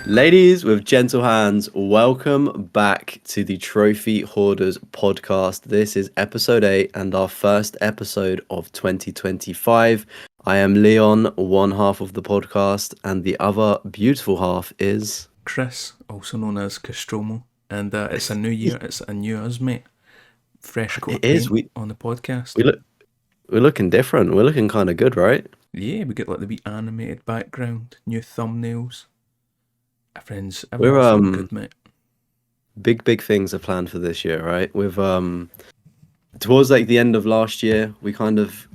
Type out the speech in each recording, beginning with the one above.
Ladies with gentle hands, welcome back to the Trophy Hoarders podcast. This is episode 8 and our first episode of 2025. I am Leon, one half of the podcast, and the other beautiful half is Chris, also known as Castromo, and it's a new year. It's a new us, mate. Fresh coat it of is. paint We on the podcast. we look we're looking different. We're looking kind of good, right? Yeah, we get like the wee animated background, new thumbnails. Our friends, We're everyone's looking good, mate. big things are planned for this year, right? With towards like the end of last year, we kind of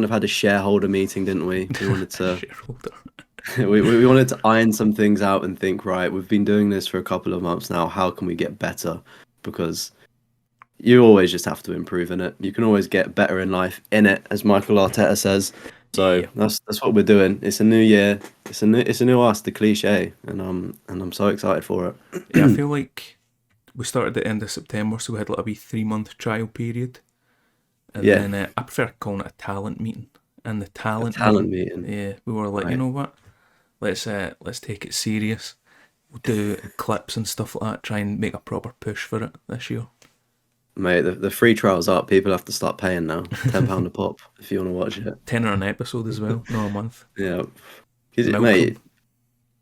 had a shareholder meeting, didn't we? We wanted to Shareholder. we wanted to iron some things out and think, right, we've been doing this for a couple of months now. How can we get better? Because you always just have to improve in it. You can always get better in life in it, as Michael Arteta says. So Yeah. that's what we're doing. It's a new year. It's a new us, the cliche, and I'm so excited for it. Yeah, I feel like we started at the end of September, so we had like a wee 3-month trial period. And Yeah. then I prefer calling it a talent meeting. And the talent Talent meeting, meeting. yeah, we were like, you Right. know what? Let's take it serious. We'll do clips and stuff like that. Try and make a proper push for it this year. Mate, the free trial's up. People have to start paying now. £10 a pop if you want to watch it. Tenner an episode as well, not a month. Yeah. 'Cause Milk 'em. mate,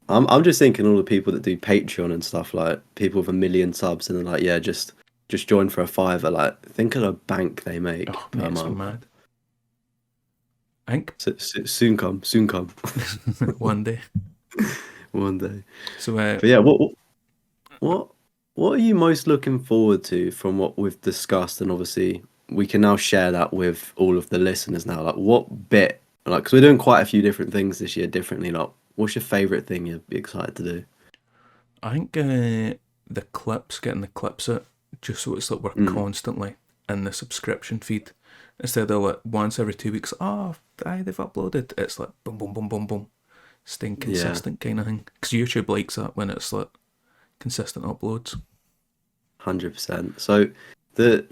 I'm just thinking all the people that do Patreon and stuff, like people with 1 million subs, and they're like, yeah, just join for a fiver. Like, think of the bank they make Oh, per mate, it's month. mad. I think Soon come, one day. one day. So, But yeah, what what are you most looking forward to from what we've discussed? And obviously, we can now share that with all of the listeners now. Like, what bit? Like, because we're doing quite a few different things this year, differently. Like, what's your favorite thing you'd be excited to do? I think the clips, getting the clips out, just so it's like we're Mm. constantly in the subscription feed. Instead of like once every 2 weeks, oh, they've uploaded. It's like boom, boom, boom, boom, boom. Staying Yeah, consistent kind of thing. Because YouTube likes that when it's like consistent uploads. 100%. So the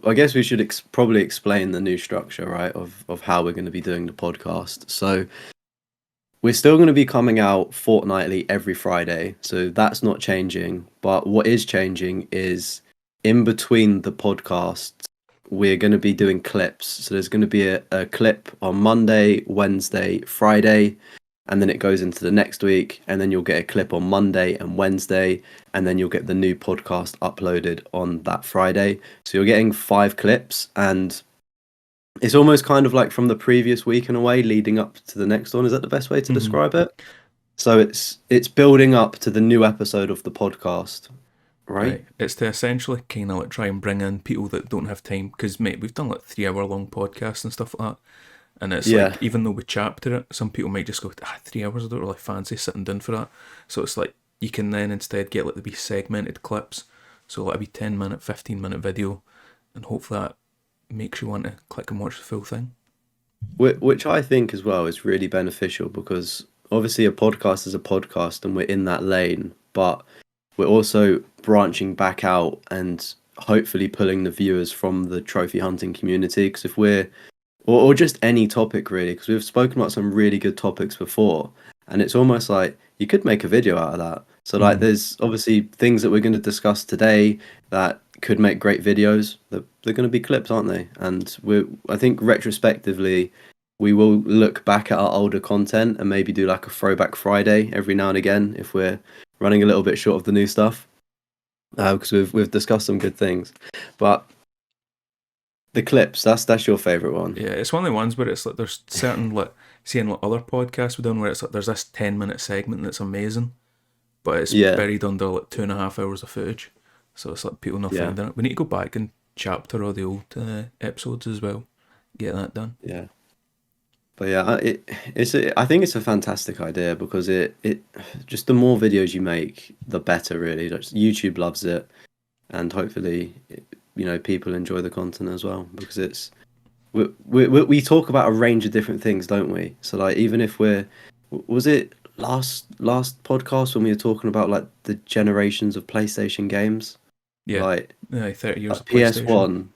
I guess we should probably explain the new structure, right, of how we're going to be doing the podcast. So we're still going to be coming out fortnightly every Friday, so that's not changing. But what is changing is in between the podcasts, we're going to be doing clips. So there's going to be a clip on Monday, Wednesday, Friday, and then it goes into the next week, and then you'll get a clip on Monday and Wednesday, and then you'll get the new podcast uploaded on that Friday. So you're getting 5 clips, and it's almost kind of like from the previous week in a way, leading up to the next one. Is that the best way to Mhm. describe it? So it's building up to the new episode of the podcast, right? Right. It's to essentially kind of like try and bring in people that don't have time. Because, mate, we've done like 3 hour long podcasts and stuff like that. And it's Yeah, like, even though we chapter it, some people might just go, 3 hours, I don't really fancy sitting down for that. So it's like, you can then instead get like the wee segmented clips. So like a wee 10-minute, 15-minute video. And hopefully that makes you want to click and watch the full thing. which I think as well is really beneficial because obviously a podcast is a podcast and we're in that lane, but we're also branching back out and hopefully pulling the viewers from the trophy hunting community. Because if we're or just any topic really, because we've spoken about some really good topics before, and it's almost like you could make a video out of that. So like, there's obviously things that we're going to discuss today that could make great videos. They're going to be clips, aren't they? And I think retrospectively, we will look back at our older content and maybe do like a throwback Friday every now and again if we're running a little bit short of the new stuff, because we've discussed some good things, but. The clips, that's your favorite one. Yeah, it's one of the ones where it's like there's certain, like, seeing like other podcasts we've done where it's like there's this 10-minute segment that's amazing, but it's Yeah, buried under like 2.5 hours of footage. So it's like people not yeah, finding it. We need to go back and chapter all the old episodes as well. Get that done. yeah. But yeah, I think it's a fantastic idea because it just the more videos you make, the better. Really, just YouTube loves it, and hopefully, people enjoy the content as well because we talk about a range of different things, don't we? So like, even if was it last podcast when we were talking about like the generations of PlayStation games, Yeah, like, 30 years of PlayStation. PS1,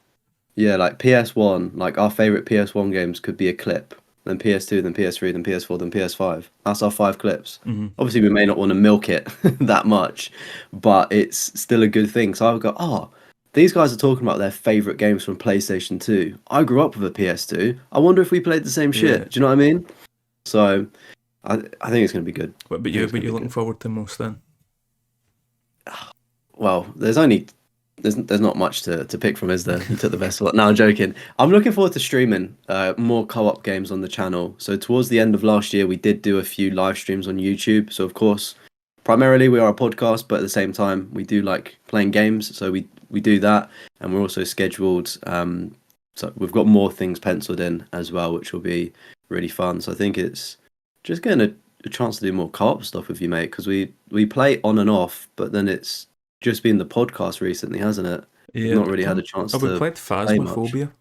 yeah, like PS1, like our favorite PS1 games could be a clip then PS2, then PS3, then PS4, then PS5. That's our 5 clips. Mm-hmm. Obviously, we may not want to milk it that much, but it's still a good thing. So I would go, oh, these guys are talking about their favorite games from PlayStation 2. I grew up with a PS2. I wonder if we played the same shit. Yeah. Do you know what I mean? So I think it's going to be good. But you're looking forward to most then? Well, there's not much to pick from, is there? You took the best one. No, I'm joking. I'm looking forward to streaming more co-op games on the channel. So towards the end of last year, we did do a few live streams on YouTube. So of course, primarily we are a podcast, but at the same time, we do like playing games. So we do that, and we're also scheduled. So we've got more things penciled in as well, which will be really fun. So I think it's just getting a chance to do more co-op stuff with you, mate, because we play on and off, but then it's just been the podcast recently, hasn't it? Yeah. Not really had a chance Oh, we to played play much. Phasmophobia.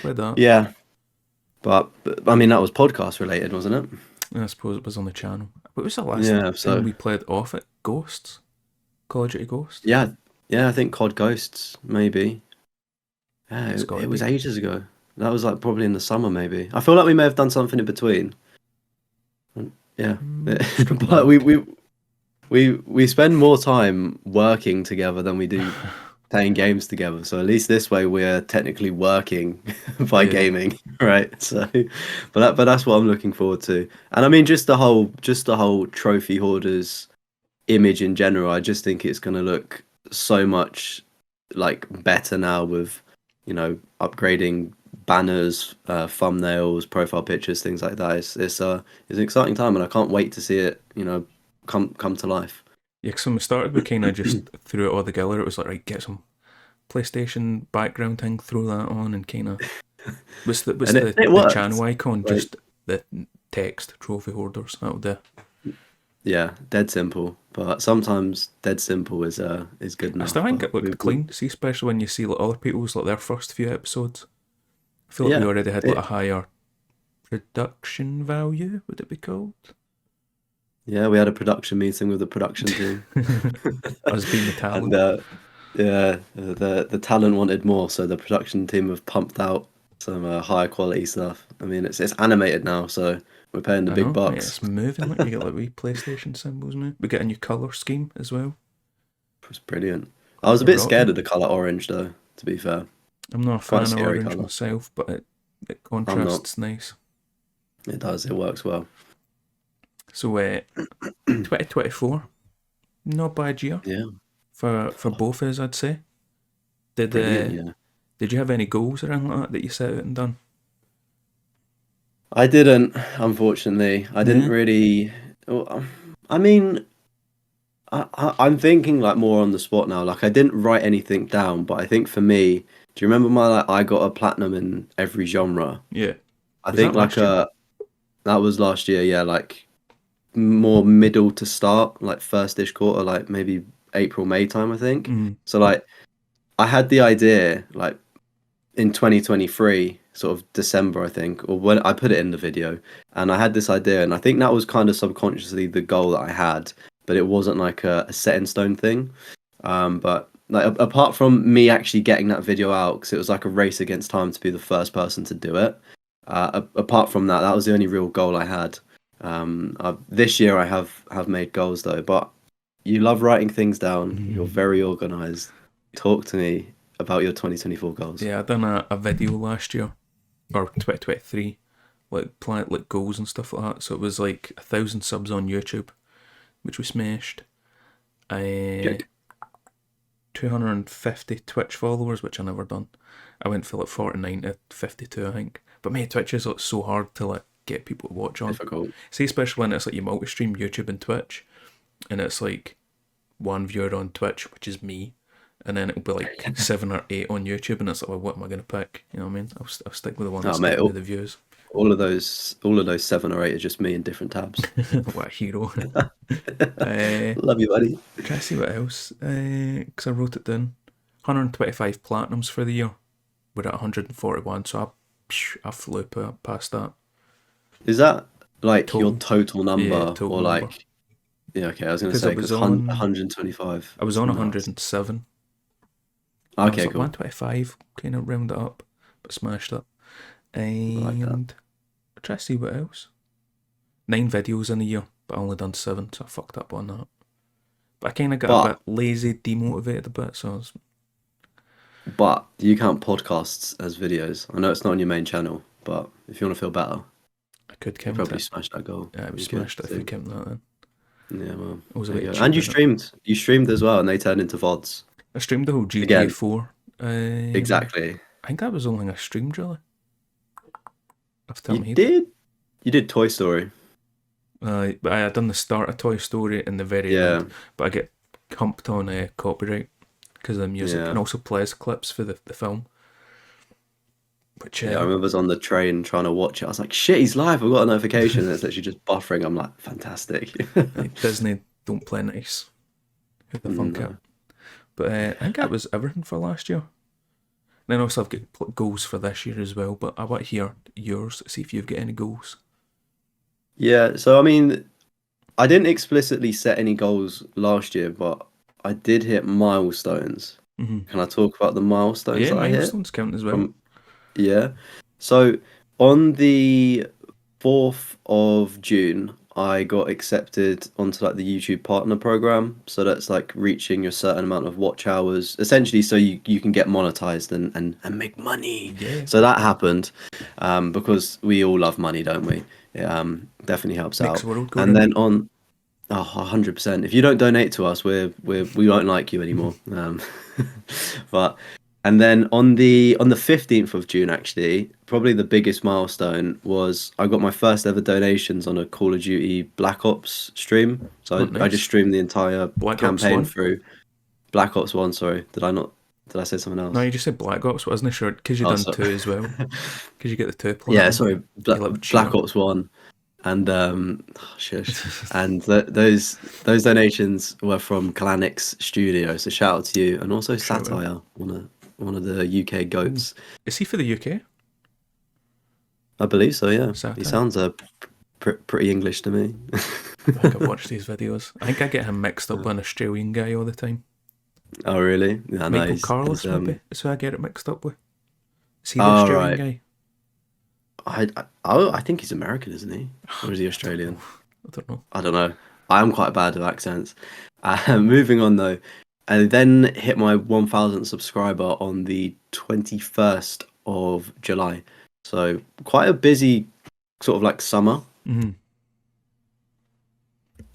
Played that. Yeah, but I mean that was podcast related, wasn't it? I suppose it was on the channel. What was the last Yeah, thing we played off it? Ghosts? Call of Duty Ghosts? Yeah, I think COD Ghosts, maybe. Yeah, It's gotta it was be. ages ago. That was like probably in the summer, maybe. I feel like we may have done something in between. Yeah, but we spend more time working together than we do playing games together. So at least this way we're technically working by Yeah. gaming, right? So, but that's what I'm looking forward to. And I mean, just the whole trophy hoarders image in general. I just think it's gonna look so much like better now with, you know, upgrading banners, thumbnails, profile pictures, things like that. It's an exciting time, and I can't wait to see it, you know, come to life. Yeah, because when we started, we kind of just threw it all together. It was like, right, get some PlayStation background thing, throw that on, and kind of what's And the worked. channel icon? Like, Just the text trophy hoarders. That'll do. yeah, dead simple. But sometimes dead simple is good I enough. still think But it looked clean. See, especially when you see like other people's like their first few episodes. I feel like Yeah, we already had like a higher production value. Would it be called? yeah, we had a production meeting with the production team, Us being the talent. and yeah, the talent wanted more, so the production team have pumped out some higher quality stuff. I mean, it's animated now, so we're paying the I big know, bucks. yeah, it's moving. Like you get like wee PlayStation symbols now. We get a new color scheme as well. It was brilliant. I was a bit Rotten. scared of the color orange, though. To be fair, I'm not a Quite a fan of scary orange colour. myself, but it contrasts nice. it does. It works well. So 2024, not bad year Yeah, for both of us, I'd say. Did brilliant. Yeah. Did you have any goals or anything like that you set out and done? I didn't, unfortunately. I didn't Yeah. really. Well, I mean, I'm thinking like more on the spot now. Like I didn't write anything down, but I think for me, do you remember my like I got a platinum in every genre? Yeah. I Was think that like last year? that was last year. Yeah, like more middle to start, like first-ish quarter, like maybe April, May time, I think. Mm. So like I had the idea like in 2023, sort of December, I think, or when I put it in the video, and I had this idea, and I think that was kind of subconsciously the goal that I had, but it wasn't like a set in stone thing. But like apart from me actually getting that video out, because it was like a race against time to be the first person to do it. Apart from that, that was the only real goal I had. This year I have made goals though, but you love writing things down. You're very organized. Talk to me about your 2024 goals. Yeah, I done a video last year, or 2023, like planet like goals and stuff like that. So it was like 1,000 subs on YouTube, which we smashed. Good. 250 Twitch followers, which I never done. I went for like 49 to 52, I think. But mate, Twitch is like so hard to like get people to watch on. Difficult. See, especially when it's like you multi-stream YouTube and Twitch, and it's like one viewer on Twitch, which is me, and then it'll be like 7 or 8 on YouTube, and it's like, well, what am I going to pick? You know what I mean? I'll stick with the one that's mate, getting me the views. all of those 7 or 8 are just me in different tabs. What a hero. Love you, buddy. Try to see what else, because I wrote it down. 125 platinums for the year. We're at 141, so I flew past that. Is that like Total. your total number, Yeah, total or like? number. Yeah, okay. I was gonna 'Cause say I was because on- 125. I was on Nuts. 107. I was Okay, like cool. 125, kind of round it up, but smashed it. like that. And I try to see what else. 9 videos in a year, but I only done 7, so I fucked up on that. But I kind of got a But bit lazy, demotivated a bit, so I was, but do you count podcasts as videos? I know it's not on your main channel, but if you want to feel better, I could you count probably it. smashed that goal. Yeah, I was You could. smashed it if So, we count that then. yeah, well, I was a there you bit go. And cheap you in it. streamed. You streamed as well, and they turned into VODs. I streamed the whole GTA Again, 4. exactly. I think that was the only thing I streamed, really. Off the top You of my head. did. You did Toy Story. But I had done the start of Toy Story and the very Yeah, end, but I get humped on copyright because of the music, yeah. and also plays clips for the film. Which Yeah, I remember I was on the train trying to watch it. I was like, shit, he's live. I've got a notification. And it's literally just buffering. I'm like, fantastic. Disney don't play nice. Who the fuck it? No. But I think that was everything for last year. Then also I've got goals for this year as well, but I want to hear yours, see if you've got any goals. Yeah, so I mean, I didn't explicitly set any goals last year, but I did hit milestones. Mm-hmm. Can I talk about the milestones Yeah, that I hit? milestones count as well. Yeah. So on the 4th of June, I got accepted onto like the YouTube partner program. So that's like reaching a certain amount of watch hours, essentially, so you can get monetized and make money. Yeah. So that happened, because we all love money, don't we? It definitely helps Makes out. the world go And round. then on 100%. If you don't donate to us, we won't like you anymore. But and then on the 15th of June, actually, probably the biggest milestone was I got my first ever donations on a Call of Duty Black Ops stream. So Oh, I just nice. streamed the entire Black Ops campaign 1? through Black Ops 1, sorry. Did I not? Did I say something No, else? you just said Black Ops, wasn't it? Sure, because you Oh, done sorry. 2 as well. Because you get the 2 Yeah, platinum. sorry. You little Black cheater. Ops 1. And shush. And those donations were from Galanix Studio. So shout out to you, and also Shout out. Satire, one of the UK goats. Is he for the UK? I believe so. Yeah, he Satire. sounds pretty English to me. I think I've watched these videos. I think I get him mixed up with an Australian guy all the time. Oh really? Yeah, no, Michael Carlos, maybe. That's who I get it mixed up with. Is he the Oh Australian right. guy? I think he's American, isn't he? Or is he Australian? I don't know. I don't know. I am quite bad with accents. Moving on though, I then hit my 1,000th subscriber on the 21st of July. So quite a busy sort of like summer. Mm-hmm.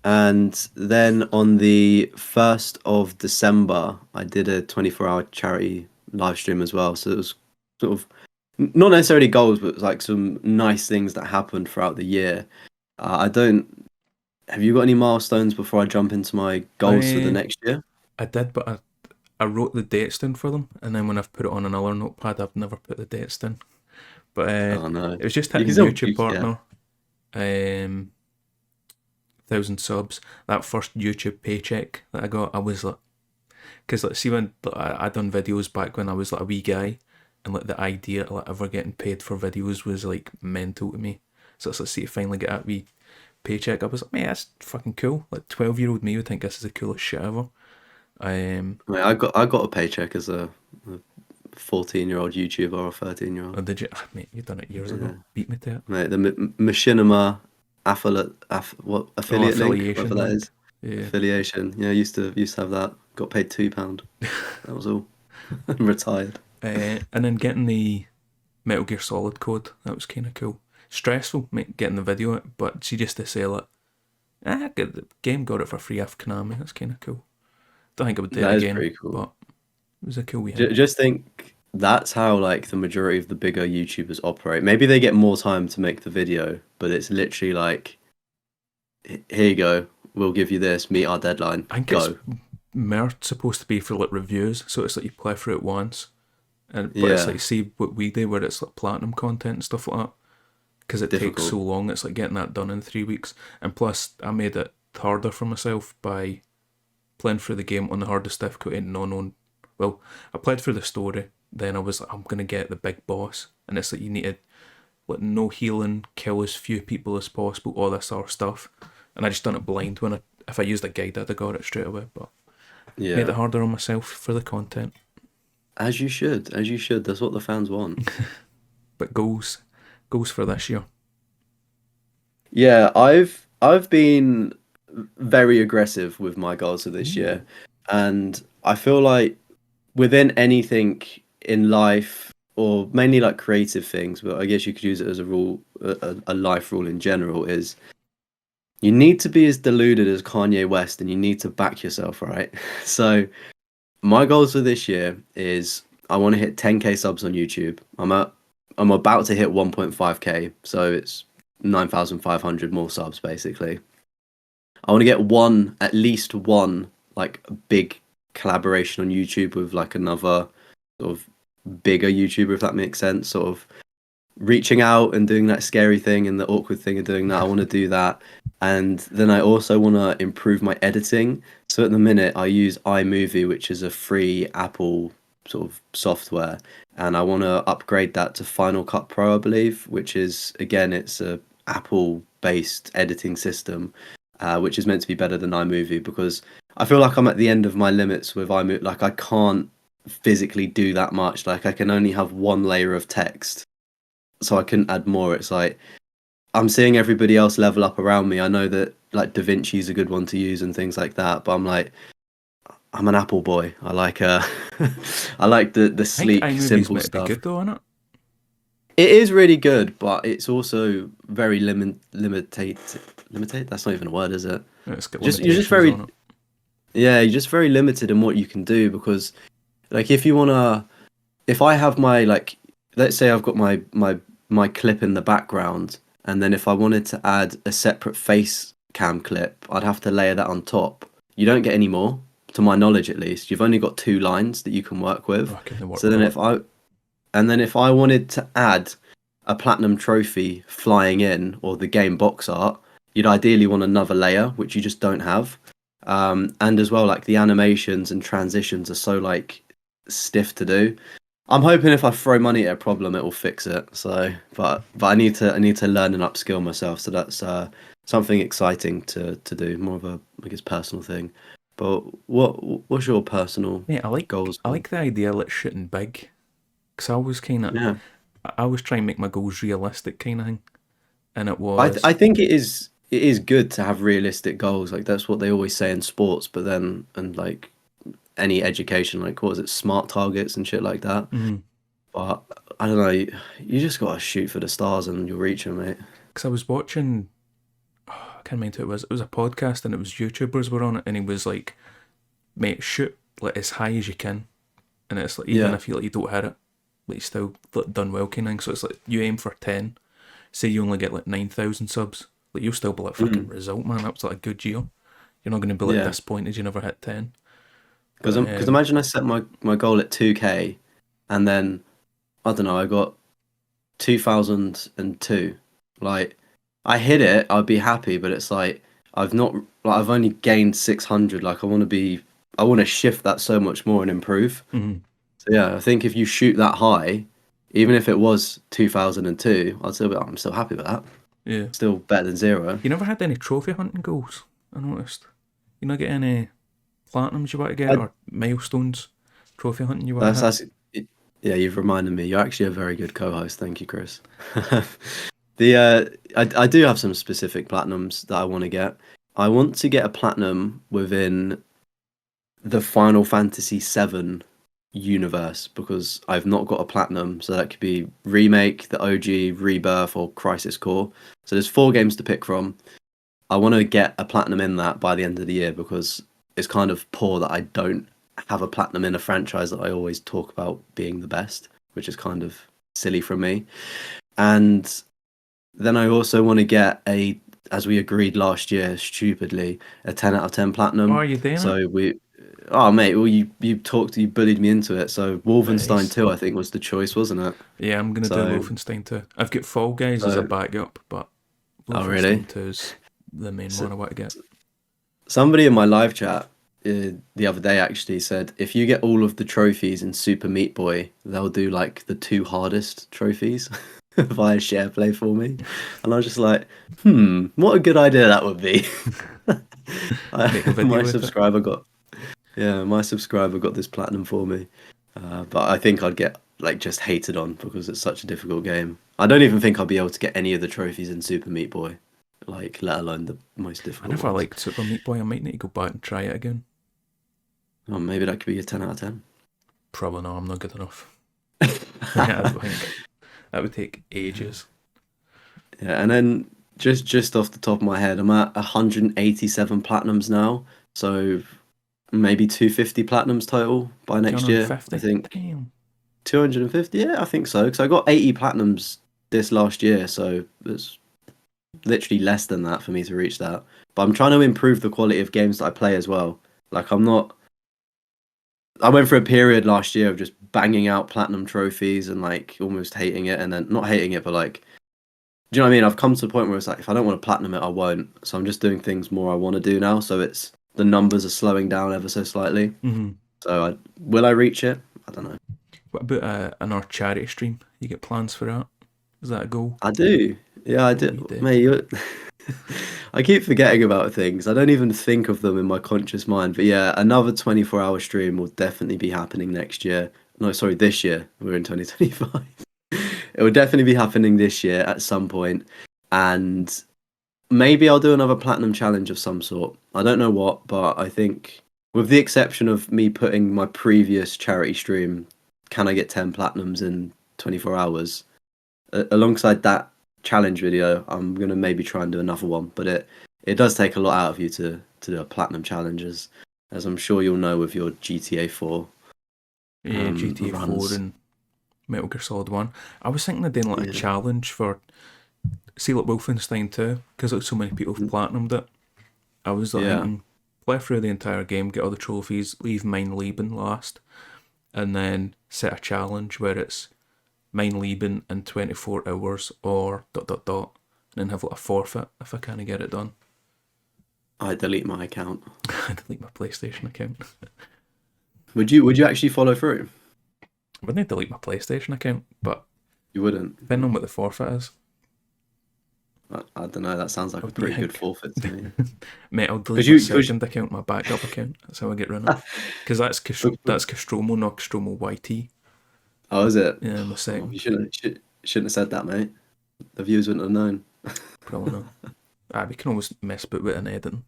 And then on the 1st of December, I did a 24-hour charity live stream as well. So it was sort of not necessarily goals, but it was like some nice things that happened throughout the year. I don't. Have you got any milestones before I jump into my goals for the next year? I did, but I wrote the dates down for them, and then when I've put it on another notepad, I've never put the dates down. But Oh no. it was just You hitting can still, YouTube yeah. partner, 1,000 subs. That first YouTube paycheck that I got, I was like, because like, see when like, I done videos back when I was like a wee guy, and like the idea of like ever getting paid for videos was like mental to me. So it's like, see, to finally get that wee paycheck, I was like, man, that's fucking cool. Like 12-year-old me would think this is the coolest shit ever. Mate, I got a paycheck as a 14-year-old YouTuber or 13-year-old. Oh, did you? Mate, you done it years ago. Beat me to it. Mate, the Machinima affiliate link, Affiliation whatever that link. is. Yeah. Affiliation. Yeah, used to have that. Got paid £2. That was all. Retired. And then getting the Metal Gear Solid code, that was kind of cool. Stressful, mate, getting the video, but see, just to sell it, get the game, got it for free off Konami. That's kind of cool. Don't think I would do That it is again, pretty cool. but it was a cool weekend. Just think that's how like the majority of the bigger YouTubers operate. Maybe they get more time to make the video, but it's literally like, here you go. We'll give you this. Meet our deadline. I think Go. it's more supposed to be for like reviews, so it's like you play through it once, but Yeah. it's like see what we do where it's like platinum content and stuff like that, because it takes Difficult. so long. It's like getting that done in 3 weeks, and plus I made it harder for myself by playing through the game on the hardest difficulty and non-known. Well, I played through the story, then I was like, I'm gonna get the big boss, and it's like you need to like no healing, kill as few people as possible, all this sort of stuff, and I just done it blind. When if I used a guide, I'd have got it straight away, but made it Yeah. harder on myself for the content. As you should. As you should. That's what the fans want. But goals for this year. Yeah, I've been very aggressive with my goals for this year, Ooh. and I feel like within anything in life, or mainly like creative things, but I guess you could use it as a rule, a life rule in general, is you need to be as deluded as Kanye West, and you need to back yourself, right? So my goals for this year is I want to hit 10k subs on YouTube. I'm about to hit 1.5k, so it's 9,500 more subs basically. I want to get one, at least one, like big collaboration on YouTube with like another sort of bigger YouTuber, if that makes sense. Sort of reaching out and doing that scary thing and the awkward thing and doing that. I want to do that. And then I also want to improve my editing. So at the minute, I use iMovie, which is a free Apple sort of software. And I want to upgrade that to Final Cut Pro, I believe, which is, again, it's a Apple based editing system, which is meant to be better than iMovie because I feel like I'm at the end of my limits with iMovie. Like, I can't physically do that much. Like, I can only have one layer of text so I couldn't add more. It's like I'm seeing everybody else level up around me. I know that like DaVinci is a good one to use and things like that, but I'm like I'm an Apple boy. I like I like the I think sleek, iMovie's simple meant to be stuff. good though, isn't it? It is really good, but it's also very limited. That's not even a word, is it? It's got Just you're just limitations very on it. yeah, you're just very limited in what you can do because like if I have my like let's say I've got my clip in the background and then if I wanted to add a separate face cam clip, I'd have to layer that on top. You don't get any more, to my knowledge at least. You've only got two lines that you can work Oh, with. I couldn't work So with then that. if I wanted to add a platinum trophy flying in or the game box art, you'd ideally want another layer, which you just don't have. And as well, like the animations and transitions are so like stiff to do. I'm hoping if I throw money at a problem, it will fix it. So, but I need to learn and upskill myself. So that's something exciting to do, more of a I guess personal thing. But what's your personal Mate, goals? I like the idea of like shooting big, because I always kind of Yeah, I always try and make my goals realistic kind of thing, and it I was think it is good to have realistic goals. Like that's what they always say in sports. But then and like any education, like what was it, smart targets and shit like that. because But I don't know. You just gotta shoot for the stars and you'll reach them, mate. I was watching. I can't remember who it was. It was a podcast and it was YouTubers were on it, and he was like, "Mate, shoot like as high as you can," and it's like even Yeah. if you don't hit it, like you still like, done well kind of thing. So it's like you aim for 10. Say you only get like 9,000 subs, like you'll still be like fucking Mm. result, man. That was like a good year. You're not going to be like Yeah. disappointed you never hit 10. Because But because imagine I set my goal at 2k, and then I don't know, I got 2002. Like I hit it, I'd be happy, but it's like I've not like I've only gained 600. Like I want to shift that so much more and improve. mhm. So yeah, I think if you shoot that high, even if it was 2002, I'm still happy with that. Yeah. Still better than zero. You never had any trophy hunting goals, I noticed. You not get any platinums you want to get I or milestones trophy hunting you want to that's hit? that's yeah, you've reminded me. You're actually a very good co-host. Thank you, Chris. The I do have some specific platinums that I want to get. I want to get a platinum within the Final Fantasy VII universe because I've not got a platinum, so that could be Remake, the OG, Rebirth, or Crisis Core. So there's four games to pick from. I want to get a platinum in that by the end of the year because it's kind of poor that I don't have a platinum in a franchise that I always talk about being the best, which is kind of silly from me. And then I also want to get as we agreed last year, stupidly, a 10 out of 10 Oh, platinum. are you doing it? So oh mate, well you bullied me into it. So Wolfenstein Nice. 2, I think was the choice, wasn't it? Yeah, I'm going to do So, Wolfenstein 2. I've got Fall Guys as a so backup, but oh really? Wolfenstein 2 is the main So, one I want to get. somebody in my live chat the other day actually said if you get all of the trophies in Super Meat Boy, they'll do like the two hardest trophies via share play for me. And I was just like, what a good idea that would be. Make a My video with it. subscriber got my subscriber got this platinum for me. But I think I'd get like just hated on because it's such a difficult game. I don't even think I'll be able to get any of the trophies in Super Meat Boy. like let alone the most I difficult never ones. liked Super Meat Boy. I might need to go back and try it again. Oh, maybe that could be a 10 out of 10. Probably not. I'm not good enough. I think that would take ages. Yeah, and then just off the top of my head, I'm at 187 platinums now, so maybe 250 platinums total by next year. I 250. think Damn. 250. Yeah, I think so. Because I got 80 platinums this last year, so it's literally less than that for me to reach that. But I'm trying to improve the quality of games that I play as well. Like I'm not. I went through a period last year of just banging out platinum trophies and like almost hating it, and then not hating it, but like, do you know what I mean? I've come to the point where it's like, if I don't want to platinum it, I won't. So I'm just doing things more I want to do now. So it's the numbers are slowing down ever so slightly. Mm-hmm. So will I reach it? I don't know. What about another charity stream? You get plans for that? Is that a goal? I do. Yeah, I Oh, you do. do. Mate, I keep forgetting about things. I don't even think of them in my conscious mind. But yeah, another 24-hour stream will definitely be happening next year. No, sorry, this year. We're in 2025. It will definitely be happening this year at some point. And maybe I'll do another platinum challenge of some sort. I don't know what, but I think with the exception of me putting my previous charity stream, can I get 10 platinums in 24 hours? Alongside that challenge video, I'm gonna maybe try and do another one, but it does take a lot out of you to do a platinum challenges, as I'm sure you'll know with your GTA 4 Yeah, GTA 4 runs. and Metal Gear Solid 1. I was thinking of doing like a Yeah. challenge for, see, like Wolfenstein 2, because like so many people have platinumed it. I was like Yeah. thinking, play through the entire game, get all the trophies, leave Mein Leben last, and then set a challenge where it's Mein Leben in 24 hours or ... and then have like a forfeit if I can't get it done. I delete my account. I delete my PlayStation account. Would you actually follow through? I wouldn't delete my PlayStation account, but You wouldn't. depending on what the forfeit is, I don't know. That sounds like a what do you pretty good think? forfeit to me. Mate, I'll delete Because my you, cause, second account, my backup account. That's how I get rid of it. Because that's Castromo, not Castromo YT. oh, is it? Yeah, my Oh, second. you shouldn't have said that, mate. The viewers wouldn't have known. Probably not. We can always mess about with an editing.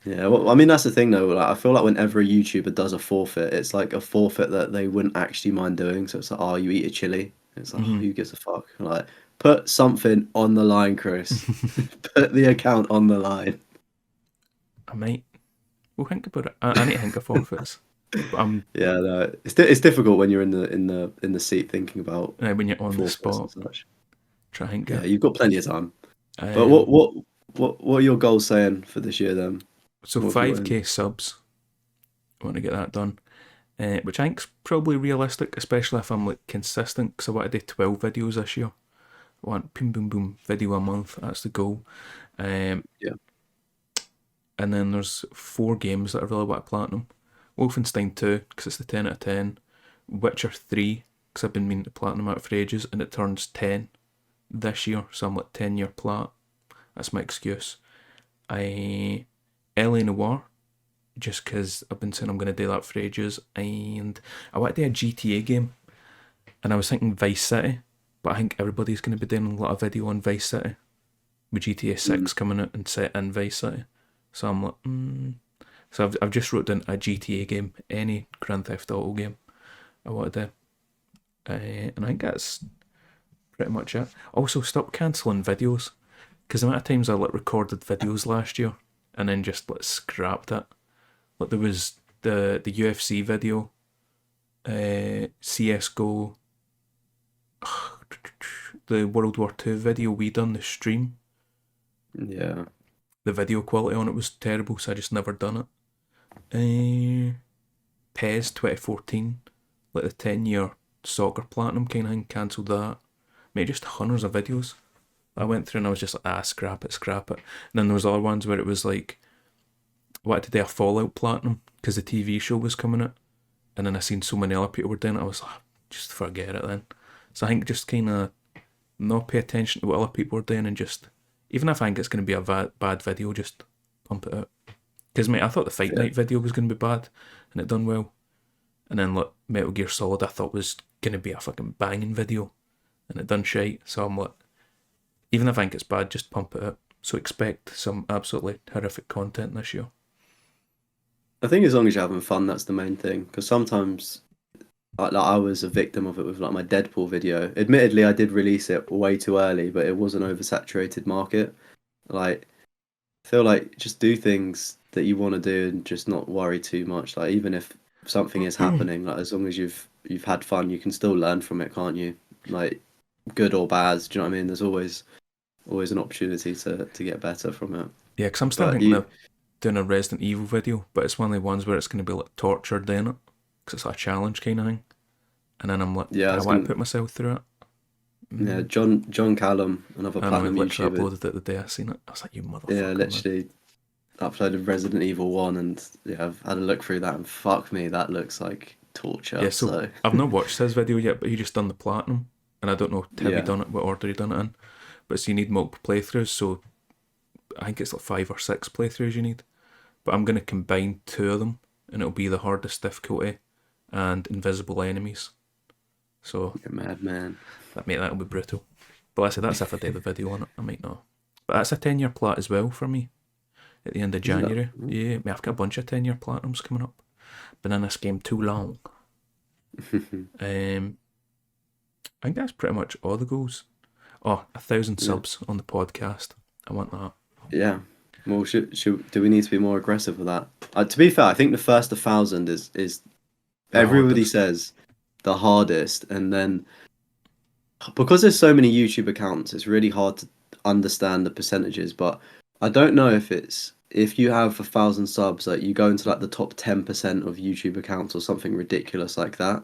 Yeah, well, I mean that's the thing though. Like, I feel like whenever a YouTuber does a forfeit, it's like a forfeit that they wouldn't actually mind doing. So it's like, oh, you eat a chili. It's like, oh, Mm-hmm. who gives a fuck? Like, put something on the line, Chris. Put the account on the line. I might. We'll think about it. I need to think of forfeits. But Yeah, no, it's difficult when you're in the seat thinking about when you're on the forfeits and spot, such. try and Yeah, get. you've got plenty of time. But Um, what are your goals saying for this year then? so What have you got in? 5k subs. I want to get that done. Which I think's probably realistic, especially if I'm like consistent, because I want to do 12 videos this year. I want boom, boom, boom, video a month. That's the goal. Yeah. And then there's 4 games that I really want to platinum. Wolfenstein 2, because it's the 10 out of 10. Witcher 3, because I've been meaning to platinum out for ages, and it turns 10 this year, so I'm like 10-year plat. That's my excuse. LA Noir, just because I've been saying I'm going to do that for ages, and I want to do a GTA game, and I was thinking Vice City, but I think everybody's going to be doing a lot of video on Vice City, with GTA 6 coming out and set in Vice City. So I'm like, So I've just wrote down a GTA game, any Grand Theft Auto game I want to do. And I think that's pretty much it. Also, stop cancelling videos, because the amount of times I like recorded videos last year and then just like scrapped it. Like there was the UFC video, CS:GO, the World War II video we done, the stream. Yeah. The video quality on it was terrible, so I just never done it. PES 2014, like the 10-year soccer platinum kind of thing, cancelled that. Made just hundreds of videos. I went through and I was just like, scrap it. And then there was other ones where it was like, I wanted to do a Fallout platinum because the TV show was coming out. And then I seen so many other people were doing it, I was like, just forget it then. So I think just kind of not pay attention to what other people are doing and just, even if I think it's going to be a bad video, just pump it out. Because, mate, I thought the Fight Yeah. Night video was going to be bad, and it done well. And then, like, Metal Gear Solid, I thought was going to be a fucking banging video, and it done shite. So I'm like, even if I think it's bad, just pump it out. So expect some absolutely horrific content this year. I think as long as you're having fun, that's the main thing. Because sometimes, I was a victim of it with like my Deadpool video. Admittedly, I did release it way too early, but it was an oversaturated market. Like, I feel like just do things that you want to do and just not worry too much. Like, even if something is happening, like as long as you've had fun, you can still learn from it, can't you? Like, good or bad. Do you know what I mean? There's always an opportunity to get better from it. Yeah, because I'm still But thinking you, of doing a Resident Evil video, but it's one of the ones where it's going to be like tortured in it, because it's like a challenge kind of thing. And then I'm like, yeah, I do I was want to gonna, put myself through it? yeah, John Callum, another I know, I platinum literally YouTuber. uploaded it the day I seen it. I was like, you Yeah, motherfucker, man. literally uploaded Resident Evil 1, and yeah, I've had a look through that, and fuck me, that looks like Yeah, torture. so So I've not watched his video yet, but he just done the platinum, and I don't know how he yeah, done it, what order he done it in. But so you need multiple playthroughs, so I think it's like 5 or 6 playthroughs you need. But I'm going to combine 2 of them, and it'll be the hardest difficulty and invisible enemies. So you're mad, man. that'll be brutal. But like I said, that's if I do the video on it. I might not. But that's a 10-year plat as well for me at the end of Is that? January. Yeah, I've got a bunch of 10-year platinums coming up. Been in this game too long. I think that's pretty much all the goals. Oh, 1,000 Yeah, subs on the podcast. I want that. yeah. Well, should do we need to be more aggressive with that? To be fair, I think the first 1,000 is The everybody hardest. says the hardest, and then because there's so many YouTube accounts, it's really hard to understand the percentages. But I don't know if you have 1,000 subs, like you go into like the top 10% of YouTube accounts or something ridiculous like that,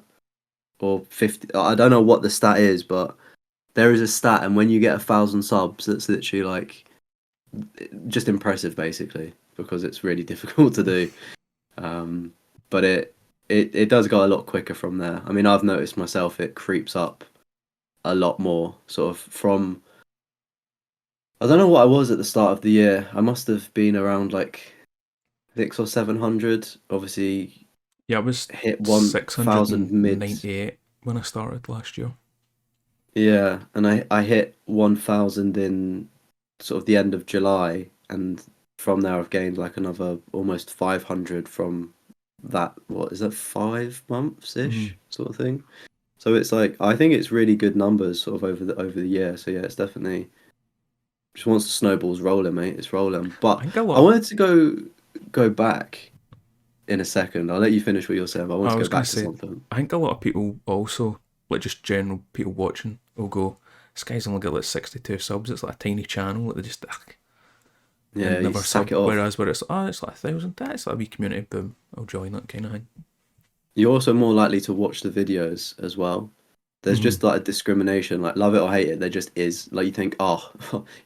or 50. I don't know what the stat is, but there is a stat, and when you get 1,000 subs, that's literally like just impressive, basically, because it's really difficult to do. Um, but it does go a lot quicker from there. I mean, I've noticed myself it creeps up a lot more, sort of from. I don't know what I was at the start of the year. I must have been around like 600 or 700. Obviously, Yeah, I was hit 1,000 mids. 698 when I started last year. Yeah, and I hit 1,000 in sort of the end of July, and from there I've gained like another almost 500 from that. What is that? 5 months Mm. ish sort of thing. So it's like I think it's really good numbers sort of over the year. So yeah, it's definitely just once the snowball's rolling, mate, it's rolling. I But think a I lot. wanted to go back in a second. I'll let you finish what you're saying, but I want I to go was gonna back to say, something. I think a lot of people also, like just general people watching, will go, "This guy's only got like 62 subs. It's like a tiny channel. Like they just Yeah, and you never sack sub." it off. Whereas where it's it's like 1,000. That's like a wee community. Boom, I'll join that kind of thing. You're also more likely to watch the videos as well. There's Mm-hmm. just like a discrimination, like love it or hate it, there just is. Like you think, oh,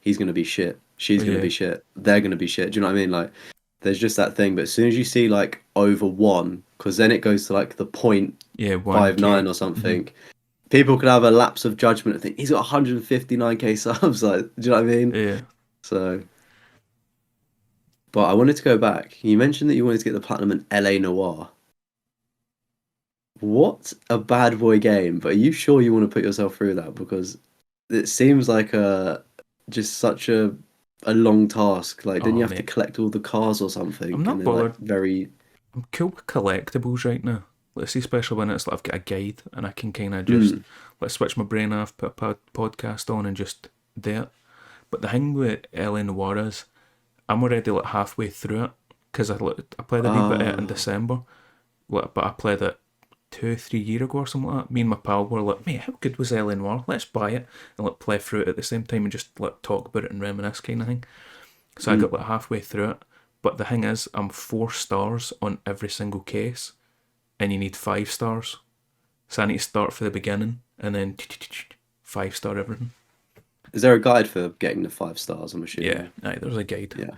he's gonna be shit, Oh she's gonna yeah, be shit, they're gonna be shit. Do you know what I mean? Like there's just that thing. But as soon as you see like over one, because then it goes to like the point yeah, 59 1K. or Mm-hmm. something, people could have a lapse of judgment and think he's got 159k subs. Like, do you know what I mean? Yeah, So, but I wanted to go back. You mentioned that you wanted to get the platinum in LA Noir. What a bad boy game, but are you sure you want to put yourself through that? Because it seems like a just such a long task. Like, didn't oh you have to mate, collect all the cars or I'm something? And not they're like bothered. very. I'm cool with collectibles right now. Let's see, especially when it's like I've got a guide and I can kind of just Mm. switch my brain off, put a podcast on, and just do it. But the thing with Ellen Noir is, I'm already like halfway through it because I played a wee bit of it in Ah, December, but I played it 2 3 years ago or something like that. Me and my pal were like, "Mate, how good was Ellen Noir? Let's buy it and like play through it at the same time and just like talk about it and reminisce kind of thing." So I got mm. like halfway through it. But the thing is, I'm 4 stars on every single case, and you need 5 stars. So I need to start for the beginning and then 5 star everything. Is there a guide for getting the 5 stars? I'm Yeah, assuming. aye, there's a guide. Yeah,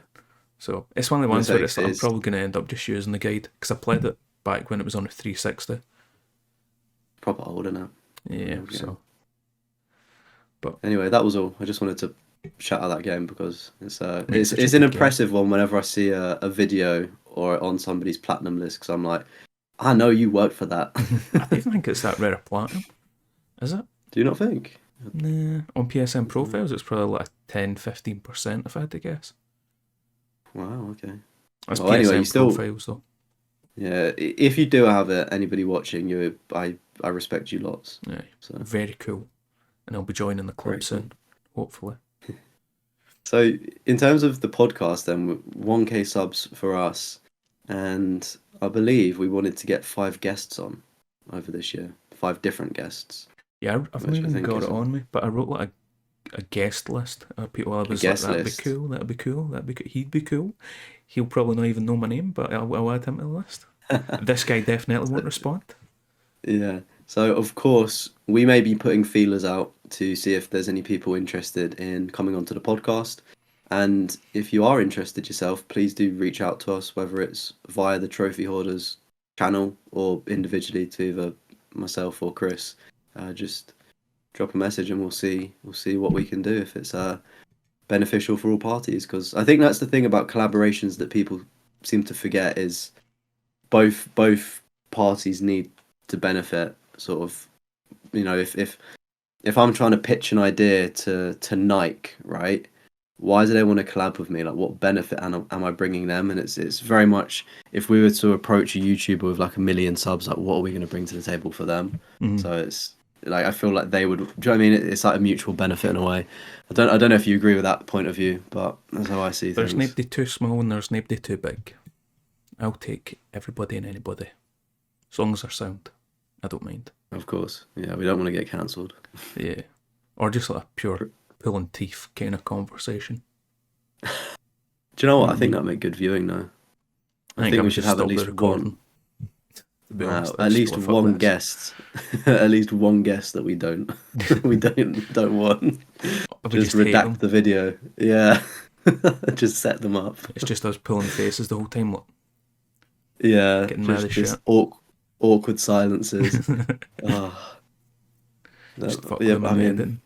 So it's one of the I'm gonna ones say where 'cause I'm probably going to end up just using the guide because I played it back when it was on a 360. proper old enough. Yeah, so. But Anyway, that was all. I just wanted to shout out that game because it's mate, it's such a an good game. impressive one whenever I see a video or on somebody's platinum list because I'm like, I know you worked for that. I don't even think it's that rare a platinum, is it? Do you not think? Nah, on PSN profiles, it's probably like 10-15% if I had to guess. Wow. Okay. That's Well, anyway, you PSN still, profiles though. yeah. If you do have it, anybody watching, I respect you lots. Yeah, So very cool. And I'll be joining the club very cool. soon, hopefully. So in terms of the podcast, then 1K subs for us, and I believe we wanted to get 5 guests on over this year, 5 different guests, Yeah, I've not which I even think got is it on me, but I wrote like a guest list of people. I a was like, guest that'd be list. cool, that'd be cool, that'd be cool. He'd be cool. He'll probably not even know my name, but I'll add him to the list. This guy definitely won't respond. Yeah. So of course we may be putting feelers out to see if there's any people interested in coming onto the podcast. And if you are interested yourself, please do reach out to us, whether it's via the Trophy Hoarders channel or individually to either myself or Chris. Just drop a message and we'll see what we can do if it's beneficial for all parties. Because I think that's the thing about collaborations that people seem to forget is both parties need to benefit. Sort of, if I'm trying to pitch an idea to Nike, right? Why do they want to collab with me? Like, what benefit am I bringing them? And it's very much, if we were to approach a YouTuber with like 1 million subs, like, what are we going to bring to the table for them? Mm. So it's like, I feel like they would. Do you know what I mean? It's like a mutual benefit in a way. I don't know if you agree with that point of view, but that's how I see There's things. nobody too small and there's nobody too big. I'll take everybody and anybody. As long as they're sound. I don't mind. Of course, yeah. We don't want to get cancelled. Yeah. Or just like a pure pulling teeth kind of conversation. Do you know what? I think that'd make good viewing though. I think we should have at least one. At least one guest. At least one guest that we don't don't want. Just redact the video. Yeah. Just set them up. It's just us pulling faces the whole time. Like, yeah. Getting mad as shit. Awkward silences. Oh. Just fuck with them editing.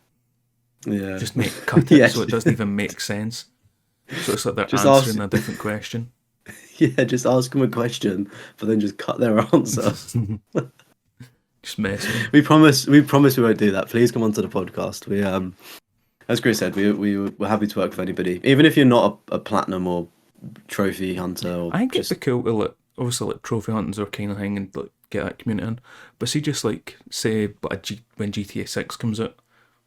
Yeah. Just cut it so it doesn't even make sense. So it's like they're just answering a different question. Yeah, just ask them a question, but then just cut their answer. Just messing. We promise we won't do that. Please come onto the podcast. We as Chris said, we're happy to work with anybody, even if you're not a platinum or trophy hunter. Or I think it'd be cool to like, obviously like trophy hunters are kind of thing and like get that community in. But see, just like say when GTA 6 comes out,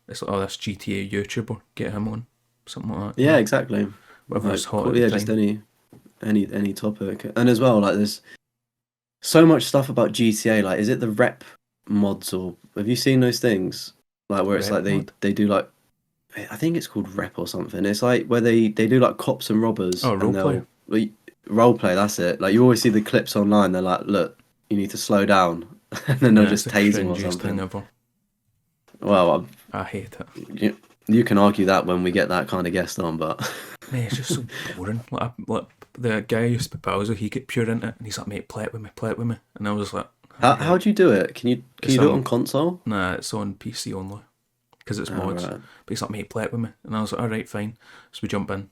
it's like, oh, this GTA YouTuber, get him on, something like that. Yeah, exactly. Whatever's hot. Yeah, just any topic. And as well, like there's so much stuff about GTA. Like, is it the rep mods, or have you seen those things? Like where it's Rep like they do like, I think it's called rep or something. It's like where they do like cops and robbers. Oh, roleplay. Roleplay, that's it. Like you always see the clips online. They're like, look, you need to slow down, and then they'll just tase him or something. Ever. Well, I hate it. You can argue that when we get that kind of guest on, but mate, it's just so boring. Like the guy I used to be pals with, he get pure into it, and he's like, mate, play it with me, and I was like, how do you do it? Can you do it on console? Nah, it's on PC only because it's mods. Right. But he's like, mate, play it with me, and I was like, all right, fine. So we jump in, and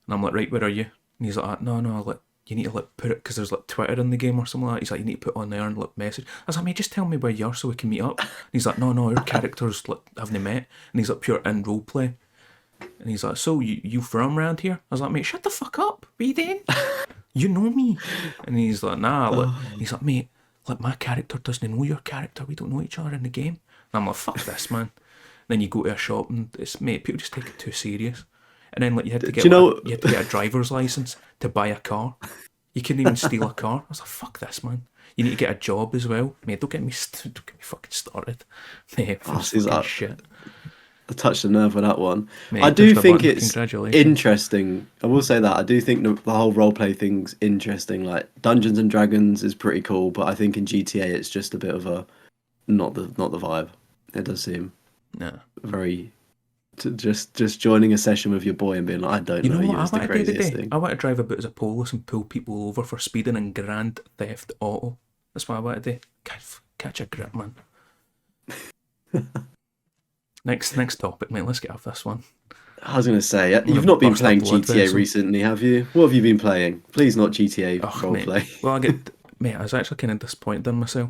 I'm like, right, where are you? And he's like, no, like, you need to like put it, because there's like Twitter in the game or something like that. He's like, you need to put on there and like message. I was like, mate, just tell me where you are so we can meet up. And he's like, no, our characters like haven't met. And he's like, pure in roleplay. And he's like, so you from around here? I was like, mate, shut the fuck up. What are you doing? You know me. And he's like, nah. Like, he's like, mate, like my character doesn't know your character. We don't know each other in the game. And I'm like, fuck this, man. Then you go to a shop and it's, mate, people just take it too serious. And then like you had to get you had to get a driver's license to buy a car. You couldn't even steal a car. I was like, fuck this, man. You need to get a job as well. Mate, don't get me fucking started. Mate, shit. I touched the nerve with that one. Mate, I do think it's interesting. I will say that. I do think the whole roleplay thing's interesting. Like Dungeons and Dragons is pretty cool, but I think in GTA it's just a bit of a not the vibe. It does seem very just joining a session with your boy and being like, I don't know you. It's the craziest thing. I want to drive about as a police and pull people over for speeding in Grand Theft Auto. That's what I want to do. Catch a grip, man. Next topic, mate. Let's get off this one. I was going to say, you've not been playing GTA recently, have you? What have you been playing? Please not GTA roleplay. Well, I was actually kind of disappointed in myself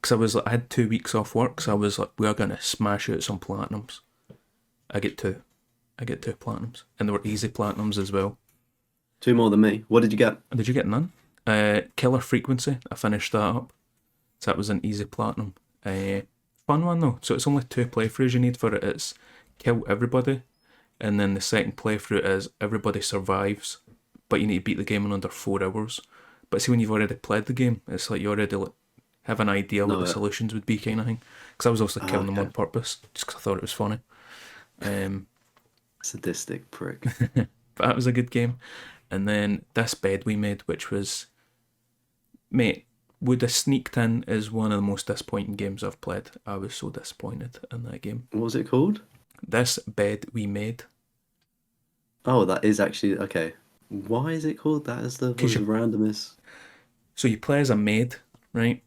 Because I had 2 weeks off work, so I was like, we are gonna smash out some platinums. I get two. I get 2 platinums, and they were easy platinums as well. 2 more than me. What did you get? Did you get none? Killer Frequency. I finished that up, so that was an easy platinum. Fun one though. So it's only 2 playthroughs you need for it. It's kill everybody, and then the second playthrough is everybody survives, but you need to beat the game in under 4 hours. But see, when you've already played the game, it's like you already have an idea what the solutions would be, kind of thing. Because I was also killing them on purpose, just because I thought it was funny. Sadistic prick. But that was a good game. And then this bed we made, which was, mate, would have sneaked in as one of the most disappointing games I've played. I was so disappointed in that game. What was it called? This bed we made. Oh, that is actually okay. Why is it called that? As the randomest. So you play as a maid, right?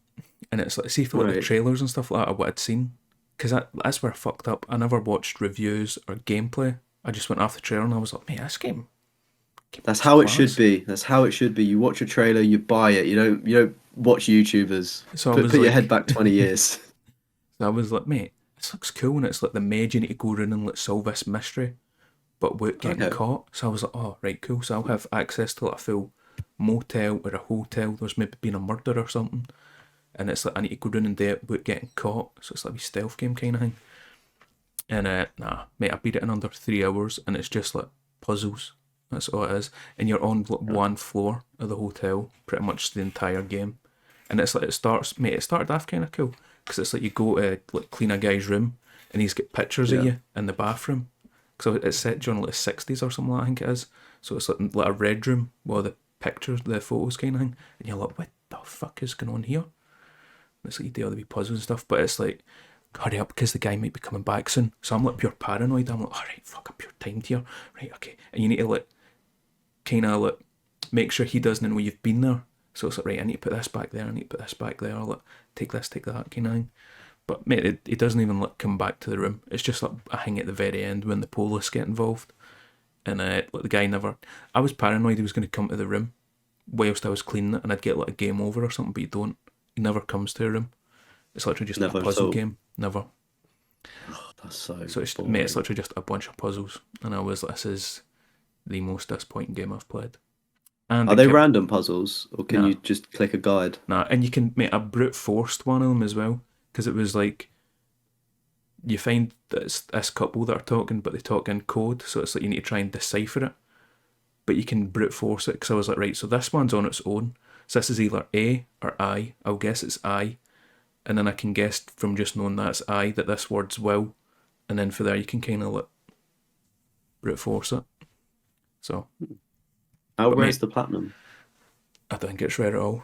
And it's like, see for like the trailers and stuff like that, or what I'd seen. Because that's where I fucked up. I never watched reviews or gameplay. I just went off the trailer and I was like, mate, this game. That's how it should be. That's how it should be. You watch a trailer, you buy it. You don't watch YouTubers. So put your head back 20 years. So I was like, mate, this looks cool, and it's like the maid, you need to go around and like solve this mystery, but without getting caught. So I was like, oh, right, cool. So I'll have access to like a full motel or a hotel. There's maybe been a murder or something, and it's like I need to go around and do it without getting caught. So it's like a stealth game kind of thing. And nah, mate, I beat it in under 3 hours, and it's just like puzzles. That's all it is. And you're on like one floor of the hotel pretty much the entire game. And it's like it started off kind of cool. Because it's like you go to like clean a guy's room and he's got pictures of you in the bathroom. So it's set during like the 60s or something like that, I think it is. So it's like a red room with the pictures, the photos kind of thing. And you're like, what the fuck is going on here? And it's like you do all the wee puzzles and stuff. But it's like, hurry up because the guy might be coming back soon. So I'm like pure paranoid. I'm like, alright, fuck, I'm pure timed here. Right, okay. And you need to like kind of like make sure he doesn't know you've been there. So it's like, right, I need to put this back there, I need to put this back there, like take this, take that kind of thing. But mate, it doesn't even like come back to the room. It's just like a thing at the very end when the police get involved. And like the guy never, I was paranoid he was going to come to the room whilst I was cleaning it and I'd get like a game over or something, but you don't. He never comes to the room. It's literally just a puzzle game. Never. Oh, that's so it's mate, it's literally just a bunch of puzzles. And I was like, this is the most disappointing game I've played. And are they random puzzles, or can you just click a guide? Nah, and you can make a brute forced one of them as well, because it was like you find that it's this couple that are talking, but they talk in code, so it's like you need to try and decipher it, but you can brute force it. Because I was like, right, so this one's on its own, so this is either A or I. I'll guess it's I, and then I can guess from just knowing that it's I that this word's will, and then for there you can kind of like brute force it. So. How rare is the platinum? I don't think it's rare at all.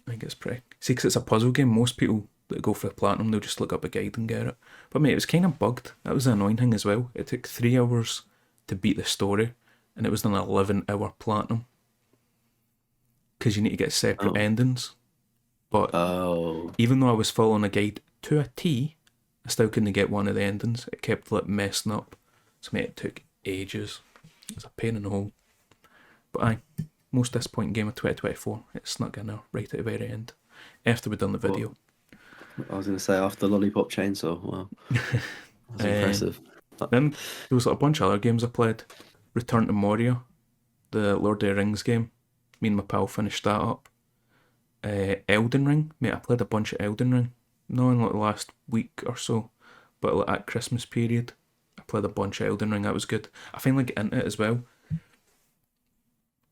I think it's pretty... See, because it's a puzzle game, most people that go for the platinum, they'll just look up a guide and get it. But mate, it was kind of bugged. That was the annoying thing as well. It took 3 hours to beat the story, and it was an 11-hour platinum. Because you need to get separate endings. But even though I was following a guide to a T, I still couldn't get one of the endings. It kept like messing up. So mate, it took ages. It was a pain in the hole. But aye, most disappointing game of 2024. It snuck in there right at the very end, after we'd done the video. I was going to say, after Lollipop Chainsaw. Wow. That's impressive. Then there was like a bunch of other games I played. Return to Moria, the Lord of the Rings game. Me and my pal finished that up. Elden Ring. Mate, I played a bunch of Elden Ring. Not in like the last week or so, but like at Christmas period, I played a bunch of Elden Ring. That was good. I finally get into it as well.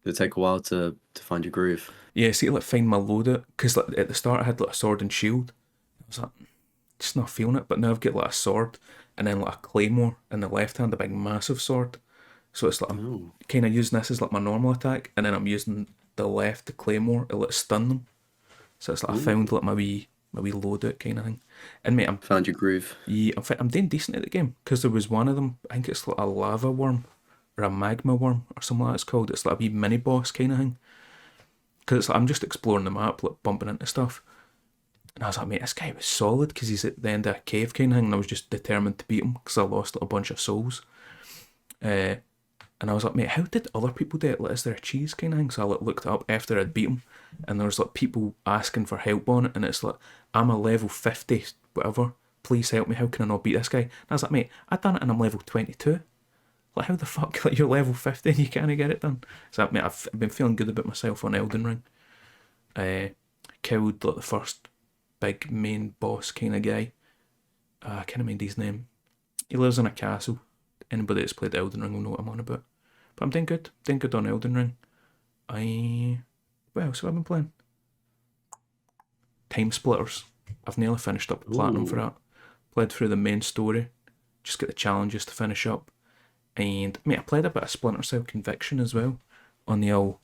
It'll take a while to find your groove. Yeah, see, like find my loadout, because like at the start I had like a sword and shield. I was like, just not feeling it. But now I've got like a sword and then like a claymore in the left hand, a big massive sword. So it's like I'm kind of using this as like my normal attack, and then I'm using the left, the claymore, to like stun them. So it's like I found like my wee loadout kind of thing. And mate, found your groove. Yeah, I'm doing decent at the game, because there was one of them. I think it's like a lava worm. Or a magma worm, or something like that it's called. It's like a wee mini boss kind of thing. Because like, I'm just exploring the map, like bumping into stuff. And I was like, mate, this guy was solid, because he's at the end of a cave kind of thing, and I was just determined to beat him, because I lost like, a bunch of souls. And I was like, mate, how did other people do it? Like, is there a cheese kind of thing? So I like, looked it up after I'd beat him, and there was like people asking for help on it, and it's like, I'm a level 50, whatever. Please help me. How can I not beat this guy? And I was like, mate, I've done it and I'm level 22. Like, how the fuck? Like, you're level 50 and you can't get it done. So, mate, I've been feeling good about myself on Elden Ring. Killed like the first big main boss kind of guy. I can't remember his name. He lives in a castle. Anybody that's played Elden Ring will know what I'm on about. But I'm doing good. Doing good on Elden Ring. What else have I been playing? Time Splitters. I've nearly finished up the platinum for that. Played through the main story. Just get the challenges to finish up. And, mate, I played a bit of Splinter Cell Conviction as well on the old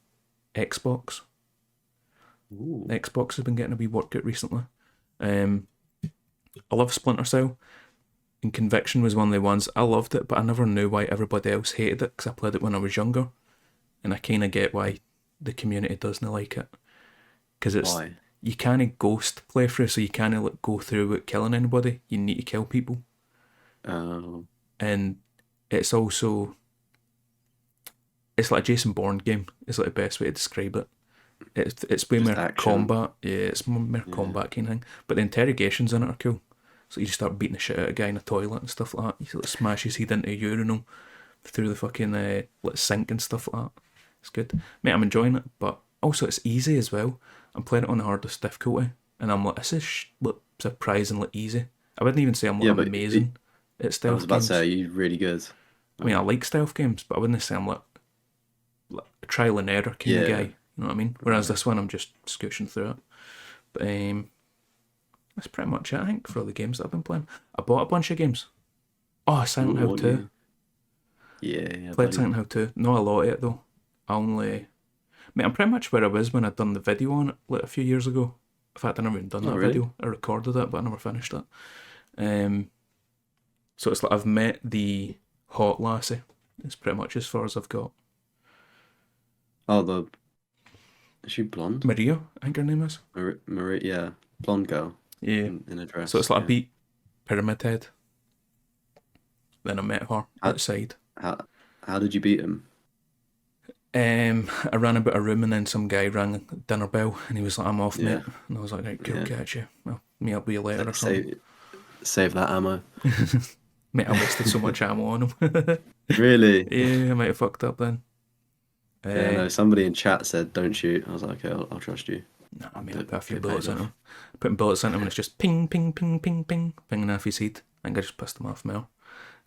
Xbox. The Xbox has been getting a wee workout recently. I love Splinter Cell. And Conviction was one of the ones I loved it, but I never knew why everybody else hated it because I played it when I was younger, and I kind of get why the community doesn't like it because Why? you can't ghost playthrough, so you can't like go through without killing anybody. You need to kill people, and it's also it's like a Jason Bourne game. Is like the best way to describe it. It's way Just more action. combat. Yeah, it's more combat kind of thing. But the interrogations in it are cool. So you just start beating the shit out of a guy in a toilet and stuff like that. You like smash his head into a urinal through the fucking like sink and stuff like that. It's good. Mate, I'm enjoying it, but also it's easy as well. I'm playing it on the hardest difficulty, and I'm like, this is surprisingly easy. I wouldn't even say I'm like But amazing at stealth I was about games. to say, are you really good? I mean, I like stealth games, but I wouldn't say I'm like a trial and error kind of guy. You know what I mean? Whereas this one, I'm just scooching through it. But that's pretty much it, I think, for all the games that I've been playing. I bought a bunch of games. Oh, Silent Hill 2. Yeah, Played Silent Hill 2. Not a lot of it, though. Mate, I'm pretty much where I was when I'd done the video on it like a few years ago. In fact, I never even done that really? video. I recorded it, but I never finished it. So it's like I've met the hot lassie. It's pretty much as far as I've got. Oh, is she blonde? Maria, I think her name is. Marie, yeah, blonde girl. Yeah. In a dress. So it's like yeah. I beat Pyramid Head. Then I met her outside. How did you beat him? I ran about a room and then some guy rang the dinner bell and he was like, I'm off, Yeah. mate. And I was like, right, cool, Yeah. catch you. I'll meet up with you later or something. Save that ammo. Mate, I wasted so much ammo on him. Really? Yeah, I might have fucked up then. Yeah, no, somebody in chat said don't shoot. I was like, okay, I'll trust you. Nah, I mean, I put a few Get bullets paid in off. him. Putting bullets in him and it's just ping, ping, ping, ping, ping, pinging off his head. I think I just pissed him off now.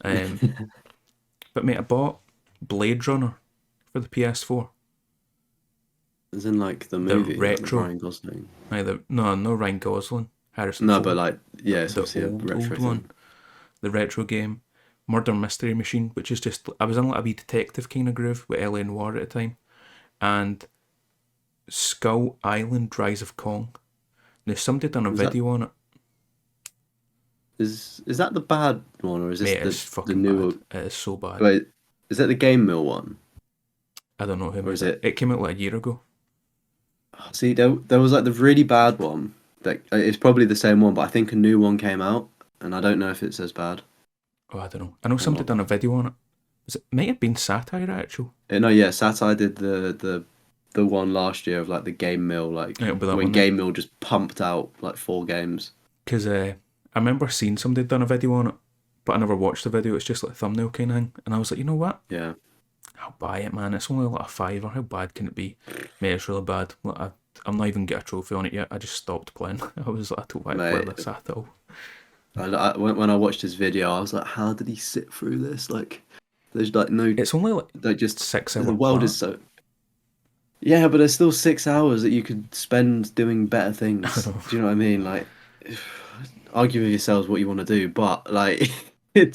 But mate, I bought Blade Runner for the PS4. As in like the movie, like retro. Ryan Gosling. No Ryan Gosling. Harrison No, Ford. but like, yeah, it's The obviously a retro old thing. one. The retro game. Murder Mystery Machine, which is just, I was in like a wee detective kind of groove with L.A. Noire at the time. And Skull Island Rise of Kong. Now, somebody done a video on it. Is that the bad one, or is Mate, this it's the fucking new? bad. It is so bad. Wait, is that the Game Mill one? I don't know who Or made is it. it? It came out like a year ago. See, there was like the really bad one. That it's probably the same one, but I think a new one came out, and I don't know if it's as bad. Oh, I don't know. I know somebody done a video on it. It might have been satire, actually. No, yeah, Satire did the one last year of like the Game Mill, like It'll be that when one Game Mill just pumped out like 4 games. Because I remember seeing somebody done a video on it, but I never watched the video. It's just like a thumbnail kind of thing. And I was like, you know what? Yeah. I'll buy it, man. It's only like a £5. How bad can it be? Mate, it's really bad. Like, I'm not even get a trophy on it yet. I just stopped playing. I was like, I don't want to play Mate. this at all. When I watched his video, I was like, how did he sit through this? Like, there's like no. It's only like just 6 hours. The world is so. Yeah, but there's still 6 hours that you could spend doing better things. Do you know what I mean? Like, argue with yourselves what you want to do, but like, it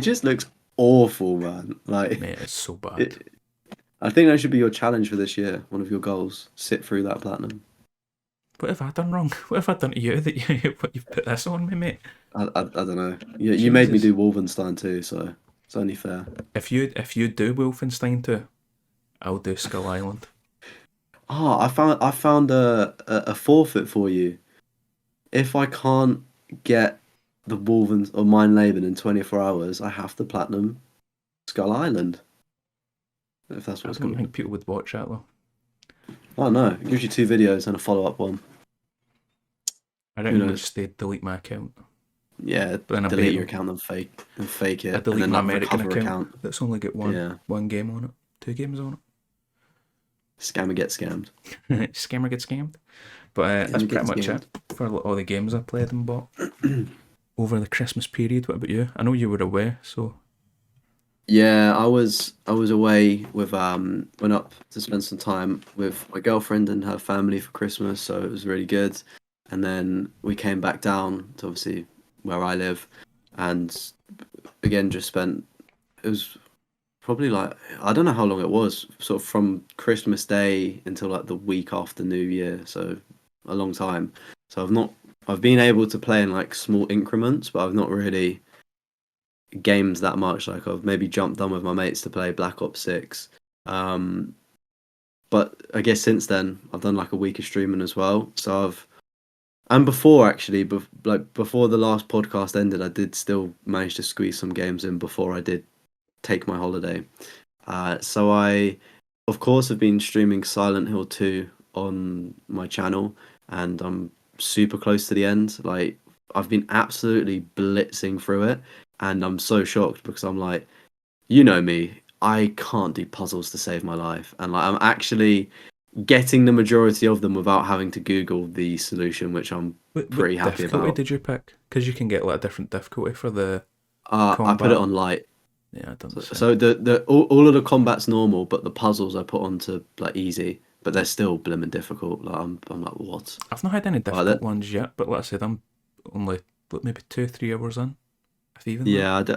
just looks awful, man. Like, Mate, it's so bad. I think that should be your challenge for this year. One of your goals: sit through that platinum. What have I done wrong? What have I done to you that you've put this on me, mate? I don't know. You made me do Wolfenstein too, so it's only fair. If you do Wolfenstein 2, I'll do Skull Island. Oh, I found a forfeit for you. If I can't get the Wolvens or Mine Laban in 24 hours, I have to platinum Skull Island. if that's what I it's don't called. think people would watch that though. Oh no, it gives you 2 videos and a follow-up one. I Who reckon would knows? just delete my account, Yeah, but then I delete bait your them. account and fake I it, and delete then my like American recover account account. that's only got Yeah, one game on it, 2 games on scammer get scammed. it. Scammer gets scammed. But that's Scammer get pretty much it scammed. for all the games I played and bought over the Christmas period. What about you? I know you were away, so Yeah, I was away with went up to spend some time with my girlfriend and her family for Christmas, so it was really good. And then we came back down to obviously where I live, and again just spent. It was probably like I don't know how long it was, sort of from Christmas Day until like the week after New Year, so a long time. So I've been able to play in like small increments, but I've not really games that much. Like I've maybe jumped on with my mates to play Black Ops 6. Um, but I guess since then I've done like a week of streaming as well. So I've and before actually, like before the last podcast ended, I did still manage to squeeze some games in before I did take my holiday. So I, of course, have been streaming Silent Hill 2 on my channel, and I'm super close to the end. Like, I've been absolutely blitzing through it, and I'm so shocked because I'm like, you know me, I can't do puzzles to save my life, and like I'm actually getting the majority of them without having to Google the solution, which I'm pretty what happy difficulty about. did you pick? Because you can get like a different difficulty for the I put it combat. on light. Yeah, I done the So, same. so the all of the combat's normal, but the puzzles I put onto like easy, but they're still blimmin' difficult. Like I'm like what? I've not had any Like difficult that? ones yet, but like I said, I'm only maybe 2 3 hours in, if even that. Yeah.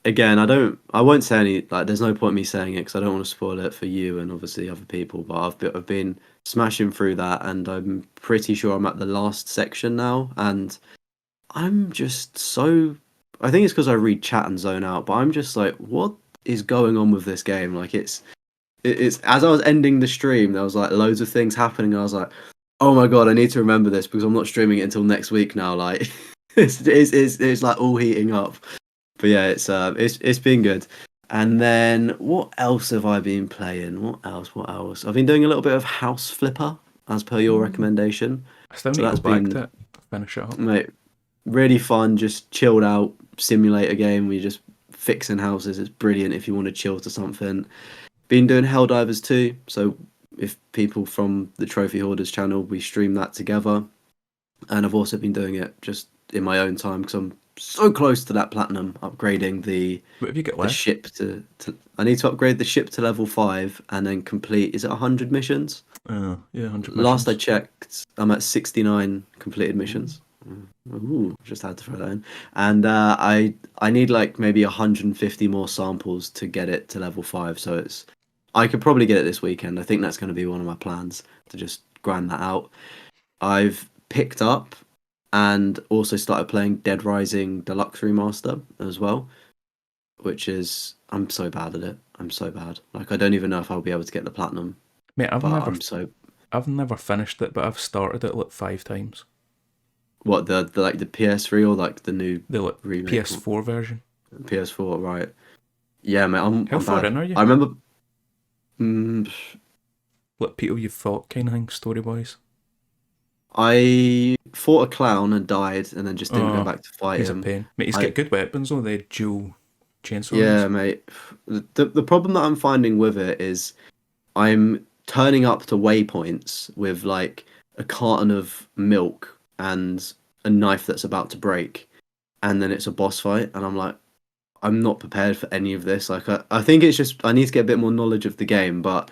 Again, I won't say any. Like, there's no point me saying it because I don't want to spoil it for you and obviously other people. But I've been smashing through that, and I'm pretty sure I'm at the last section now, and I'm just so. I think it's because I read chat and zone out, but I'm just like, what is going on with this game? Like, it's as I was ending the stream, there was like loads of things happening. And I was like, oh my god, I need to remember this because I'm not streaming it until next week now. Like, it's like all heating up. But yeah, it's been good. And then what else have I been playing? What else? What else? I've been doing a little bit of House Flipper as per your Mm. recommendation. I still So need to go that's back been to it, finish it up. mate, really fun, just chilled out simulator game. We just fixing houses. It's brilliant if you want to chill to something. Been doing Helldivers too. So if people from the Trophy Hoarders channel, we stream that together. And I've also been doing it just in my own time because I'm so close to that platinum, upgrading What have you got the left? ship to. I need to upgrade the ship to level 5 and then complete. Is it 100 missions? Yeah, 100 Last I missions. checked, I'm at 69 completed Ooh. missions. Ooh, just had to throw that in. And I need like maybe 150 more samples to get it to level 5. So I could probably get it this weekend. I think that's going to be one of my plans to just grind that out. I've picked up and also started playing Dead Rising Deluxe Remaster as well, which is I'm so bad at it. I'm so bad. Like I don't even know if I'll be able to get the platinum, Mate, but I'm so I've never finished it, but I've started it like 5 times. what the like the PS3 or like the new The like remake one? PS4 version. PS4, right? Yeah, mate, How I'm far bad. in are you? I remember mm, Like people you've fought, kind of thing, story wise. I fought a clown and died, and then just didn't go Oh, back to fight he's a him. pain. Mate, he's got I good weapons though. They dual chainsaw Yeah, things. mate. The problem that I'm finding with it is I'm turning up to waypoints with like a carton of milk and a knife that's about to break, and then it's a boss fight, and I'm like, I'm not prepared for any of this. Like, I think it's just I need to get a bit more knowledge of the game. But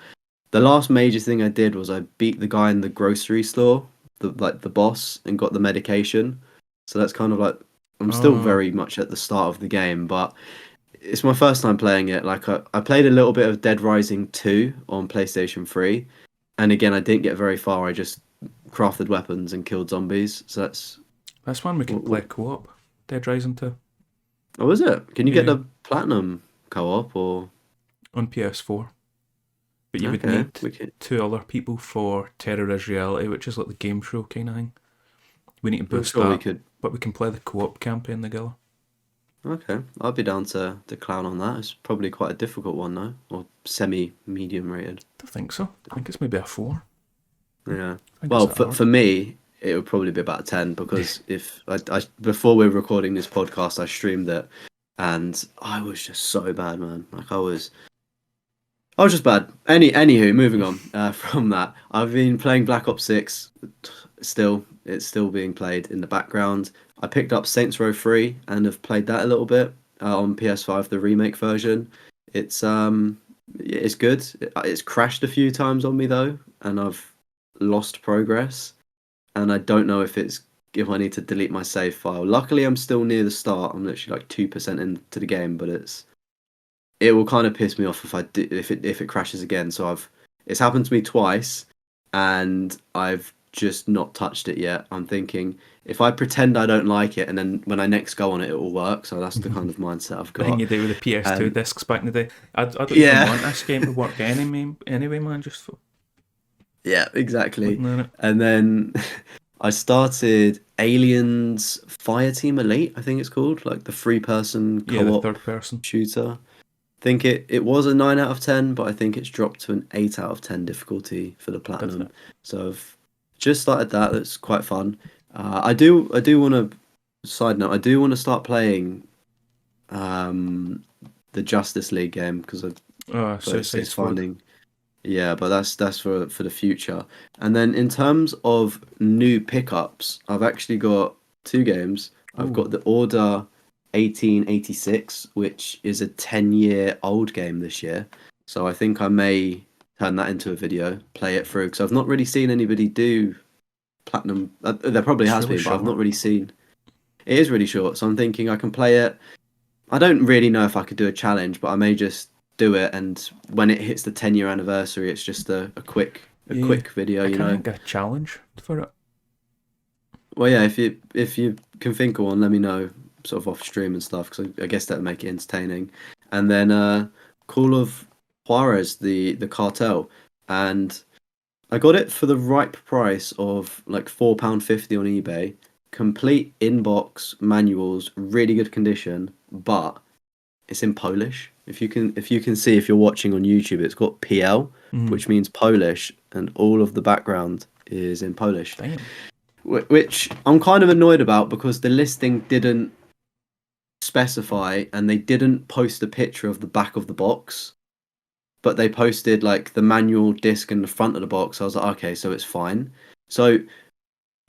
the last major thing I did was I beat the guy in the grocery store, the boss, and got the medication. So that's kind of like I'm still Oh, very much at the start of the game, but it's my first time playing it. Like I played a little bit of Dead Rising 2 on PlayStation 3, and again I didn't get very far. I just crafted weapons and killed zombies. So that's that's one we could play what co-op. Dead Rising 2. oh is it? Can you get Yeah, the platinum co-op or on PS4. But you would okay? need We can. 2 other people for Terror is Reality, which is like the game show kind of thing. We need to I'm boost sure we that, could. but we can play the co-op campaign together. Okay, I'd be down to clown on that. It's probably quite a difficult one though, or semi-medium rated. I don't think so. I think it's maybe a 4. Yeah. I think it's Well, that for hard. me, it would probably be about a 10 because if I before we were recording this podcast, I streamed it, and I was just so bad, man. Like I was just bad. Anywho, moving on from that, I've been playing Black Ops 6. Still, it's still being played in the background. I picked up Saints Row 3 and have played that a little bit on PS5, the remake version. It's it's good. It's crashed a few times on me though, and I've lost progress, and I don't know if I need to delete my save file. Luckily, I'm still near the start. I'm literally like 2% into the game, but it will kind of piss me off if it crashes again. So it's happened to me twice, and I've just not touched it yet. I'm thinking if I pretend I don't like it, and then when I next go on it, it will work. So that's the kind of mindset I've The thing got. you do with the PS2 Um, discs back in the day. I don't even yeah, want this game to work anyway, man. Just for yeah, exactly. looking at it. And then I started Aliens Fireteam Elite, I think it's called, like the three-person Yeah, the co-op third person. shooter. Think it was a 9 out of 10, but I think it's dropped to an 8 out of 10 difficulty for the That's platinum. it. So I've just started that. That's quite fun. I do want to side note. I do want to start playing um the Justice League game because but Suicide it's Squad. finding yeah, but that's for the future. And then in terms of new pickups, I've actually got two games. I've Ooh. got the Order 1886, which is a 10-year-old game this year. So I think I may turn that into a video, play it through, because I've not really seen anybody do platinum. There probably It's has really been, but I've not short. really seen. It is really short, so I'm thinking I can play it. I don't really know if I could do a challenge, but I may just do it. And when it hits the 10-year anniversary, it's just a Yeah. quick video, I you can't know. think of a challenge for it. Well, yeah, if you can think of one, let me know, sort of off stream and stuff, because I guess that would make it entertaining. And then Call of Juarez, the cartel, and I got it for the ripe price of like £4.50 on eBay. Complete inbox manuals, really good condition, but it's in Polish. If you can see if you're watching on YouTube, it's got PL, Mm. which means Polish, and all of the background is in Polish, Damn. which I'm kind of annoyed about because the listing didn't specify and they didn't post a picture of the back of the box, but they posted like the manual disc and the front of the box. I was like, okay, so it's fine. So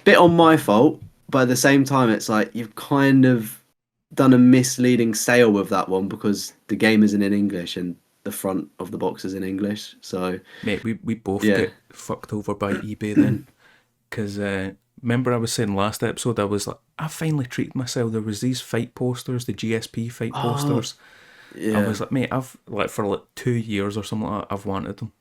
bit on my fault, but at the same time, it's like you've kind of done a misleading sale with that one because the game isn't in English and the front of the box is in English. So Mate, we both yeah, get fucked over by eBay then. Because remember I was saying last episode, I was like, I finally treated myself. There was these fight posters, the GSP fight oh posters. I yeah, was like, mate, I've like for like 2 years or something like that, I've wanted them.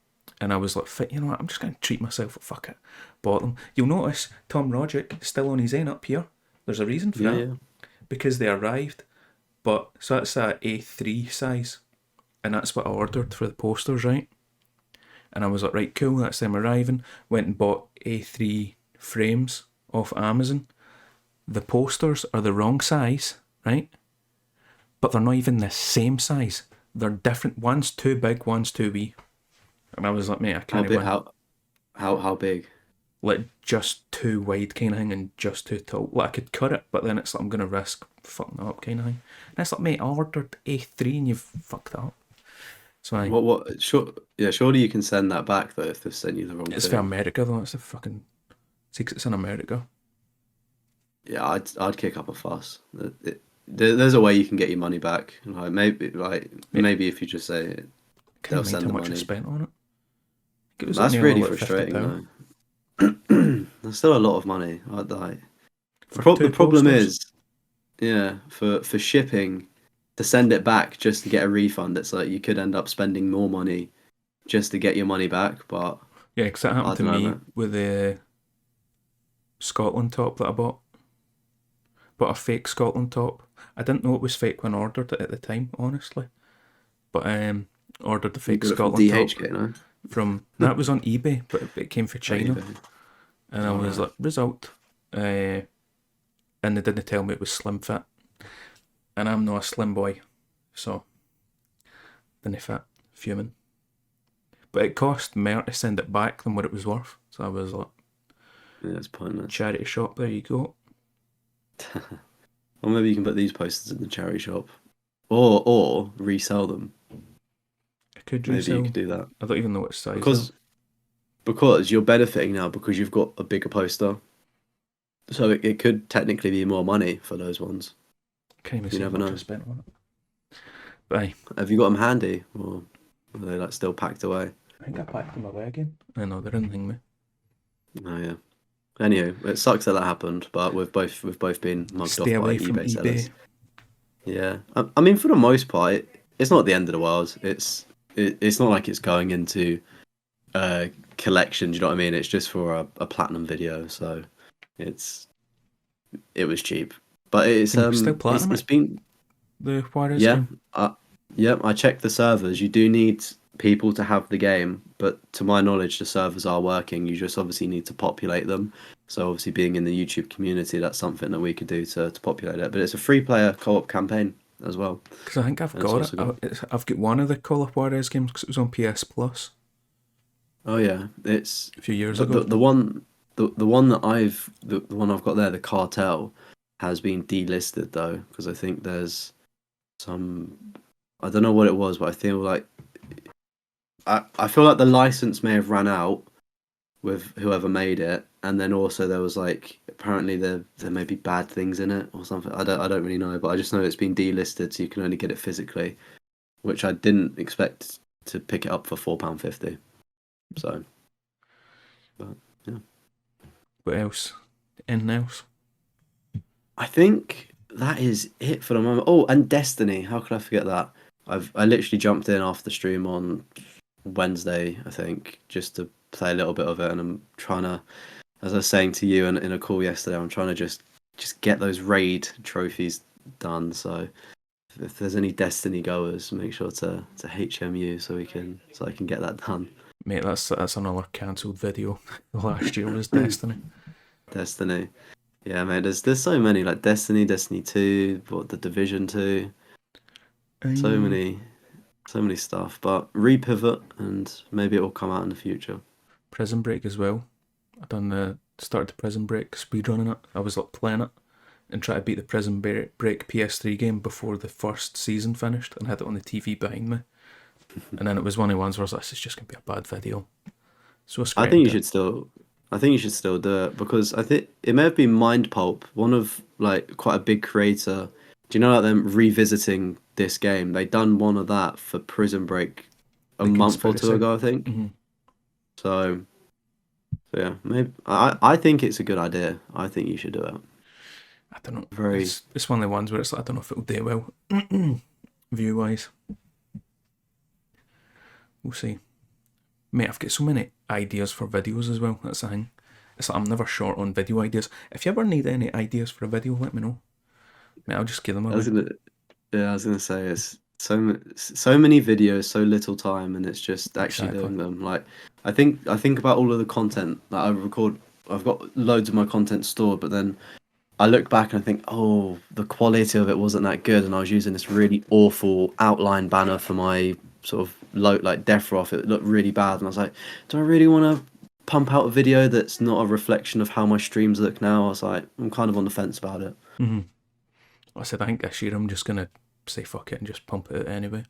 And I was like, you know what, I'm just going to treat myself. Fuck it. Bought them. You'll notice Tom Roderick still on his end up here. There's a reason for yeah, that. yeah. Because they arrived. But, so that's a A3 size. And that's what I ordered for the posters, right? And I was like, right, cool, that's them arriving. Went and bought A3 frames off Amazon. The posters are the wrong size, right? But they're not even the same size. They're different. One's too big, one's too wee. And I was like, mate, I How can't big? win. How big? Like, just too wide kind of thing and just too tall. Like, I could cut it, but then it's like, I'm going to risk fucking it up kind of thing. And it's like, mate, I ordered A3 and you've fucked it up. So, What? Sure, yeah. Surely you can send that back though if they sent you the wrong it's for thing. America though. It's a fucking. It's in America. Yeah, I'd kick up a fuss. There's a way you can get your money back. Like Mate, maybe if you just say it, I can't they'll mind send how the much I money. spent on it. It was like That's nearly really like frustrating £50 though. There's still a lot of money. I'd like for the two problem posters. is, yeah, for shipping to send it back just to get a refund. It's like you could end up spending more money just to get your money back. But Yeah, because that I happened to don't know, me man. with the Scotland top that I bought. Bought a fake Scotland top. I didn't know it was fake when I ordered it at the time, honestly. But ordered the You fake got it from Scotland top DHK, no? from that was on eBay, but it came for Oh, China, eBay. and I All was right. like, result, and they didn't tell me it was slim fit, and I'm not a slim boy, so didn't fit. Fuming. But it cost more to send it back than what it was worth. So I was like, Yeah, it's pointless. charity shop, there you go. Or maybe you can put these posters in the charity shop, or resell them. I could Maybe you resell. could do that I don't even know what size. because you're benefiting now because you've got a bigger poster. So it could technically be more money for those ones. Can't even You see how never much know. I spent on it. But aye, Have you got them handy, or are they like still packed away? I think I packed them away again. I know they're in me. Oh yeah. Anyway, it sucks that happened, but we've both been mugged Stay off by away from eBay sellers. eBay. Yeah, I mean for the most part, it's not the end of the world. It's not like it's going into a collection. Do you know what I mean? It's just for a platinum video, so it was cheap, but Can you still platinum it's it? been The Hoarders yeah, game? yeah. I checked the servers. You do need people to have the game, but to my knowledge, the servers are working. You just obviously need to populate them. So obviously, being in the YouTube community, that's something that we could do to populate it. But it's a free player co-op campaign as well. Because I think I've And it's got also it. I've got one of the Call of Juarez games because it was on PS Plus oh yeah, it's a few years the ago. the one the one that the one I've got there, the cartel, has been delisted though because I think there's some I don't know what it was, but I feel like I feel like the license may have ran out with whoever made it, and then also there was like apparently there may be bad things in it or something. I don't really know, but I just know it's been delisted, so you can only get it physically, which I didn't expect to pick it up for £4.50. So, but yeah, What else? Anything else? I think that is it for the moment. Oh, and Destiny, how could I forget that? I literally jumped in after the stream on Wednesday, I think, just to play a little bit of it, and I'm trying to, as I was saying to you in a call yesterday, I'm trying to just get those raid trophies done. So if there's any Destiny goers, make sure to HMU so I can get that done. Mate, that's another cancelled video. Last year was Destiny. Destiny, yeah, man. There's so many like Destiny, Destiny 2, what the Division 2, so many stuff. But repivot and maybe it will come out in the future. Prison Break as well. I done started the Prison Break speedrunning it. I was like playing it and trying to beat the Prison Break PS3 game before the first season finished, and had it on the TV behind me. And then it was one of the ones where I was like, "This is just gonna be a bad video." So I I think you should still. I think you should still do it because I think it may have been Mind Pulp, one of like quite a big creator. Do you know like them revisiting this game? They done one of that for Prison Break a the month or two conspiracy. ago, I think. Mm-hmm. So yeah, maybe I think it's a good idea. I think you should do it. I don't know. Very It's one of the ones where it's like I don't know if it'll do well, view wise. We'll see. Mate, I've got so many ideas for videos as well. That's the thing. It's like I'm never short on video ideas. If you ever need any ideas for a video, let me know. Mate, I'll just give them away. I was gonna say it's so many videos, so little time, and it's just actually Exactly. doing them. Like I think about all of the content that I record. I've got loads of my content stored, but then I look back and I think, oh, the quality of it wasn't that good, and I was using this really awful outline banner for my sort of like death off. It looked really bad, and I was like, do I really want to pump out a video that's not a reflection of how my streams look now? I was like, I'm kind of on the fence about it. Mm-hmm. I said I think this year I'm just gonna say fuck it and just pump it out anyway.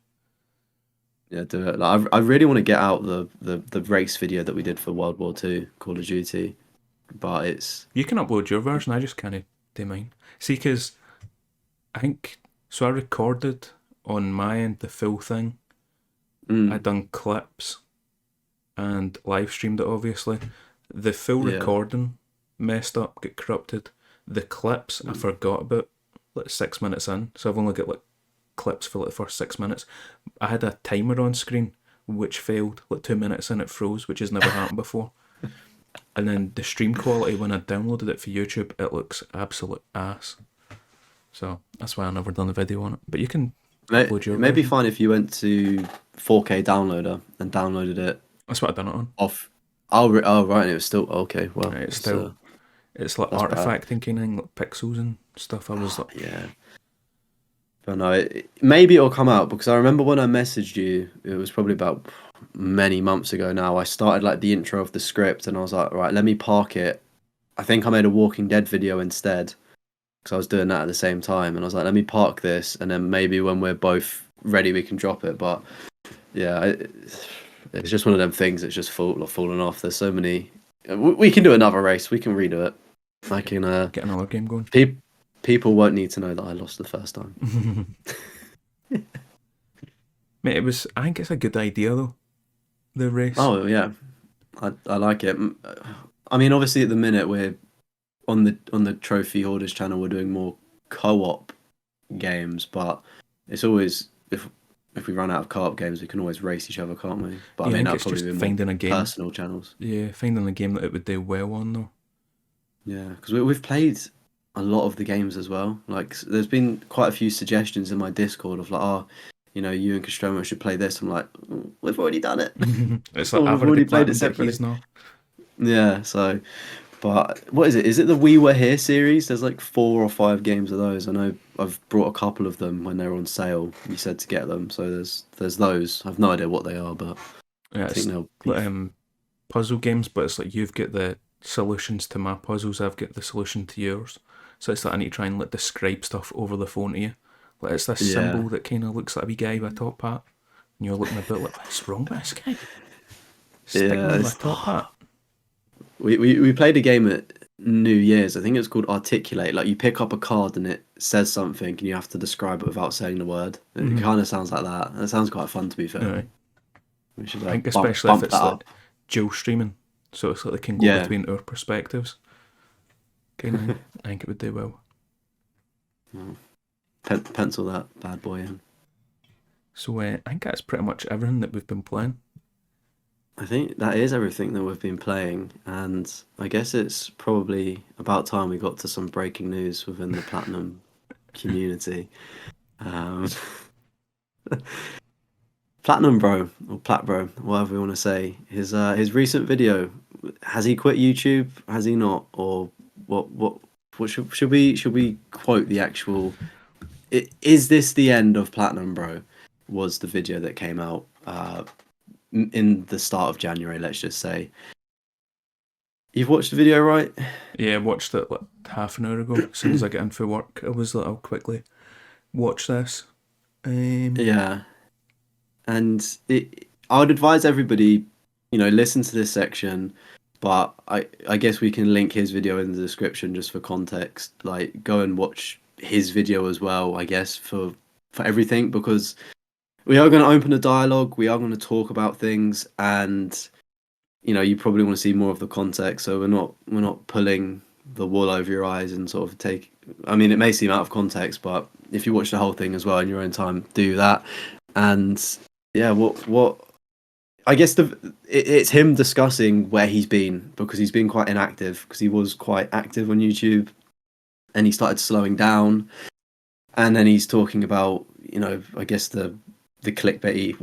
Yeah, do it. Like, I really want to get out the race video that we did for World War Two, Call of Duty, but it's You can upload your version. I just can't do mine. See, because I think so. I recorded on my end the full thing. I done clips and live streamed it. Obviously, the full yeah. recording messed up, got corrupted. The clips I forgot about like 6 minutes in, so I've only got like clips for like the first 6 minutes. I had a timer on screen which failed like 2 minutes in. It froze, which has never happened before. And then the stream quality when I downloaded it for YouTube, it looks absolute ass. So that's why I never done a video on it. But you can upload your It may be version. fine if you went to 4K downloader and downloaded it That's what I done it on. off. Oh right, and it was still okay. Well, Right, it's like that's bad. artifacting kind of thing, like pixels and stuff. I was like, Yeah, But no, maybe it'll come out because I remember when I messaged you, it was probably about many months ago now. I started like the intro of the script and I was like, right, let me park it. I think I made a Walking Dead video instead because I was doing that at the same time. And I was like, let me park this and then maybe when we're both ready, we can drop it. But yeah, it's just one of them things that's just fallen off. There's so many. We can do another race. We can redo it. I can. Get another game going. People won't need to know that I lost the first time. Mate, I think it's a good idea though. The race. Oh yeah, I like it. I mean, obviously at the minute we're on the Trophy Hoarders channel. We're doing more co-op games, but it's always if we run out of co-op games, we can always race each other, can't we? But Yeah, I I mean, think that'd it's probably just be more finding a game. personal channels. Yeah, finding a game that it would do well on though. Yeah, because we've played a lot of the games as well. Like, there's been quite a few suggestions in my Discord of like, oh, you and Castroma should play this. I'm like, we've already done it. It's like Or I've we've already already played it platinum, but separately. he's not. Yeah, so, but what is it? Is it the We Were Here series? There's like 4 or 5 games of those. I know I've brought a couple of them when they were on sale. You said to get them, so there's those. I've no idea what they are, but Yeah, I think it's they'll be. like, puzzle games, but it's like you've got the solutions to my puzzles, I've got the solution to yours. So it's like I need to try and like describe stuff over the phone to you. Like it's this Yeah, symbol that kind of looks like a wee guy with a top hat, and you're looking a bit like, what's wrong with this guy? Stick yeah. man with a top hat. We played a game at New Year's. I think it's called Articulate. Like you pick up a card and it says something, and you have to describe it without saying the word. It kind of sounds like that. It sounds quite fun, to be fair. Yeah. We should I think bump, especially if bump it's that like up. dual streaming, so it's like they can go Yeah, between our perspectives. Kind of, I think it would do well. pencil that bad boy in. So I think that's pretty much everything that we've been playing. I think that is everything that we've been playing, and I guess it's probably about time we got to some breaking news within the Platinum community. Um, Platinum Bro or Plat Bro, whatever we want to say, his recent video. Has he quit YouTube? Has he not? Or what should we quote the actual? Is this the end of Platinum Bro? Was the video that came out in the start of January? Let's just say. You've watched the video, right? Yeah, I watched it like half an hour ago. As soon as I get in for work, I was like, I'll quickly watch this. Yeah, and I would advise everybody, listen to this section, but I guess we can link his video in the description just for context. Like, go and watch his video as well, I guess, for everything, because we are going to open a dialogue. We are going to talk about things, and you probably want to see more of the context. So we're not pulling the wool over your eyes and sort of take. I mean, it may seem out of context, but if you watch the whole thing as well in your own time, do that. And yeah, what I guess it's him discussing where he's been, because he's been quite inactive, because he was quite active on YouTube, and he started slowing down, and then he's talking about I guess the clickbaity,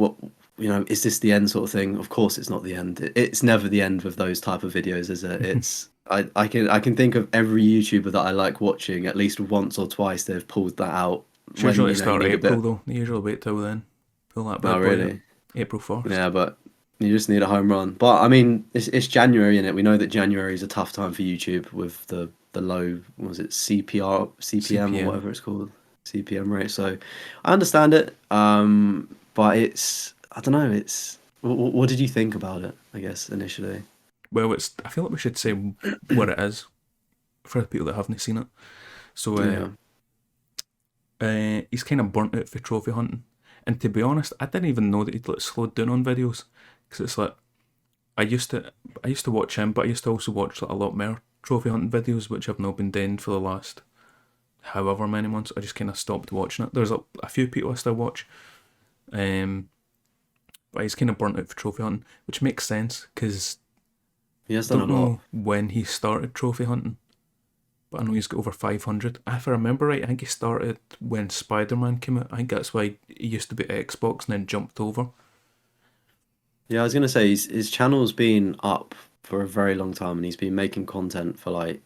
is this the end sort of thing? Of course it's not the end. It's never the end with those type of videos, is it? It's I can think of every YouTuber that I like watching, at least once or twice they've pulled that out It's when usually you start need a April bit. though. They usually wait till then. Pull that Oh bad boy out. really? April 1st. Yeah, but you just need a home run. But I mean, it's January, innit? We know that January is a tough time for YouTube with the low, what was it, CPM or CPM. whatever it's called, CPM rate. So I understand it. But I don't know. What did you think about it? I guess initially. Well, I feel like we should say what it is for the people that haven't seen it. So Yeah. he's kind of burnt out for trophy hunting. And to be honest, I didn't even know that he'd like slowed down on videos, because it's like I used to watch him, but I used to also watch like a lot more trophy hunting videos, which I've now been doing for the last however many months. I just kind of stopped watching it. There's a few people I still watch, but he's kind of burnt out for trophy hunting, which makes sense because He has I done a don't lot. know when he started trophy hunting, but I know he's got over 500. If I remember right, I think he started when Spider-Man came out. I think that's why he used to be at Xbox and then jumped over. Yeah, I was gonna say his channel's been up for a very long time, and he's been making content for like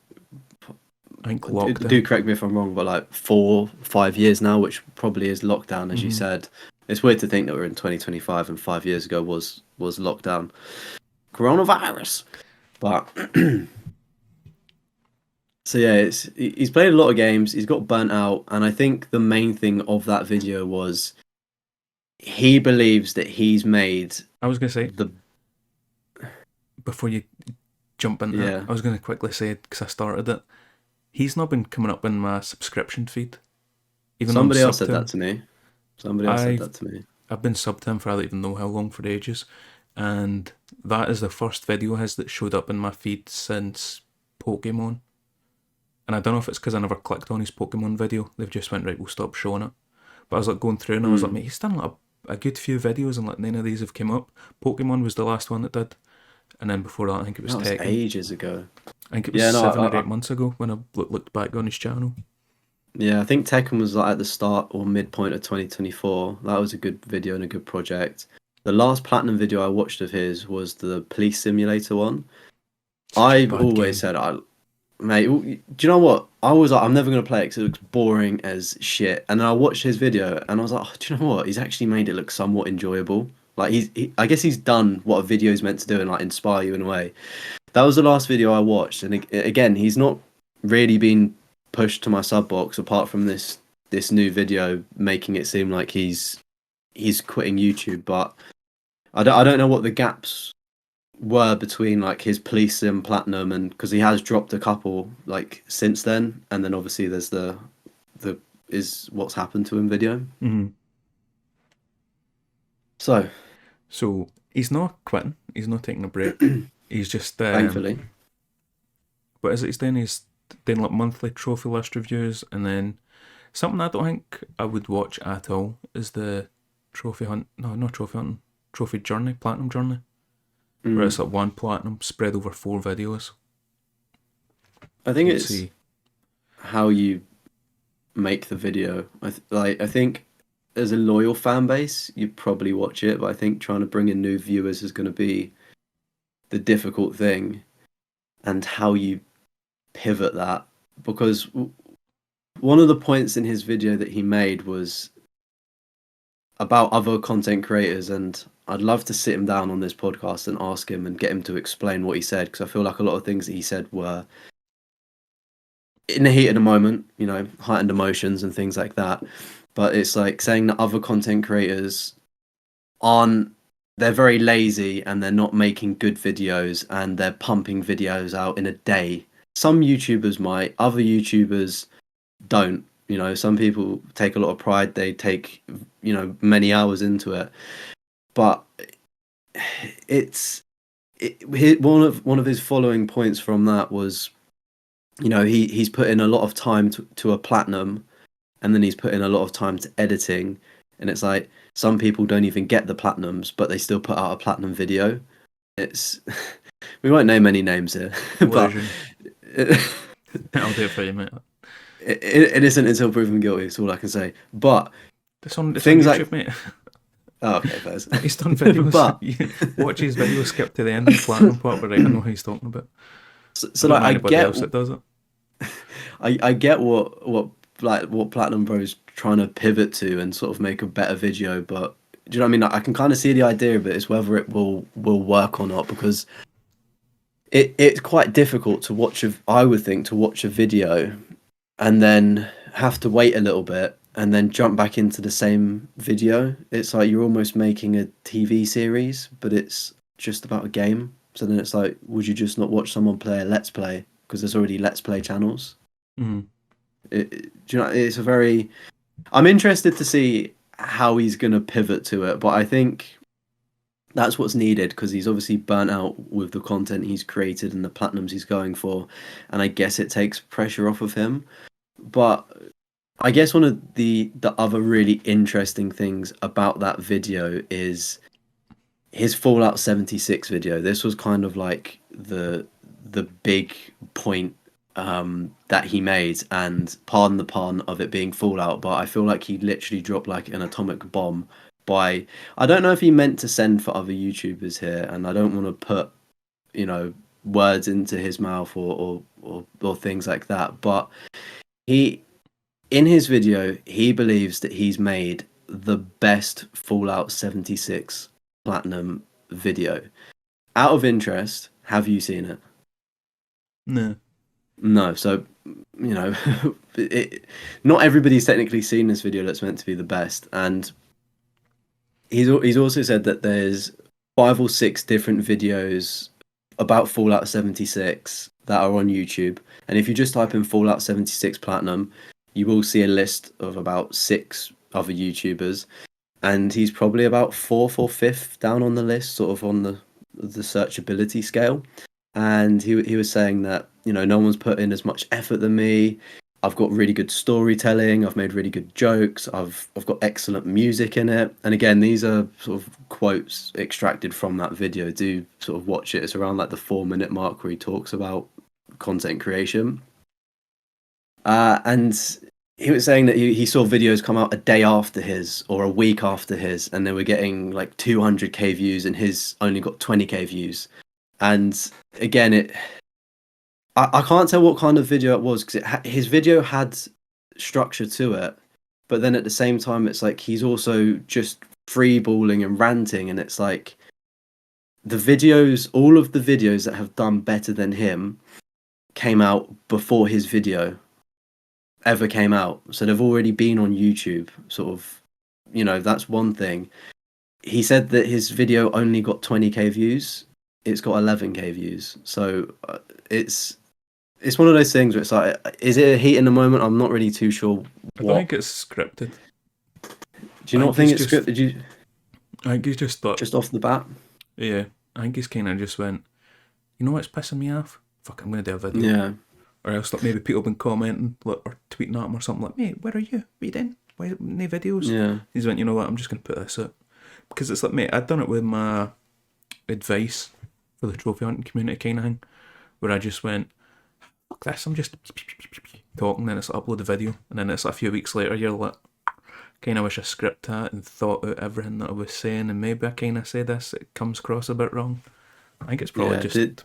I think lockdown. do correct me if I'm wrong, but like 4, 5 years now, which probably is lockdown, as you said. It's weird to think that we're in 2025 and 5 years ago was lockdown, coronavirus. But so yeah, he's played a lot of games. He's got burnt out, and I think the main thing of that video was he believes that he's made I was gonna say the before you jump into that, yeah. I was gonna quickly say because I started it. He's not been coming up in my subscription feed, even though I'm Somebody else subbed said to that him. to me. Somebody else said I've that to me. I've been subbed to him for I don't even know how long, for ages, and that is the first video of his that showed up in my feed since Pokemon. And I don't know if it's because I never clicked on his Pokemon video. They've just went, right, we'll stop showing it. But I was like going through and I was like, Mm. mate, he's done like a good few videos and like none of these have come up. Pokemon was the last one that did. And then before that, I think it was That was Tekken. ages ago. I think it was Yeah, no, 7 or 8 months ago when I looked back on his channel. yeah, I think Tekken was like at the start or midpoint of 2024. That was a good video and a good project. The last Platinum video I watched of his was the police simulator one. Such a I've bad always game. said, mate, do you know what? I was like, I'm never gonna play it because it looks boring as shit. And then I watched his video and I was like, oh, do you know what? He's actually made it look somewhat enjoyable. Like I guess he's done what a video is meant to do and like inspire you in a way. That was the last video I watched, and again, he's not really been pushed to my sub box apart from this new video making it seem like he's quitting YouTube. But I don't know what the gaps were between like his police sim platinum and because he has dropped a couple like since then, and then obviously there's the is what's happened to him video. Mm-hmm. So So he's not quitting. He's not taking a break. He's just thankfully, what is it he's doing? He's doing like monthly trophy list reviews, and then something I don't think I would watch at all is the trophy hunt. No, not trophy hunting. Trophy journey, platinum journey, where it's mm, like one platinum spread over 4 videos. I think Let's it's see. how you make the video. I think as a loyal fan base, you probably watch it, but I think trying to bring in new viewers is going to be the difficult thing, and how you pivot that. Because one of the points in his video that he made was about other content creators, and I'd love to sit him down on this podcast and ask him and get him to explain what he said, because I feel like a lot of things that he said were in the heat of the moment, you know, heightened emotions and things like that. But it's like saying that other content creators aren't, they're very lazy and they're not making good videos and they're pumping videos out in a day. Some YouTubers might, other YouTubers don't. You know, some people take a lot of pride, they take, you know, many hours into it. But one of his following points from that was, you know, he's put in a lot of time to a platinum, and then he's put in a lot of time to editing, and it's like some people don't even get the platinums but they still put out a platinum video. It's we won't name any names here, but Version. I'll do it for you, mate. innocent until proven guilty is all I can say. But It's on things like YouTube, mate. oh, okay, first. He's done videos. But You watch his video, skip to the end of the platinum part, but right, I know who he's talking about. I so don't like know anybody else that does it. I get what Platinum Bro's trying to pivot to and sort of make a better video, but do you know what I mean? I can kind of see the idea of it. It's whether it will work or not, because it's quite difficult to watch I would think to watch a video and then have to wait a little bit and then jump back into the same video. It's like you're almost making a TV series, but it's just about a game. So then it's like, would you just not watch someone play a Let's Play because there's already Let's Play channels? Mm-hmm. Do you know? It's a very. I'm interested to see how he's going to pivot to it, but I think that's what's needed because he's obviously burnt out with the content he's created and the platinums he's going for, and I guess it takes pressure off of him. But I guess one of the other really interesting things about that video is his Fallout 76 video. This was kind of like the big point that he made, and pardon the pun of it being Fallout, but I feel like he literally dropped like an atomic bomb I don't know if he meant to send for other YouTubers here, and I don't want to put, you know, words into his mouth or things like that. But he, in his video, he believes that he's made the best Fallout 76 Platinum video. Out of interest, have you seen it? No. No, so not everybody's technically seen this video that's meant to be the best, and he's also said that there's 5 or 6 different videos about Fallout 76 that are on YouTube, and if you just type in Fallout 76 Platinum, you will see a list of about 6 other YouTubers, and he's probably about 4th or 5th down on the list, sort of on the searchability scale. And he was saying that no one's put in as much effort than me. I've got really good storytelling. I've made really good jokes. I've got excellent music in it. And again, these are sort of quotes extracted from that video. Do sort of watch it. It's around like the 4-minute mark where he talks about content creation. And he was saying that he saw videos come out a day after his or a week after his, and they were getting like 200k views, and his only got 20k views. And again, I can't tell what kind of video it was, because his video had structure to it, but then at the same time, it's like he's also just freeballing and ranting, and it's like all of the videos that have done better than him came out before his video ever came out, so they've already been on YouTube. Sort of, that's one thing. He said that his video only got 20k views. It's got 11k views, so it's one of those things where it's like, is it a heat in the moment? I'm not really too sure. I don't think it's scripted. Do you not think it's scripted? I think he's just thought, just off the bat. Yeah, I think he's kind of just went, you know what's pissing me off? Fuck, I'm gonna do a video. Yeah. Or else like maybe people have been commenting or tweeting at him or something like, mate, where are you? What are you doing? Why no videos? Yeah. He's went, you know what? I'm just gonna put this up, because it's like, mate, I'd done it with my advice for the trophy hunting community kind of thing, where I just went, fuck this, I'm just talking, then it's like, upload the video, and then it's like a few weeks later, you're like, kind of wish I scripted that and thought out everything that I was saying, and maybe I kind of say this, it comes across a bit wrong. I think it's probably the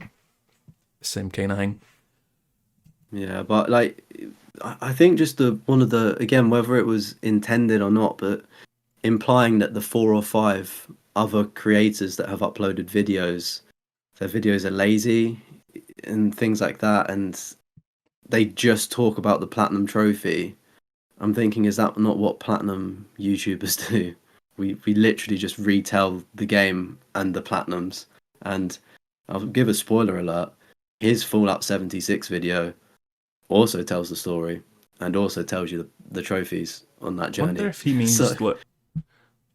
same kind of thing. Yeah, but like, I think just one of the, again, whether it was intended or not, but implying that the 4 or 5 other creators that have uploaded videos, their videos are lazy and things like that, and they just talk about the platinum trophy. I'm thinking, is that not what platinum YouTubers do? We literally just retell the game and the platinums. And I'll give a spoiler alert. His Fallout 76 video also tells the story and also tells you the trophies on that journey. I wonder if he means like, well,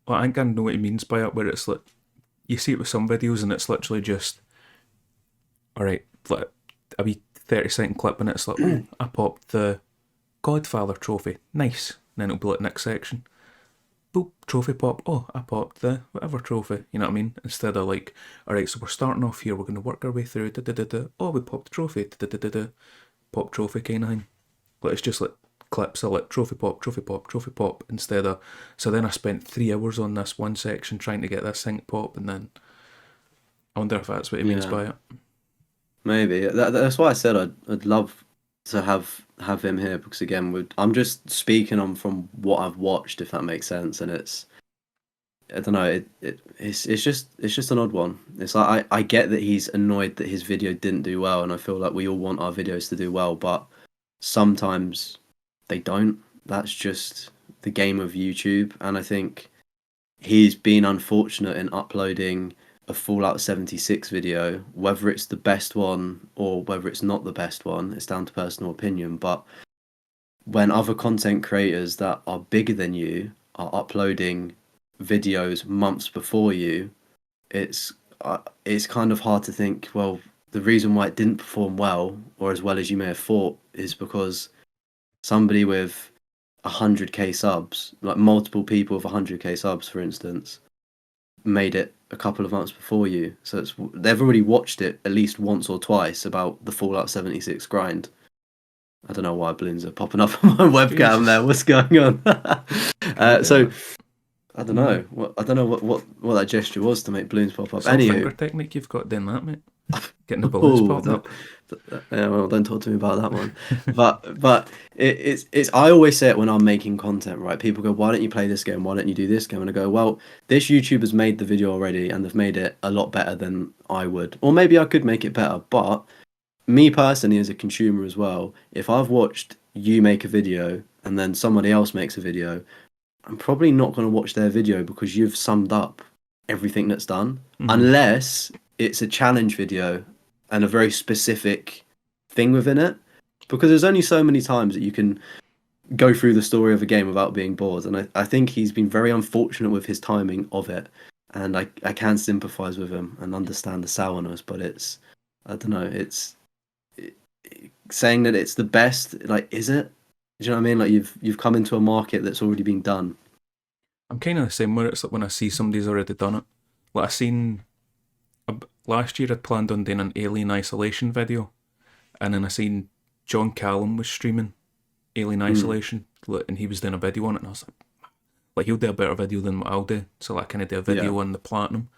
I think I know what he means by it, where it's like, you see it with some videos and it's literally just, alright, like a wee 30-second clip, and it's like, oh, I popped the Godfather trophy, nice. And then it'll be like next section, boop, trophy pop, oh, I popped the whatever trophy, you know what I mean? Instead of like, alright, so we're starting off here, we're going to work our way through, oh, we popped the trophy, pop trophy kind of thing. Like, it's just like clips of like trophy pop, trophy pop, trophy pop, instead of, so then I spent 3 hours on this one section trying to get this thing to pop, and then I wonder if that's what he means by it. Maybe. That's why I said I'd love to have him here, because again, I'm just speaking on from what I've watched, if that makes sense, and it's, I don't know, it's just an odd one. It's like, I get that he's annoyed that his video didn't do well, and I feel like we all want our videos to do well, but sometimes they don't. That's just the game of YouTube, and I think he's been unfortunate in uploading a Fallout 76 video. Whether it's the best one or whether it's not the best one, it's down to personal opinion, but when other content creators that are bigger than you are uploading videos months before you, it's kind of hard to think, well, the reason why it didn't perform well or as well as you may have thought is because somebody with 100k subs, like multiple people with 100k subs, for instance, made it a couple of months before you. So they've already watched it at least once or twice about the Fallout 76 grind. I don't know why balloons are popping up on my webcam there. What's going on? So I don't know. I don't know what that gesture was to make balloons pop up. Some finger Anywho, technique you've got doing that, mate. Getting the balloons oh, popping up. yeah, well, don't talk to me about that one. But it's. I always say it when I'm making content, right? People go, "Why don't you play this game? Why don't you do this game?" And I go, "Well, this YouTuber's made the video already, and they've made it a lot better than I would, or maybe I could make it better." But me personally, as a consumer as well, if I've watched you make a video and then somebody else makes a video, I'm probably not going to watch their video because you've summed up everything that's done, Hmm. unless it's a challenge video and a very specific thing within it. Because there's only so many times that you can go through the story of a game without being bored. And I think he's been very unfortunate with his timing of it. And I can sympathize with him and understand the sourness, but I don't know, it, saying that it's the best, like, is it? Do you know what I mean? Like you've come into a market that's already been done. I'm kind of the same where it's like when I see somebody's already done it. Like I seen last year, I'd planned on doing an Alien Isolation video, and then I seen John Callum was streaming Alien Mm, Isolation, and he was doing a video on it, and I was like he'll do a better video than what I'll do. So like, kind of do a yeah. video on the Platinum,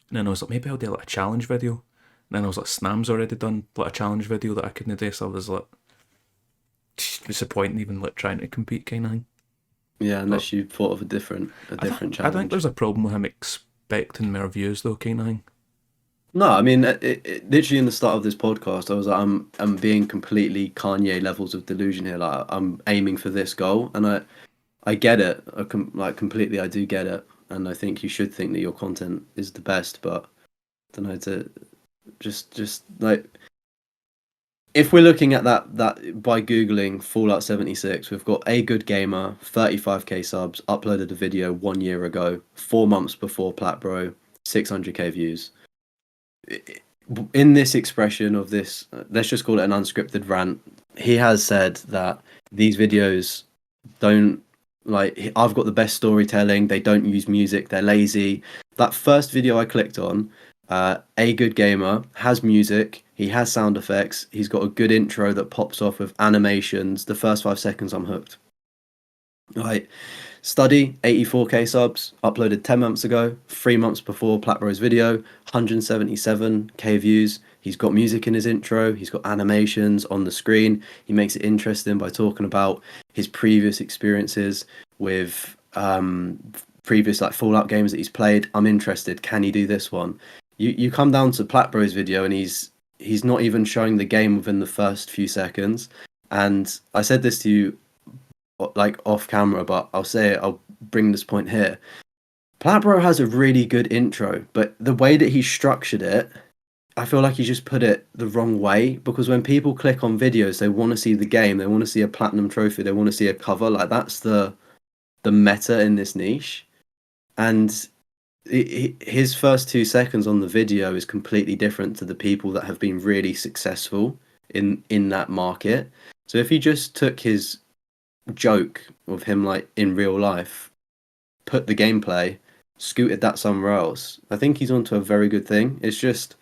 and then I was like, maybe I'll do like a challenge video. And then I was like, Snam's already done like a challenge video that I couldn't do, so I was like, what's the point in even like trying to compete, kind of thing. Yeah, But unless you thought of a different I think challenge. there's a problem with him expecting more views though, kind of thing. No, I mean, literally in the start of this podcast, I was like, I'm being completely Kanye levels of delusion here. Like, I'm aiming for this goal, and I get it. Like completely, I do get it, and I think you should think that your content is the best. But I don't know, to just like if we're looking at that by googling Fallout 76, we've got a good gamer, 35k subs, uploaded a video 1 year ago, 4 months before Plat Bro, 600k views. In this expression of this, let's just call it an unscripted rant, he has said that these videos don't, like, I've got the best storytelling, they don't use music, they're lazy. That first video I clicked on, a good gamer has music, he has sound effects, he's got a good intro that pops off with animations. The first 5 seconds, I'm hooked. Right. Study, 84k subs, uploaded 10 months ago, 3 months before Plat Bro's video, 177k views. He's got music in his intro, he's got animations on the screen. He makes it interesting by talking about his previous experiences with previous like Fallout games that he's played. I'm interested, can he do this one? You come down to Plat Bro's video and he's not even showing the game within the first few seconds. And I said this to you like off camera, but I'll say it, I'll bring this point here. Plat Bro has a really good intro, but the way that he structured it, I feel like he just put it the wrong way, because when people click on videos, they want to see the game, they want to see a platinum trophy, they want to see a cover. Like that's the meta in this niche. And his first 2 seconds on the video is completely different to the people that have been really successful in that market. So if he just took his joke of him like in real life, put the gameplay, scooted that somewhere else, I think he's onto a very good thing. It's just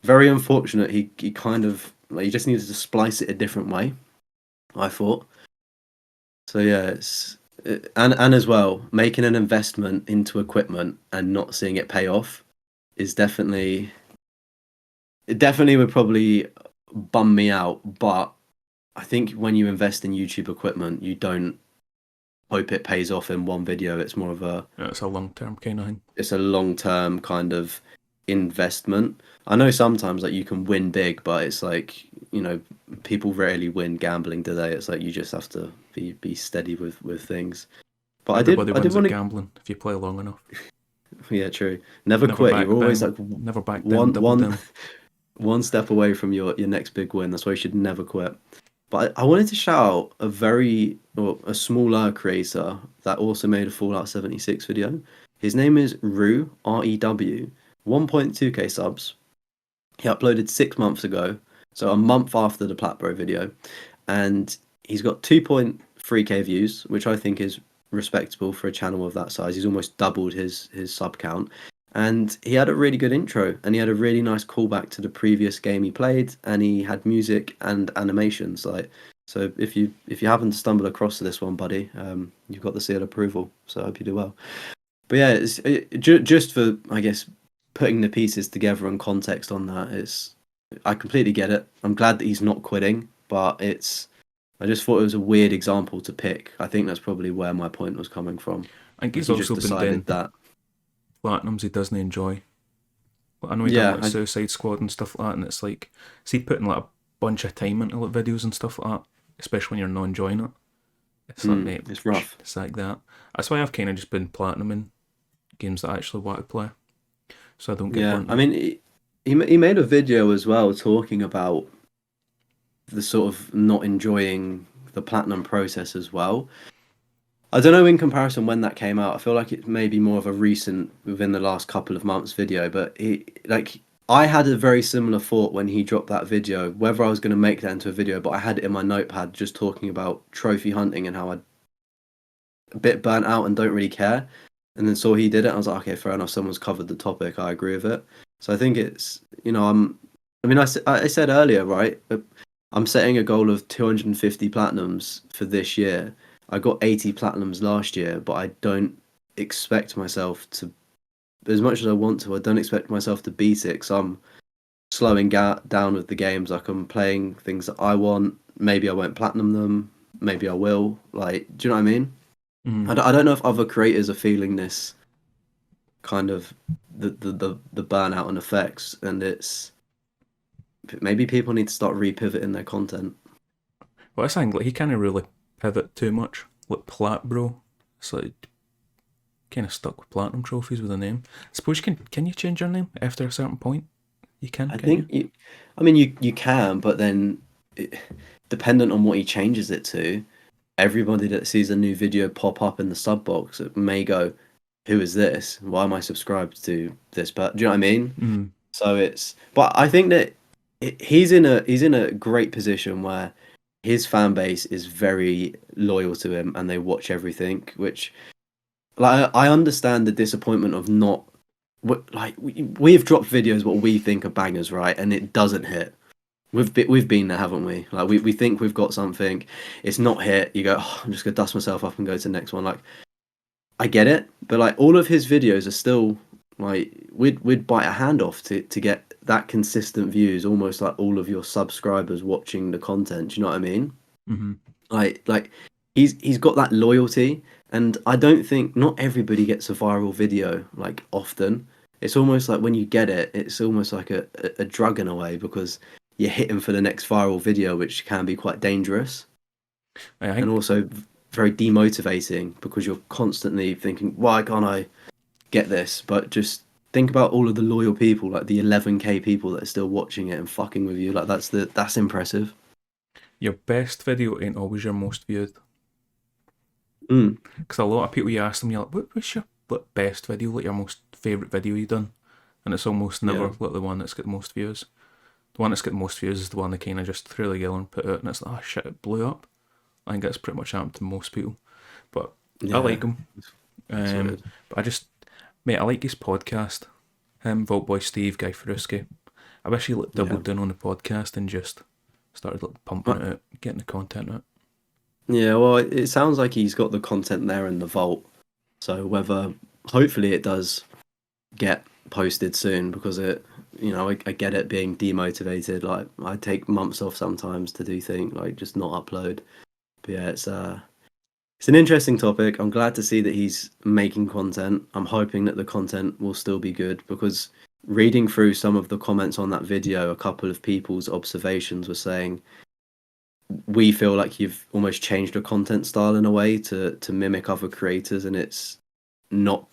very unfortunate he kind of like he just needed to splice it a different way, I thought. So yeah, and as well, making an investment into equipment and not seeing it pay off is definitely, it definitely would probably bum me out. But I think when you invest in YouTube equipment, you don't hope it pays off in one video. It's more of a, Yeah, it's a long term kind of thing. it's a long term kind of investment. I know sometimes like you can win big, but it's like, people rarely win gambling, do they? It's like you just have to be steady with things. But Everybody I did wins at want to, gambling if you play long enough. yeah, true. Never Never quit. You're back always down. like Never back down. one Double one down. one step away from your next big win. That's why you should never quit. But I wanted to shout out a very, or a smaller creator that also made a Fallout 76 video. His name is Rew, R-E-W, 1.2k subs. He uploaded 6 months ago, so a month after the Plat Bro video, and he's got 2.3k views, which I think is respectable for a channel of that size. He's almost doubled his sub count, and he had a really good intro, and he had a really nice callback to the previous game he played, and he had music and animations. Like, so if you happen to stumble across this one, buddy, you've got the seal of approval. So I hope you do well. But yeah, just for, I guess, putting the pieces together and context on that is, I completely get it. I'm glad that he's not quitting, but I just thought it was a weird example to pick. I think that's probably where my point was coming from. I think Like he's he just also been doing decided that. platinums he doesn't enjoy. Like, I know he done Yeah, like Suicide Squad and stuff like that, and it's like, see, putting like a bunch of time into like videos and stuff like that, especially when you're not enjoying it. It's like, mate, it's rough. it's like that. That's why I've kind of just been platinuming games that I actually want to play, so I don't get Yeah, burnt I out. mean, he made a video as well talking about the sort of not enjoying the platinum process as well. I don't know in comparison when that came out. I feel like it may be more of a recent, within the last couple of months video. But I had a very similar thought when he dropped that video, whether I was going to make that into a video. But I had it in my notepad just talking about trophy hunting and how I'd a bit burnt out and don't really care. And then saw he did it. I was like, okay, fair enough. Someone's covered the topic. I agree with it. So I think it's, I mean, I said earlier, right? I'm setting a goal of 250 platinums for this year. I got 80 platinums last year, but I don't expect myself to, as much as I want to, I don't expect myself to beat it. So I'm slowing down with the games. Like I'm playing things that I want. Maybe I won't platinum them. Maybe I will. Like, do you know what I mean? Mm. I don't know if other creators are feeling this kind of the burnout and effects, and it's maybe people need to start repivoting their content. But I think like he can't really pivot too much. Like Plat Bro, it's like kind of stuck with platinum trophies with a name. I suppose can you change your name after a certain point? You I can't you? think I mean, you can, but then it, dependent on what he changes it to, everybody that sees a new video pop up in the sub box may go, "Who is this? Why am I subscribed to this?" But do you know what I mean? Mm. So but I think that he's in a great position where his fan base is very loyal to him and they watch everything. Which, like, I understand the disappointment of not. Like we've dropped videos what we think are bangers, right? And it doesn't hit. We've been there, haven't we? Like we think we've got something, it's not hit. You go, oh, I'm just gonna dust myself up and go to the next one. Like I get it, but like all of his videos are still like we'd bite a hand off to get that consistent views, almost like all of your subscribers watching the content. Do you know what I mean? Mm-hmm. Like he's got that loyalty, and I don't think not everybody gets a viral video like often. It's almost like when you get it, it's almost like a drug in a way because you're hitting for the next viral video, which can be quite dangerous I and think also very demotivating because you're constantly thinking, why can't I get this? But just think about all of the loyal people, like the 11K people that are still watching it and fucking with you. Like that's impressive. your best video ain't always your most viewed. Mm, Because a lot of people, you ask them, you're like, what's your best video, like your most favourite video you done? And it's almost never yeah, like the one that's got the most views. The one that's got the most views is the one they kind of just threw together and put out, and it's like, oh shit, it blew up. I think that's pretty much happened to most people. But I yeah, like him. it's weird. But I just, mate, I like his podcast. Him, Vault Boy Steve, Guy Ferruski. I wish he like Yeah. doubled down on the podcast and just started like pumping it out, getting the content out. Yeah, well, it sounds like he's got the content there in the vault. So whether, hopefully, it does get posted soon because I get it being demotivated. Like I take months off sometimes to do things like just not upload. But yeah, it's an interesting topic. I'm glad to see that he's making content. I'm hoping that the content will still be good because reading through some of the comments on that video, a couple of people's observations were saying we feel like you've almost changed your content style in a way to mimic other creators, and it's not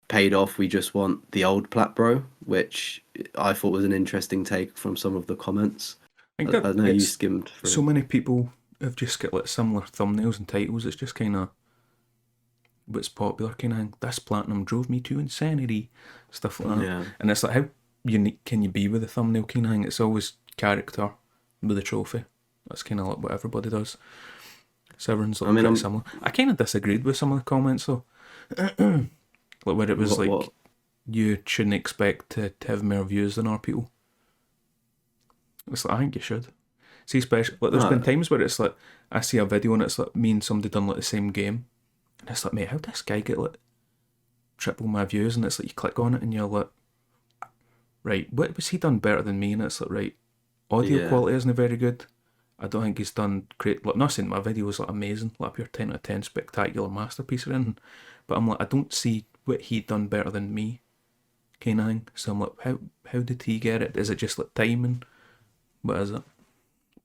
paid off. We just want the old Plat Bro, which I thought was an interesting take from some of the comments. I think I that know you it's skimmed so through. many people have just got like similar thumbnails and titles. It's just kind of what's popular, kind of thing. This platinum drove me to insanity, stuff like that. Yeah, And it's like, how unique can you be with a thumbnail, kind of thing? It's always character with a trophy. That's kind of like what everybody does. So everyone's I like mean, pretty I'm similar. I kind of disagreed with some of the comments though, like where it was like what you shouldn't expect to have more views than our people. It's like I think you should. See, especially like there's been no, times where it's like I see a video and it's like me and somebody done like the same game, and it's like, mate, how did this guy get like triple my views, and it's like you click on it and you're like, right, what was he done better than me? And it's like, right, audio Yeah. quality isn't very good. I don't think he's done great. Like, not saying my video is like amazing, like pure 10 out of 10 spectacular masterpiece or anything, but I'm like, I don't see what he done better than me, kind of thing. So I'm like, how did he get it? Is it just like timing? What is it?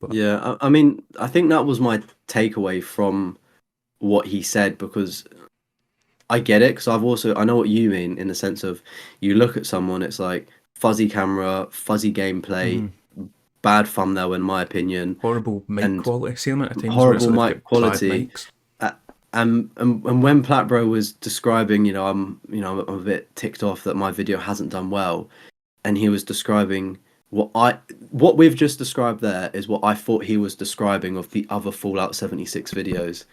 But Yeah, I mean, I think that was my takeaway from what he said because I get it because I know what you mean in the sense of you look at someone, it's like fuzzy camera, fuzzy gameplay, bad thumbnail in my opinion, horrible mic and quality. See the amount of times where it's horrible like they've mic got bad quality. mics. And when Plat Bro was describing, I'm a bit ticked off that my video hasn't done well, and he was describing what we've just described there is what I thought he was describing of the other Fallout 76 videos,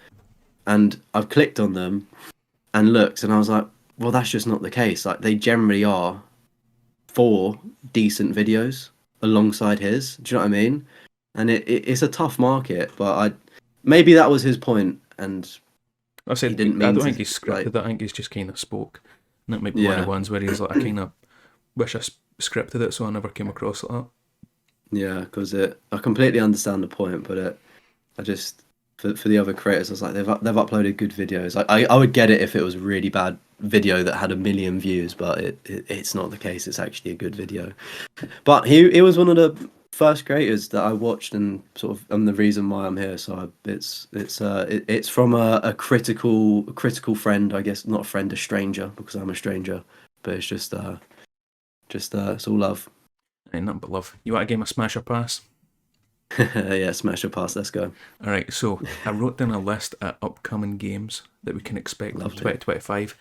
and I've clicked on them and looked, and I was like, well, that's just not the case. Like they generally are 4 decent videos alongside his. Do you know what I mean? And it's a tough market, but maybe that was his point, and I he said, didn't I mean don't to think he's like. scripted. I think he's just kind of spoke. And that might be one of Yeah, the ones where he's like, I kind of wish I scripted it so I never came across like that. yeah, because I completely understand the point, but I just for the other creators, I was like they've uploaded good videos. Like I would get it if it was a really bad video that had 1 million views, but it's not the case. It's actually a good video. But he was one of the first creators that I watched, and sort of I'm the reason why I'm here. So it's from a critical friend, I guess, not a friend, a stranger, because I'm a stranger. But it's just it's all love. Ain't nothing but love. You want a game of Smash or Pass? Yeah, smash or pass. Let's go. Alright, so I wrote down a list of upcoming games that we can expect in Lovely. 2025.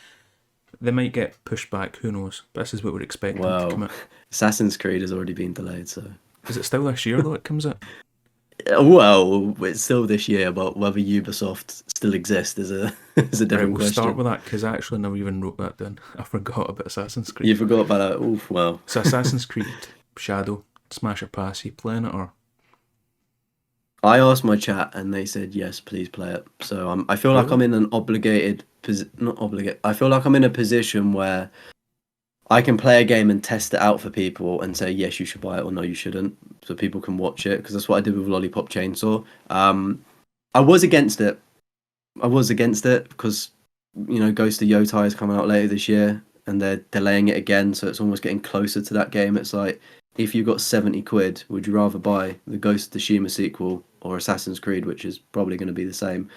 They might get pushed back, who knows? But this is what we're expecting to come Wow, out. Assassin's Creed has already been delayed, so. Is it still this year though it comes out? Well, it's still this year, but whether Ubisoft still exists is a is a Right, different we'll question. start with that because I actually never even wrote that down. I forgot about Assassin's Creed. You forgot about that. Oof, well. So Assassin's Creed, Shadow, Smash or Pass, you playing it or? I asked my chat and they said yes, please play it. So I feel like Really? I'm in an obligated not obligated. I feel like I'm in a position where I can play a game and test it out for people and say yes, you should buy it or no, you shouldn't, so people can watch it because that's what I did with Lollipop Chainsaw. I was against it. I was against it because Ghost of Yotai is coming out later this year and they're delaying it again, so it's almost getting closer to that game. It's like if you got 70 quid, would you rather buy the Ghost of Tsushima sequel or Assassin's Creed, which is probably going to be the same?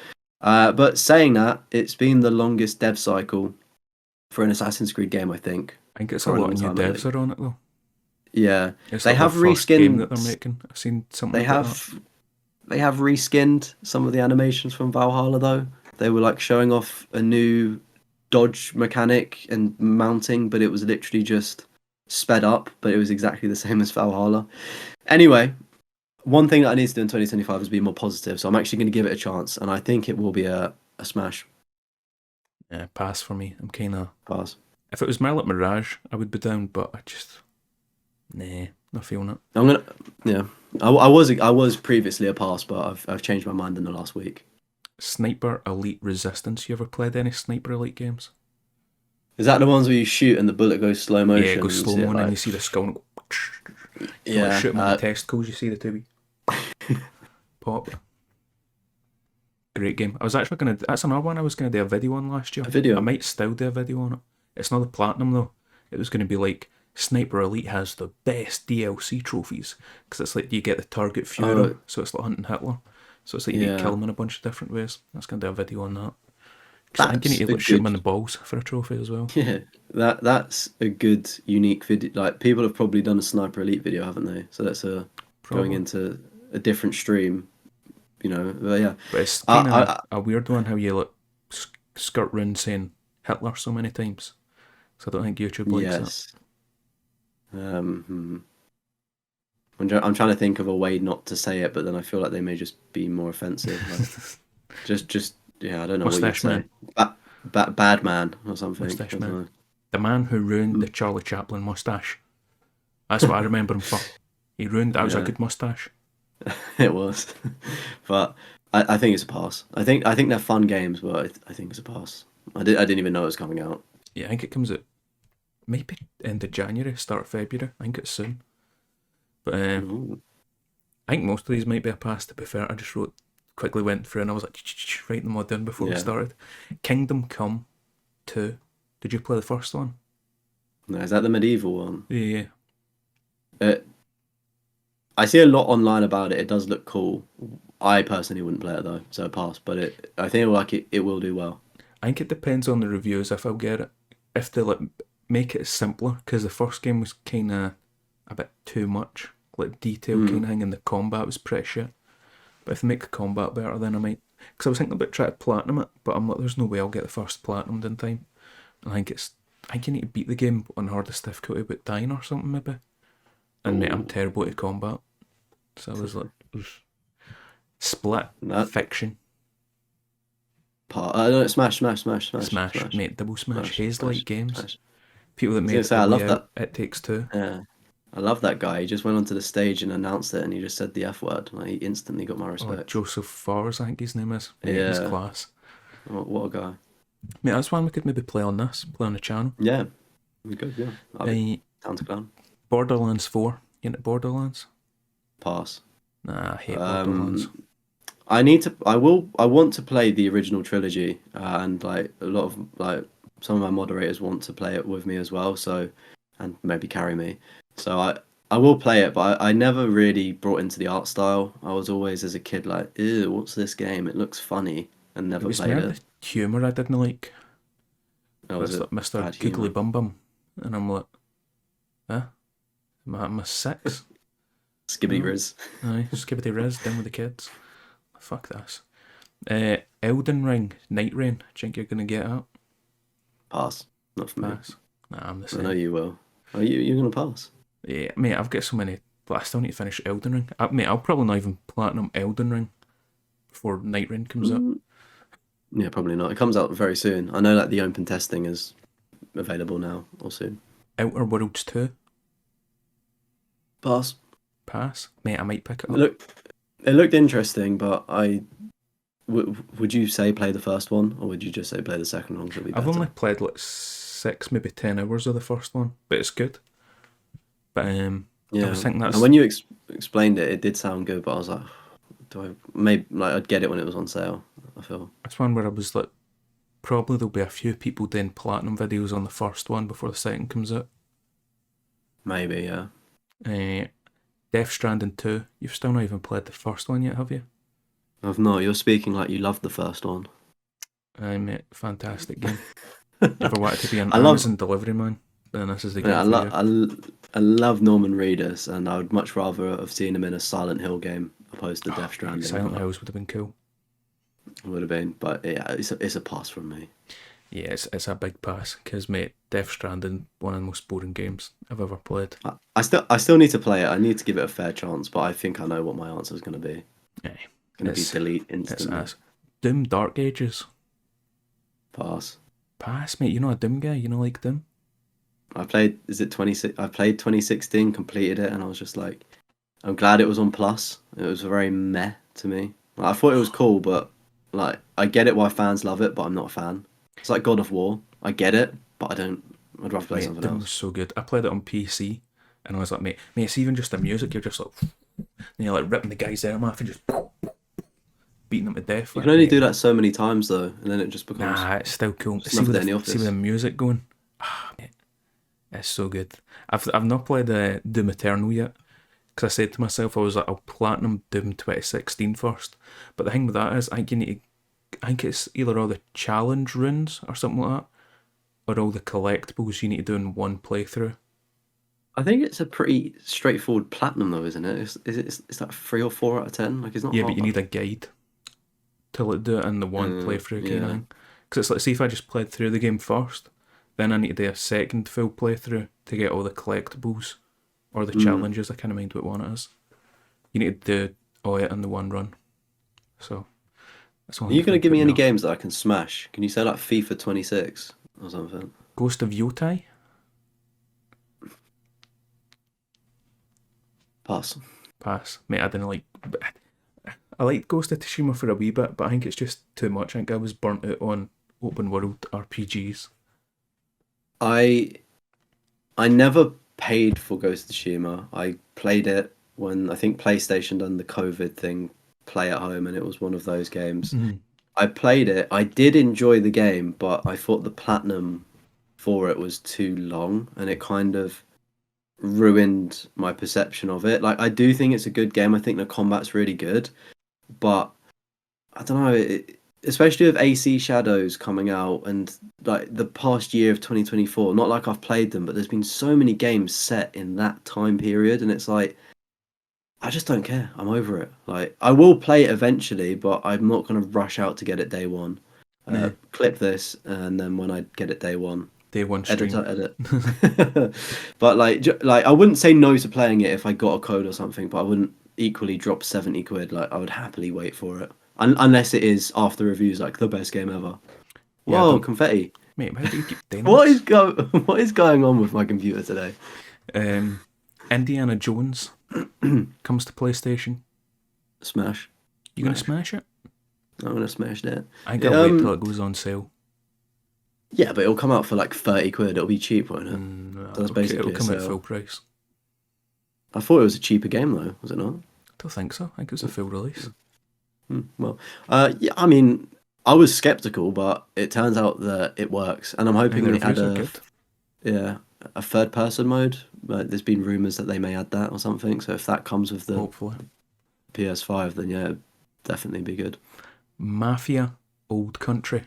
But saying that, it's been the longest dev cycle for an Assassin's Creed game, I think. I think it's For a a lot long of new time, I devs think. are on it though. Yeah, It's they like have their first game that they're reskinned. making. I've seen something They about have they have reskinned some of the animations from Valhalla though. They were like showing off a new dodge mechanic and mounting, but it was literally just sped up, but it was exactly the same as Valhalla. Anyway, one thing that I need to do in 2025 is be more positive, so I'm actually going to give it a chance, and I think it will be a smash. that. Yeah, pass for me. I'm kind of. Pass. If it was Millet Mirage, I would be down, but I just. Nah, not feeling it. I'm gonna, yeah. I was previously a pass, but I've changed my mind in the last week. Sniper Elite Resistance. You ever played any Sniper Elite games? Is that the ones where you shoot and the bullet goes slow motion? Yeah, it goes and you slow see it, mo and then like, you see the skull and go. yeah, Shoot them in the testicles, you see the two pop. Great game. I was actually gonna. That's another one I was gonna do a video on last year. a video. I might still do a video on it. It's not the platinum though. It was gonna be like Sniper Elite has the best DLC trophies because it's like you get the target Führer, so it's like hunting Hitler. So it's like you need to Yeah. kill him in a bunch of different ways. That's gonna do a video on that. 'Cause I think you need That's to a like, shoot him in good. the balls for a trophy as well. Yeah, that's a good unique video. Like people have probably done a Sniper Elite video, haven't they? So that's going Probably. into a different stream, But yeah, But it's I, kind I, of I a weird one how you like skirt round saying Hitler so many times. So I don't think YouTube likes that. yes. I'm trying to think of a way not to say it, but then I feel like they may just be more offensive. Like, just yeah, I don't know Mustache what you'd say. Bad man or something. Mustache I don't man. know. The man who ruined the Charlie Chaplin mustache. That's what I remember him for. He ruined that was a Yeah. good mustache. It was, but I think it's a pass. I think they're fun games, but I think it's a pass. I didn't even know it was coming out. Yeah, I think it comes out maybe end of January, start of February. I think it's soon. But Ooh. I think most of these might be a pass, to be fair. I just quickly went through and I was like, writing them all down before we Yeah. started. Kingdom Come 2. Did you play the first one? No, is that the medieval one? Yeah. I see a lot online about it. It does look cool. I personally wouldn't play it though, so pass. But I think it will do well. I think it depends on the reviews if I'll get it. If they like make it simpler, because the first game was kind of a bit too much, like detail kind of thing, and the combat was pretty shit. But if they make the combat better, then I might. Because I was thinking about trying to platinum it, but I'm like, there's no way I'll get the first platinum in time. And I think you need to beat the game on hardest difficulty about dying or something maybe. And mate, I'm terrible at combat. So I was like, Split Fiction. No, Smash, Mate, double smash. Haze-like games. Smash. People that made it I love that. It Takes Two. Yeah, I love that guy. He just went onto the stage and announced it, and he just said the F word. Like, he instantly got my respect. Joseph Fares, I think his name is. Yeah, he's class. What a guy. Mate, that's one we could maybe play on the channel. Yeah, we could. Yeah, down to clown. Borderlands 4. You into Borderlands? Pass. Nah, I hate Borderlands. I want to play the original trilogy, and like a lot of like some of my moderators want to play it with me as well. So, and maybe carry me. So I will play it, but I never really brought into the art style. I was always as a kid like, ew, what's this game? It looks funny, and never played it. The humour I didn't like. Oh, was it Mr. Googly Bum Bum, and I'm like, huh? Am I 6? Skibbity Riz. Aye, Skibbity Riz, down with the kids. Fuck this. Elden Ring, Night Rain. Do you think you're gonna get out? Pass. Not for me. Pass. Nah, I'm the same. I know you will. Are you're gonna pass? Yeah, mate, I've got so many, but I still need to finish Elden Ring. Mate, I'll probably not even platinum Elden Ring before Night Rain comes out. Yeah, probably not. It comes out very soon. I know that the open testing is available now or soon. Outer Worlds 2. Pass. Mate, I might pick it up. It looked interesting, but would you say play the first one, or would you just say play the second one? I've only played like 6, maybe 10 hours of the first one, but it's good. But yeah, I was thinking and when you explained it, it did sound good, but I was like, I'd get it when it was on sale. I feel that's one where I was like, probably there'll be a few people doing platinum videos on the first one before the second comes out. Maybe, yeah. Death Stranding 2. You've still not even played the first one yet, have you? I've not. You're speaking like you loved the first one. Aye, mate. Fantastic game. Ever wanted to be an Amazon delivery man? Then this is the game for you. I love Norman Reedus, and I would much rather have seen him in a Silent Hill game opposed to Death Stranding. Silent Hills would have been cool. It would have been, but yeah, it's a pass from me. Yeah, it's a big pass because, mate, Death Stranding, one of the most boring games I've ever played. I still need to play it. I need to give it a fair chance, but I think I know what my answer is going to be. Yeah, it's going to be delete instantly. It's Doom Dark Ages. Pass, mate. You're not a Doom guy. You know, like Doom. I played 2016, completed it, and I was just like, I'm glad it was on Plus. It was very meh to me. Like, I thought it was cool, but like I get it why fans love it, but I'm not a fan. It's like God of War. I get it, but I'd rather play something else. Doom was so good. I played it on PC, and I was like, mate, it's even just the music. You're just like, and you're like ripping the guy's arm off and just beating them to death. You can only do that so many times though, and then it just becomes. Nah, it's still cool. See with the music going. Mate, it's so good. I've not played Doom Eternal yet, because I said to myself, I was like, I'll platinum Doom 2016 first. But the thing with that is, I think it's either all the challenge runes or something like that, or all the collectibles you need to do in one playthrough. I think it's a pretty straightforward platinum though, isn't it? It's like 3 or 4 out of 10. Like, it's not. Yeah, but you need a guide to do it in the one playthrough kind of thing. Because it's like, see, if I just played through the game first, then I need to do a second full playthrough to get all the collectibles or the challenges. I can't mind what one it is. You need to do all it in the one run. So. Are you going to give me any games that I can smash? Can you say like FIFA 26 or something? Ghost of Yotai? Pass. Mate, I didn't like... I liked Ghost of Tsushima for a wee bit, but I think it's just too much. I think I was burnt out on open world RPGs. I I never paid for Ghost of Tsushima. I played it when I think PlayStation done the COVID thing, play at home, and it was one of those games. Mm. I played it. I did enjoy the game, but I thought the platinum for it was too long, and it kind of ruined my perception of it. Like I do think it's a good game. I think the combat's really good, but I don't know. Especially with AC Shadows coming out and like the past year of 2024. Not like I've played them, but there's been so many games set in that time period, and it's like I just don't care. I'm over it. Like I will play it eventually, but I'm not gonna rush out to get it day one. Nah, Clip this, and then when I get it day one, day one edit, stream. edit. But like I wouldn't say no to playing it if I got a code or something, but I wouldn't equally drop 70 quid. Like I would happily wait for it, unless it is after reviews like the best game ever. Yeah, I Whoa, don't. confetti! Mate, how do you keep doing What this? is go? What is going on with my computer today? Indiana Jones comes to PlayStation. Smash, You gonna smash! smash it? I'm gonna smash that. I gotta wait till it goes on sale. Yeah, but it'll come out for like 30 quid. It'll be cheap, won't it? So that's Okay, it'll basically a come at full sale. price. I thought it was a cheaper game though, was it not? Don't think so. I think it's a full release. Well, yeah, I mean, I was skeptical, but it turns out that it works, and I'm I hoping think the they add reviews are good. yeah, a third person mode. There's been rumors that they may add that or something. So if that comes with the Hopefully. PS5, then yeah, it'd definitely be good. Mafia, Old Country.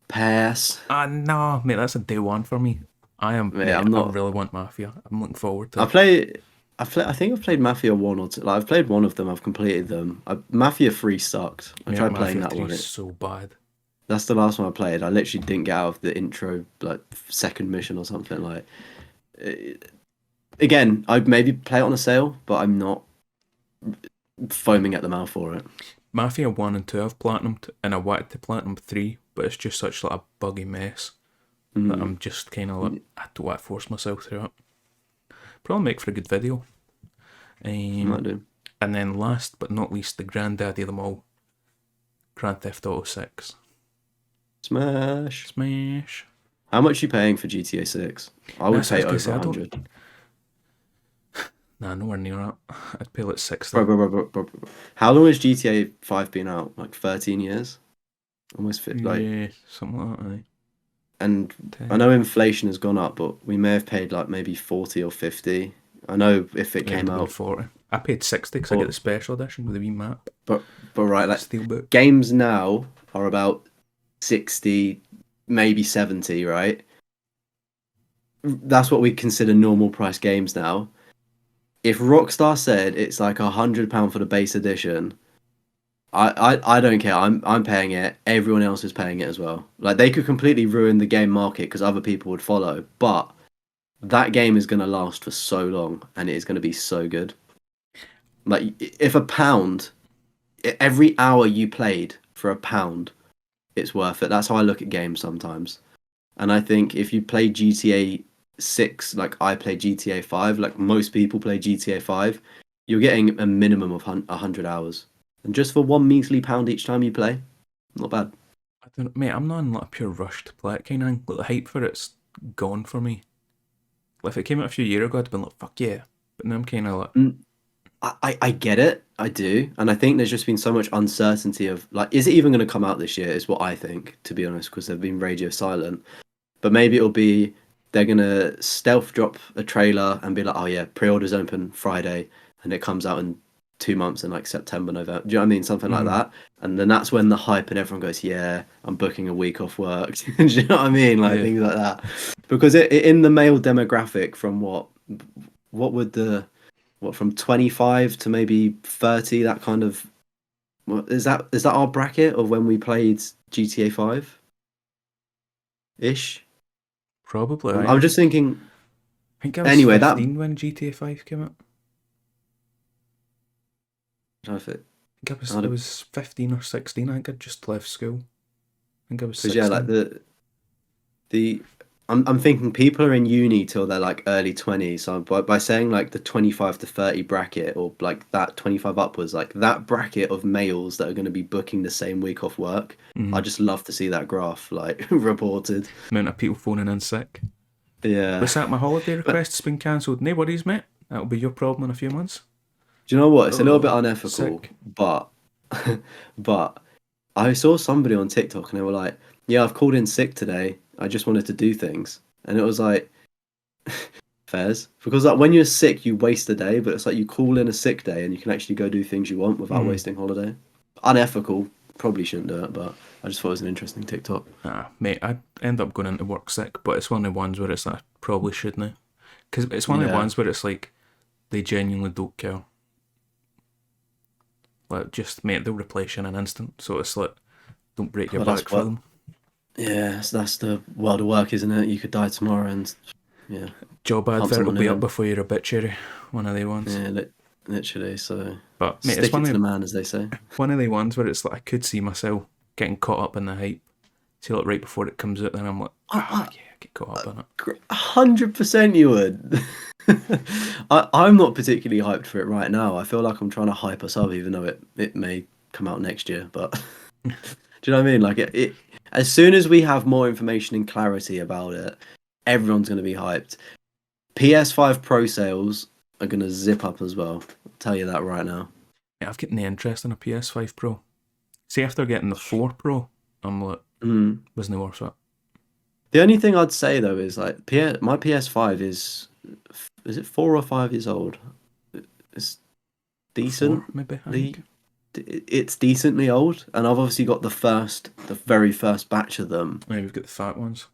Pass. Ah, no, mate, that's a day one for me. Mate, Mate, I'm I not. really want Mafia. I'm looking forward to I it. play. I think I've played Mafia 1 or 2. Like I've played one of them. I've completed them. Mafia 3 sucked. I Mate, tried playing Mafia that 3 one. is so bad. That's the last one I played. I literally didn't get out of the intro, like second mission or something. Like, again, I'd maybe play it on a sale, but I'm not foaming at the mouth for it. Mafia 1 and 2 I've platinumed, and I wanted to platinum 3, but it's just such like a buggy mess that Mm. I'm just kind of like, I don't want to force myself through it. Probably make for a good video. Might do. And then last but not least, the granddaddy of them all, Grand Theft Auto 6. Smash. Smash. How much are you paying for GTA 6? I would That's what I pay was over gonna say, I don't. 100. Nah, nowhere near that. I'd pay like 60. Bro. How long has GTA 5 been out? Like 13 years? Almost fit, like, Yeah, something like that, aye. and I 10. know inflation has gone up, but we may have paid like maybe 40 or 50. I know if it Yeah, it would came have been out, 40. I paid 60 because I get or, the special edition with the wee map. but right, like Steelbook. games now are about 60, maybe 70, right? That's what we consider normal price games now. If Rockstar said it's like £100 for the base edition, I don't care. I'm paying it. Everyone else is paying it as well. Like they could completely ruin the game market because other people would follow, but that game is going to last for so long and it is going to be so good. Like if a pound, every hour you played for a pound, it's worth it. That's how I look at games sometimes. And I think if you play GTA 6, like I play GTA 5, like most people play GTA 5, you're getting a minimum of 100 hours. And just for one measly pound each time you play, not bad. I don't, mate, I'm not in like a pure rush to play it kind of thing. Like the hype for it's gone for me. Like if it came out a few years ago, I'd have been like, fuck yeah. But now I'm kind of like, Mm, I get it. I do. And I think there's just been so much uncertainty of, like, is it even going to come out this year, is what I think, to be honest, because they've been radio silent. But maybe it'll be they're gonna stealth drop a trailer and be like, oh yeah, pre-orders open Friday, and it comes out in 2 months in like September, November. Do you know what I mean? Something like mm, that. And then that's when the hype and everyone goes, yeah, I'm booking a week off work. Do you know what I mean? Like yeah. things like that. Because in the male demographic, from what would the what from 25 to maybe 30, that kind of is that our bracket of when we played GTA 5 ish? Probably, I'm, I I'm just thinking. think I was Anyway, that 15 when GTA 5 came out. if it I think I was 15 or 16. I think I'd just left school. I think I was because yeah, like 16. the I'm thinking people are in uni till they're like early 20s. So by saying like the 25 to 30 bracket, or like that 25 upwards, like that bracket of males that are going to be booking the same week off work, I just love to see that graph like reported. Amount of people phoning in sick. Yeah. What's that? My holiday But request's been cancelled. No worries, mate. That'll be your problem in a few months. do you know what? It's a little bit Oh, unethical, sick. but but I saw somebody on TikTok and they were like, "Yeah, I've called in sick today. I just wanted to do things." And it was like, fairs, because like when you're sick, you waste a day, but it's like you call in a sick day and you can actually go do things you want without wasting holiday. Unethical. Probably shouldn't do it, but I just thought it was an interesting TikTok. Ah, mate, I end up going into work sick, but it's one of the ones where it's like, I probably shouldn't. Because it's one of the Yeah. ones where it's like, they genuinely don't care. Like, just, mate, they'll replace you in an instant. So it's like, don't break your Well, that's back for what. them. Yeah, that's the world of work, isn't it? You could die tomorrow, and yeah, Job pump advert will someone be new up in. before you're obituary. One of the ones. Yeah, literally. So But, mate, it's stick it to the man, as they say. one of the ones where it's like, I could see myself getting caught up in the hype. See, like, right before it comes out, then I'm like, I, yeah, I get caught up in it. 100% you would. I'm not particularly hyped for it right now. I feel like I'm trying to hype us up, even though it may come out next year. But do you know what I mean? Like as soon as we have more information and clarity about it, everyone's going to be hyped. PS5 Pro sales are going to zip up as well. I'll tell you that right now. Yeah, I've got no interest in a PS5 Pro. See, after getting the 4 Pro, I'm like, wasn't it worth it? The only thing I'd say though is like my PS5 is it 4 or 5 years old? It's 4, maybe, I decently think. it's decently old, and I've obviously got the very first batch of them. Maybe we've got the fat ones.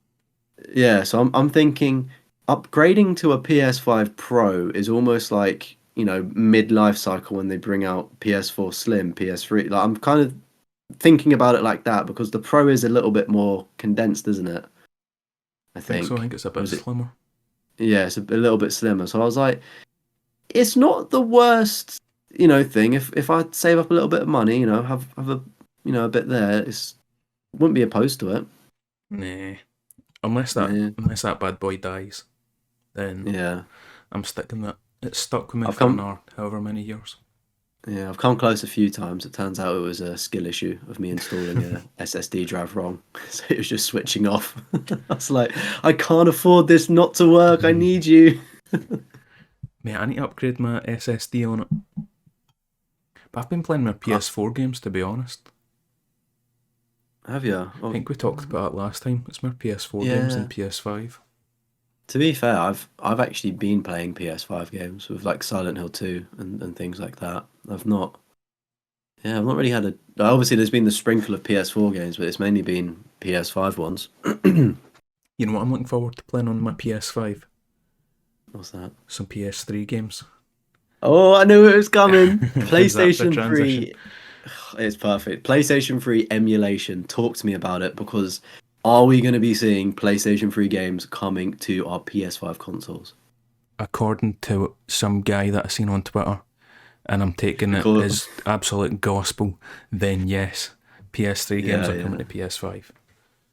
Yeah, so I'm thinking upgrading to a PS5 Pro is almost like, mid-life cycle when they bring out PS4 Slim, PS3. Like I'm kind of thinking about it like that because the Pro is a little bit more condensed, isn't it? I I think so. I think. think it's a Or bit is it? slimmer. Yeah, it's a little bit slimmer. So I was like, it's not the worst, thing. If I save up a little bit of money, have a a bit there, wouldn't be opposed to it. Nah. Unless that Yeah. unless that bad boy dies, then Yeah. I'm sticking that. It's stuck with me I've for come another however many years. yeah, I've come close a few times. It turns out it was a skill issue of me installing a SSD drive wrong. So it was just switching off. I was like, I can't afford this not to work. I need you. Mate, I need to upgrade my SSD on it. But I've been playing my PS4 games, to be honest. Have you? I think we talked about it last time. It's more PS4 games than Yeah. PS5. To be fair, I've actually been playing PS5 games with like Silent Hill 2 and things like that. I've not really had a. Obviously, there's been the sprinkle of PS4 games, but it's mainly been PS5 ones. You know what I'm looking forward to playing on my PS5? What's that? Some PS3 games. Oh, I knew it was coming. Is that the PlayStation transition? 3. It's perfect. PlayStation 3 emulation. Talk to me about it, because are we going to be seeing PlayStation 3 games coming to our PS5 consoles? According to some guy that I seen on Twitter, and I'm taking it Because as absolute gospel, then yes, PS3 games yeah, are coming yeah. to PS5.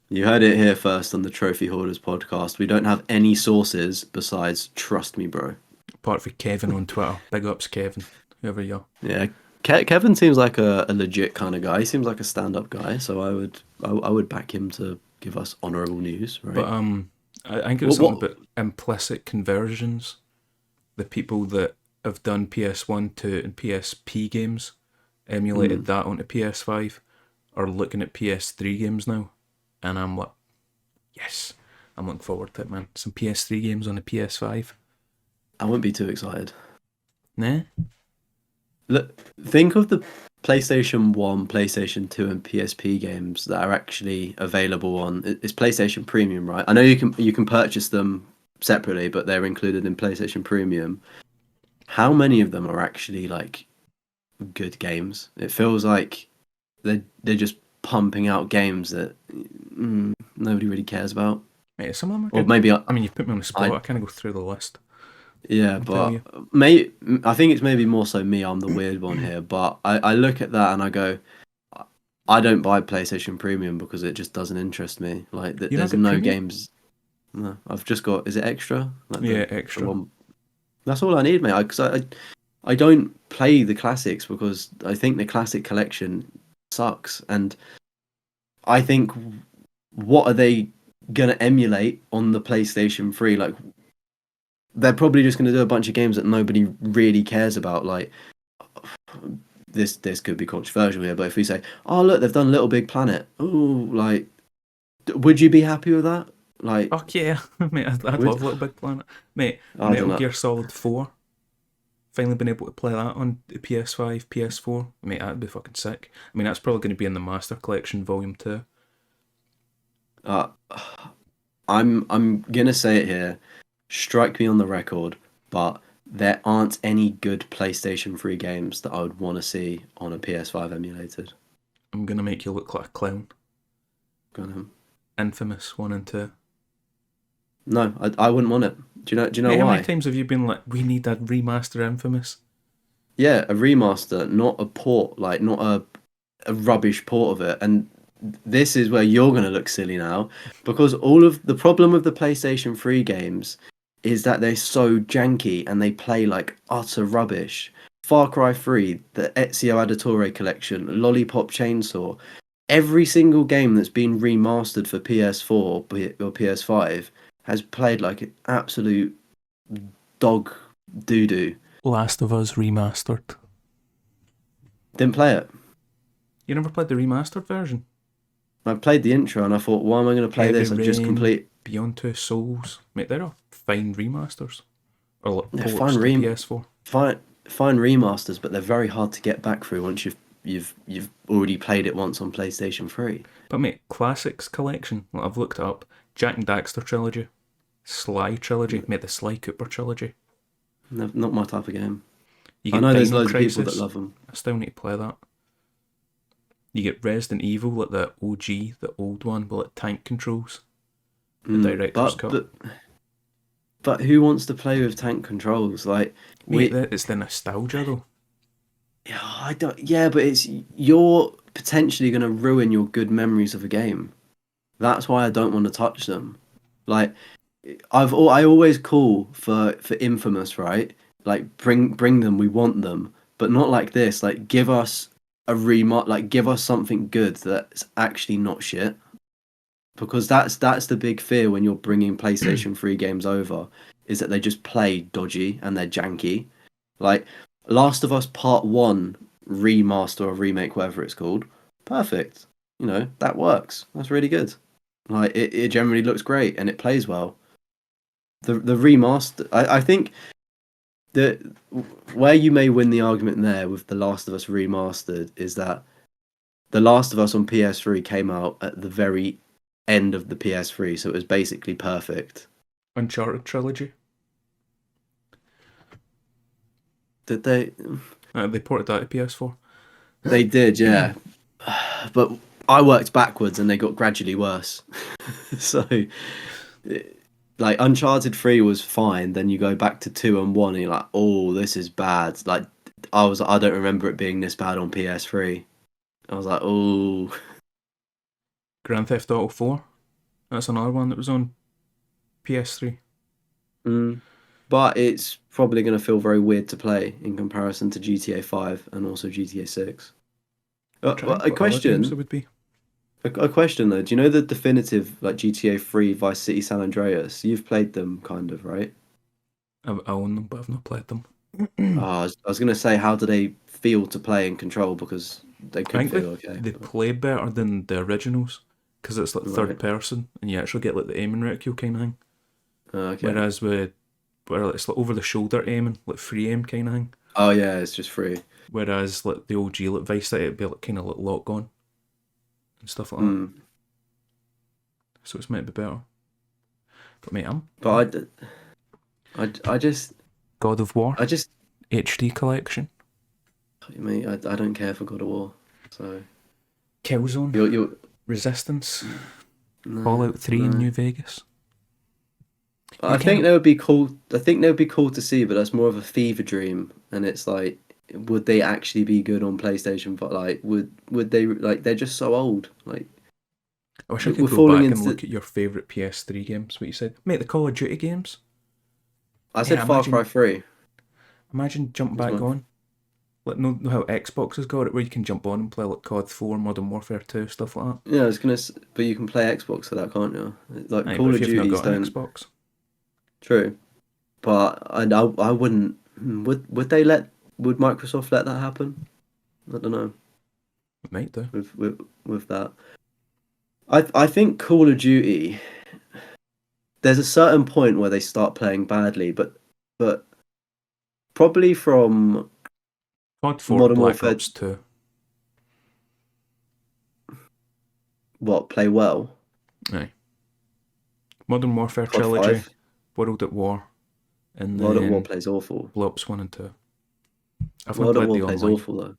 You heard it here first on the Trophy Hoarders podcast. We don't have any sources besides trust me, bro. Apart from Kevin on Twitter. Big ups, Kevin. Whoever you are. Yeah, Kevin seems like a legit kind of guy. He seems like a stand-up guy, so I would back him to give us honourable news, right? But I think it was What? something about implicit conversions. The people that have done PS1, 2 and PSP games, emulated that onto PS5, are looking at PS3 games now. And I'm like, yes, I'm looking forward to it, man. Some PS3 games on the PS5. I wouldn't be too excited. Nah? Look, think of the PlayStation 1, PlayStation 2, and PSP games that are actually available on. It's PlayStation Premium, right? I know you can purchase them separately, but they're included in PlayStation Premium. How many of them are actually like good games? It feels like they're just pumping out games that nobody really cares about. Mate, some of them are Or good. maybe I mean, you've put me on the spot. I I kind of go through the list. yeah, I'll tell but you. I think it's maybe more so me. I'm the weird one here, but I look at that and I go, I don't buy PlayStation Premium because it just doesn't interest me. Like, You not there's get no premium? games. No, I've just got. Is it extra? Like Yeah, the extra. one. That's all I need, mate. Because I don't play the classics because I think the classic collection sucks, and I think what are they gonna emulate on the PlayStation 3? Like they're probably just gonna do a bunch of games that nobody really cares about. Like this could be controversial here, but if we say, oh look, they've done Little Big Planet. Oh, like would you be happy with that? Like Fuck yeah, mate! I'd would love Little Big Planet, mate. I don't Metal know. Gear Solid 4. Finally been able to play that on the PS5, PS4. Mate, that'd be fucking sick. I mean, that's probably going to be in the Master Collection Volume 2. Uh, I'm gonna say it here. Strike me on the record, but there aren't any good PlayStation 3 games that I would want to see on a PS5 emulated. I'm going to make you look like a clown. Go on him. Infamous 1 and 2. No, I wouldn't want it. Do you know Mate, how many why? times have you been like, we need a remaster Infamous? Yeah, a remaster, not a port, like not a rubbish port of it. And this is where you're gonna look silly now, because all of the problem with the PlayStation 3 games is that they're so janky and they play like utter rubbish. Far Cry 3, the Ezio Auditore collection, Lollipop Chainsaw, every single game that's been remastered for PS4 or PS5 has played like an absolute dog doo doo. Last of Us Remastered. Didn't play it. You never played the remastered version? I played the intro and I thought, why am I going to play Heavy this? I've just Rain, complete. Beyond Two Souls. Mate, they're all fine remasters. Or like They're ports fine, to PS4. fine remasters, but they're very hard to get back through once you've already played it once on PlayStation 3. But mate, Classics Collection, like I've looked up, Jack and Daxter Trilogy, Sly Trilogy, mate, the Sly Cooper Trilogy. Not my type of game. You I get know there's Dino loads of people that Crisis. love them. I still need to play that. You get Resident Evil, like the OG, the old one, with like tank controls. The director's cut. But who wants to play with tank controls? Like Mate, it's the nostalgia though. yeah, I don't. Yeah, but it's you're potentially going to ruin your good memories of a game. That's why I don't want to touch them. Like I always call for Infamous, right? Like bring them, we want them, but not like this. Like give us give us something good that's actually not shit. Because that's the big fear when you're bringing PlayStation 3 games over, is that they just play dodgy and they're janky. Like Last of Us Part 1 remaster or remake, whatever it's called, perfect. You know, that works. That's really good. Like it generally looks great and it plays well. The remaster, I think that where you may win the argument there with The Last of Us Remastered is that The Last of Us on PS3 came out at the very end of the PS3, so it was basically perfect. Uncharted Trilogy. Did they? They ported that to PS4. They did, yeah. But I worked backwards and they got gradually worse. So, like, Uncharted 3 was fine, then you go back to 2 and 1 and you're like, oh, this is bad. Like, I don't remember it being this bad on PS3. I was like, oh. Grand Theft Auto 4. That's another one that was on PS3. But it's probably going to feel very weird to play in comparison to GTA 5 and also GTA 6. A question. It would be. A question though. Do you know the definitive like GTA 3 Vice City San Andreas? You've played them kind of, right? I own them, but I've not played them. I was going to say, how do they feel to play and control? Because they could feel okay. They play better than the originals because it's like third person and you actually get like the aiming recul kind of thing. Okay. Whereas where it's like over the shoulder aiming, like free aim kind of thing. Oh yeah, it's just free. Whereas like the OG like Vice City, it'd be like kind of like lock on and stuff like that. So it's might be better. But mate, I just God of War. I just HD collection. mate, I don't care for God of War. So Killzone. you're Resistance. Fallout 3 in New Vegas. I think they would be cool. I think they would be cool to see, but that's more of a fever dream. And it's like, would they actually be good on PlayStation? But like, would they like? They're just so old. Like, I wish I could We're go falling back and into. look at your favourite PS3 games. What you said, mate, the Call of Duty games. I Yeah, said Far Cry 3. imagine jumping Was back my. on. Like, know how Xbox has got it, where you can jump on and play like COD 4, Modern Warfare 2, stuff like that. Yeah, I was gonna. But you can play Xbox for that, can't you? Like Aye, but Call if of you've not Duties got an don't. Xbox, True, but I wouldn't. Would they let? Would Microsoft let that happen? I don't know. it might do. With that, I think Call of Duty. There's a certain point where they start playing badly, but probably from COD 4, Modern Black Warfare. Ops 2. What play well? Aye. Modern Warfare COD Trilogy, 5. World at War, and World at War then plays awful. Black Ops 1 and 2. I've not World at played War the plays online. awful though.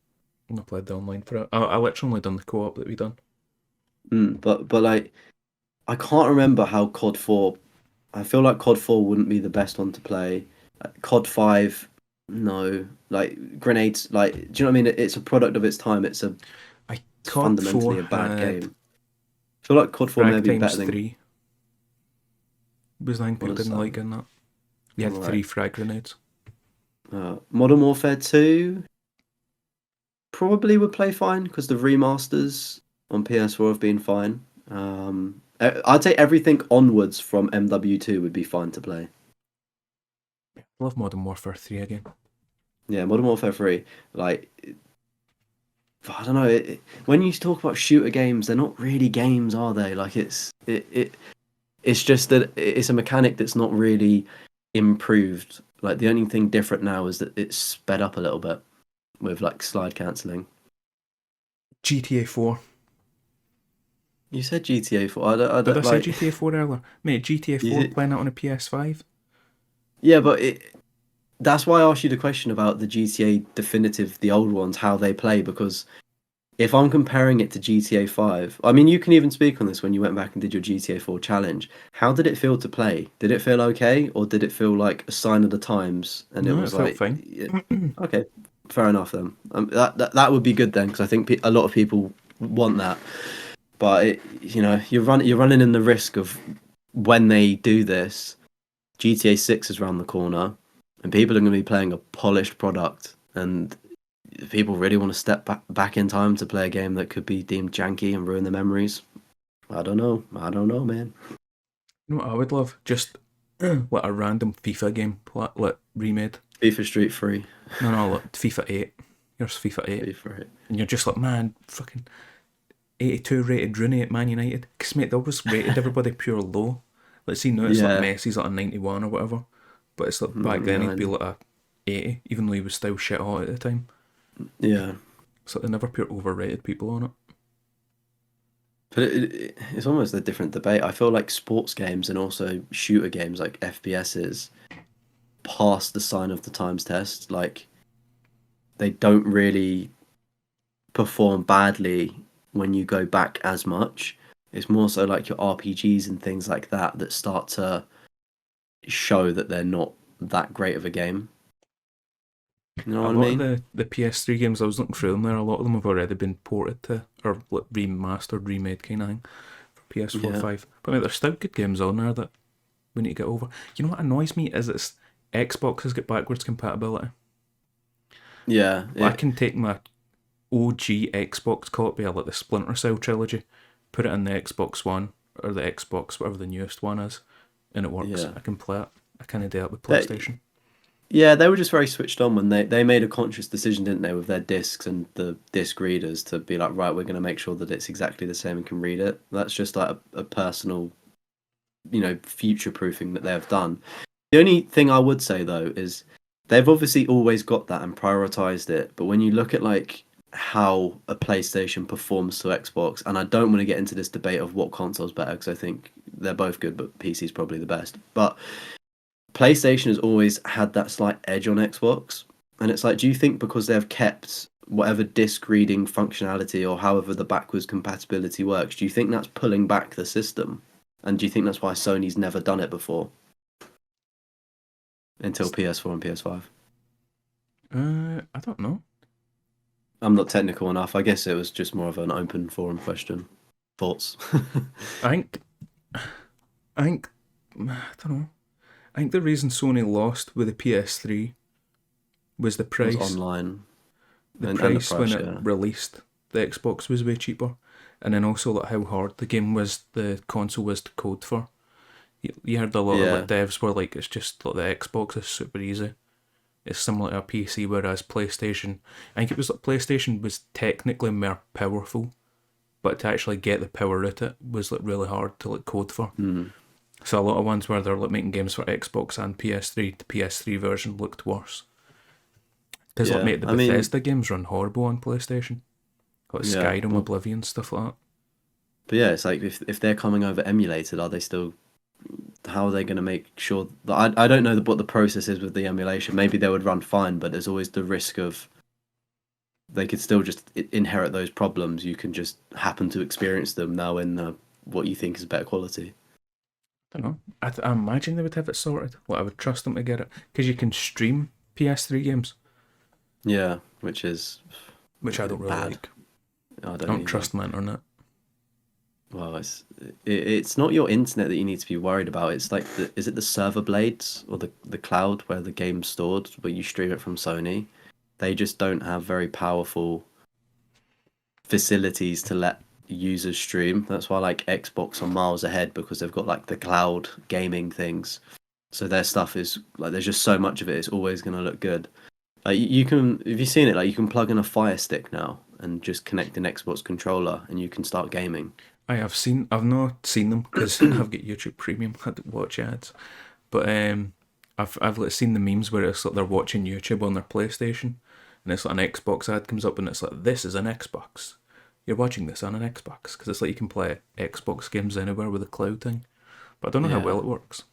I've not played the online for it. I literally only done the co-op that we done. But like I can't remember how COD 4. I feel like COD 4 wouldn't be the best one to play. COD 5, no. Like grenades, like do you know what I mean? It's a product of its time. It's COD 4 fundamentally a bad had game. I feel like COD 4 may frag be times better than 3. Was nine what people is didn't that? like in that. You had Right. 3 frag grenades. Modern Warfare 2 probably would play fine because the remasters on PS4 have been fine. I'd say everything onwards from MW2 would be fine to play. I love Modern Warfare 3 again. Yeah, Modern Warfare 3, like I don't know. When you talk about shooter games, they're not really games, are they? Like it's just that it's a mechanic that's not really improved. Like the only thing different now is that it's sped up a little bit with like slide cancelling. GTA 4. You said GTA 4. I Did I don't say like. GTA 4 earlier? Mate, GTA 4 You, playing it on a PS5? yeah, but that's why I asked you the question about the GTA definitive, the old ones, how they play, because if I'm comparing it to GTA 5, I mean, you can even speak on this when you went back and did your GTA 4 challenge. How did it feel to play? Did it feel okay, or did it feel like a sign of the times? And it No, it was felt like, fine. yeah, okay, fair enough then. That would be good then, because I think a lot of people want that. But you're running in the risk of when they do this, GTA 6 is around the corner, and people are going to be playing a polished product, and people really want to step back in time to play a game that could be deemed janky and ruin their memories. I don't know. I don't know, man. You know what I would love? Just like a random FIFA game, like remade. FIFA Street 3. No, like FIFA 8. Here's FIFA 8. FIFA 8. And you're just like, man, fucking 82 rated Rooney at Man United. Because, mate, they always rated everybody pure low. Let's see now it's like Yeah. Messi's like a 91 or whatever. But it's like back then he'd be 99. like a 80, even though he was still shit hot at the time. Yeah. So they never put overrated people on it. But it's almost a different debate. I feel like sports games and also shooter games like FPSs pass the sign of the times test. Like, they don't really perform badly when you go back as much. It's more so like your RPGs and things like that start to show that they're not that great of a game. You know A what I lot of mean? the PS3 games, I was looking through them there, a lot of them have already been ported to, or like remastered, remade kind of thing for PS4 Yeah. 5. But I mean, there's still good games on there that we need to get over. You know what annoys me is it's Xbox has got backwards compatibility. Yeah. I can take my OG Xbox copy of like the Splinter Cell trilogy, put it in the Xbox One or the Xbox, whatever the newest one is, and it works. Yeah. I can play it. I can't do it with They, PlayStation. yeah, they were just very switched on when they made a conscious decision, didn't they, with their discs and the disc readers to be like, right, we're going to make sure that it's exactly the same and can read it. That's just like a personal, future proofing that they have done. The only thing I would say though is they've obviously always got that and prioritized it, but when you look at like how a PlayStation performs to Xbox, and I don't want to get into this debate of what console's better because I think they're both good, but PC's probably the best. But PlayStation has always had that slight edge on Xbox, and it's like, do you think because they've kept whatever disc reading functionality or however the backwards compatibility works, do you think that's pulling back the system? And do you think that's why Sony's never done it before until PS4 and PS5? I don't know. I'm not technical enough. I guess it was just more of an open forum question. Thoughts? I think, I think, I don't know. I think the reason Sony lost with the PS3 was the It was price. online The and the price when price, it yeah. released, the Xbox was way cheaper, and then also like how hard the game was, the console was to code for. You heard a lot of like Yeah, devs were like, it's just like the Xbox is super easy. It's similar to a PC, whereas PlayStation, I think it was like PlayStation was technically more powerful, but to actually get the power out it was like really hard to like code for. mm, So a lot of ones where they're like making games for Xbox and PS3, the PS3 version looked worse. Because like yeah. mate, the I mean, Bethesda games run horrible on PlayStation. Like yeah. Skyrim, Well, Oblivion, stuff like that. but yeah, it's like if they're coming over emulated, are they still? How are they going to make sure? I don't know what the process is with the emulation. Maybe they would run fine, but there's always the risk of they could still just inherit those problems. You can just happen to experience them now in what you think is better quality. I don't know. I imagine they would have it sorted. Like I would trust them to get it because you can stream PS3 games, Yeah, which is which I don't really bad. like. I I don't don't either. trust my internet. Well, it's not your internet that you need to be worried about. It's like is it the server blades or the cloud where the game's stored, where you stream it from Sony? They just don't have very powerful facilities to let users stream. That's why like Xbox are miles ahead because they've got like the cloud gaming things. So their stuff is like there's just so much of it. It's always going to look good. Like you can, if you've seen it, like you can plug in a Fire Stick now and just connect an Xbox controller and you can start gaming. I've not seen them because I've got YouTube Premium. I had to watch ads, but I've like seen the memes where it's like they're watching YouTube on their PlayStation, and it's like an Xbox ad comes up, and it's like this is an Xbox. You're watching this on an Xbox because it's like you can play Xbox games anywhere with a cloud thing. But I don't know how well Yeah, it works.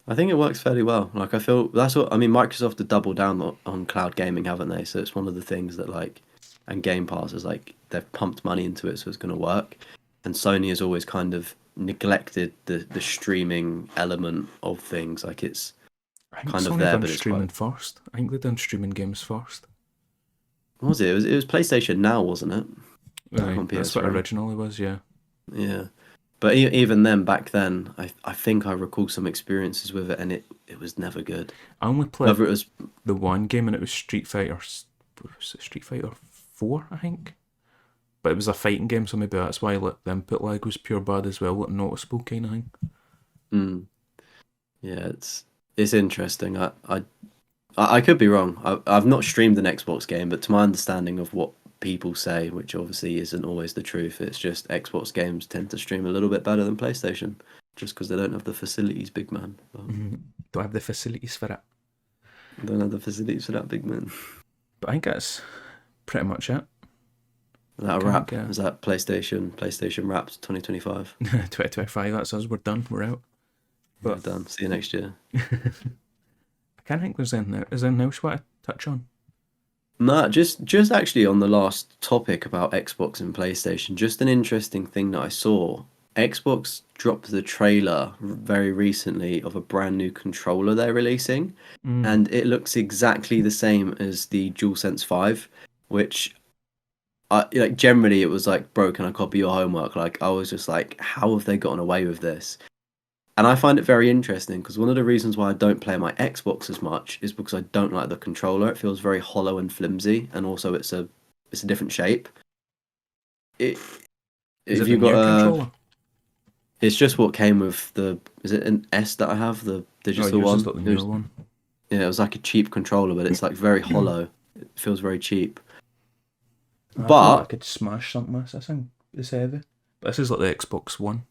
I think it works fairly well. Like I feel that's what I mean. Microsoft have doubled down on cloud gaming, haven't they? So it's one of the things that like, and Game Pass is like they've pumped money into it, so it's going to work. And Sony has always kind of neglected the streaming element of things. Like it's I think kind of Sony there, done but it's quite. streaming first. I think they done streaming games first. What was it? It was PlayStation Now, wasn't it? Back Aye, on that's what PS3. originally was. Yeah, Yeah, but even then, back then, I think I recall some experiences with it, and it was never good. I only played Whether it was the one game, and it was Street Fighter. Was it Street Fighter 4, I think. But it was a fighting game, so maybe that's why like, the input lag was pure bad as well, like noticeable kind of thing. mm, yeah, it's interesting. I could be wrong. I've not streamed an Xbox game, but to my understanding of what people say, which obviously isn't always the truth, it's just Xbox games tend to stream a little bit better than PlayStation, just because they don't have the facilities, big man. But Don't have the facilities for it. they don't have the facilities for that, big man. But I think that's pretty much it. Is that a Can't wrap? Is that PlayStation wraps 2025? 2025, that's us, we're done, we're out. We're But done. See you next year. I can't think there's anything, is there anything else you want to touch on? No, just actually on the last topic about Xbox and PlayStation, just an interesting thing that I saw. Xbox dropped the trailer very recently of a brand new controller they're releasing, Mm. and it looks exactly the same as the DualSense 5, which I like generally it was like, bro, can I copy your homework? Like I was just like, how have they gotten away with this? And I find it very interesting because one of the reasons why I don't play my Xbox as much is because I don't like the controller. It feels very hollow and flimsy, and also it's a different shape. It, Is if it the you got new a, controller? it's just what came with the. Is it an S that I have, the Oh, digital yours is one? like the It newer was one. yeah, it was like a cheap controller, but it's like very hollow. It feels very cheap. I feel like I But could smash something with this thing. It's heavy. But this is like the Xbox One,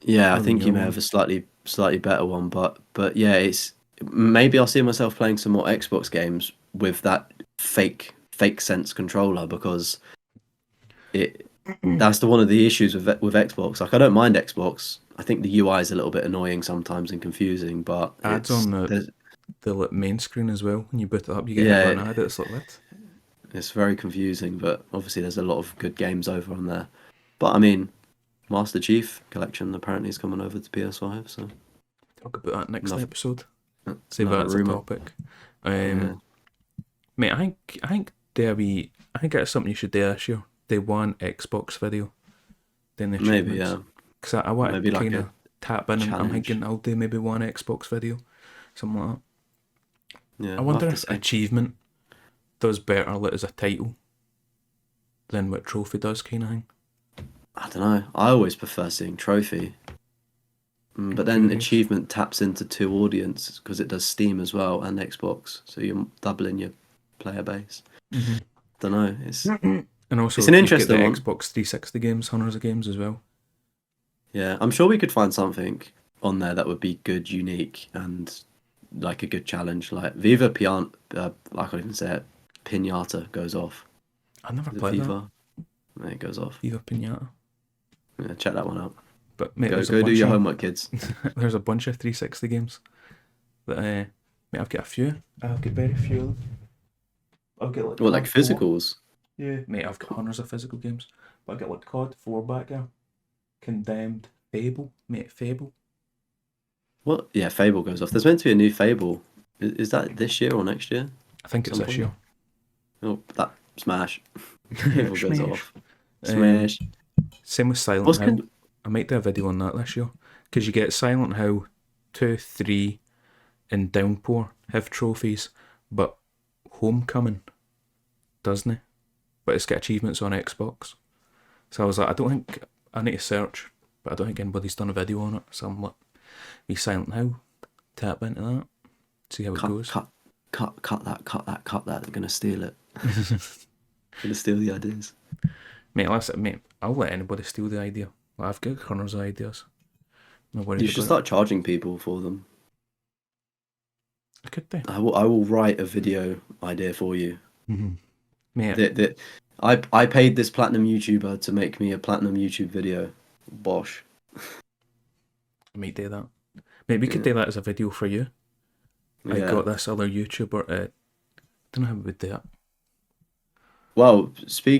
yeah, I or the think newer you may have one. a slightly better one, but yeah, it's maybe I'll see myself playing some more Xbox games with that fake sense controller because it that's the one of the issues with Xbox. Like I don't mind Xbox. I think the UI is a little bit annoying sometimes and confusing, but Ads on the like, main screen as well. When you boot it up, you get hit by an yeah, ad. It's like what? it's very confusing. But obviously, there's a lot of good games over on there. But I mean, Master Chief Collection apparently is coming over to PS5, so Talk about that next another episode. Save another that as a rumor. topic. Yeah. Mate, I think I think it's something you should do this year. Day one Xbox video. Then the Maybe, achievements. yeah. Because I want Maybe to like kind a of tap in, and I'm challenge. thinking I'll do maybe one Xbox video, something like that. Yeah, I we'll wonder have to if see. achievement does better lit as a title than what trophy does, kind of thing. I don't know. I always prefer seeing trophy. But I'm then curious. achievement taps into two audiences because it does Steam as well and Xbox, so you're doubling your player base. Mm-hmm. Don't know. It's And it's also, an you've got the interesting one. Xbox 360 games, hundreds of games as well. Yeah, I'm sure we could find something on there that would be good, unique, and like a good challenge. Like Viva Pian, I can't even say it. Pinata goes off. I never Is it played that. Viva? Yeah, it goes off. Viva Pinata. Yeah, check that one out. But mate, Go there's a go do bunch your of homework, kids. there's a bunch of 360 games that mate, I've got a few. I've got very few of them. I've got like What, like COD 4. physicals? Yeah, mate, I've got hundreds of physical games. But I've got like COD 4 back there. Condemned. Fable. Mate, Fable. What? Yeah, Fable goes off. There's meant to be a new Fable. Is that this year or next year? I think it's Some this point? year. Oh, that smash. Fable goes Smash. off. Smash. Same with Silent What's Hill. con- I might do a video on that this year. Because you get Silent Hill 2, 3, and Downpour have trophies, but Homecoming doesn't it? But it's got achievements on Xbox. So I was like, I don't think I need to search, but I don't think anybody's done a video on it. So I'm like, be Silent Hill, tap into that, see how it cut, goes. cut that. They're gonna steal it. Gonna steal the ideas. Mate, I'll let anybody steal the idea. Like, I've got hundreds of ideas. I'm not worried You should about start charging people for them. it. I could do. I will write a video idea for you. Mm-hmm. Mate, That I paid this platinum YouTuber to make me a platinum YouTube video. Bosh. I might do that. Maybe we could do that as a video for you. I Yeah. got this other YouTuber. Don't know how we would do it. Well,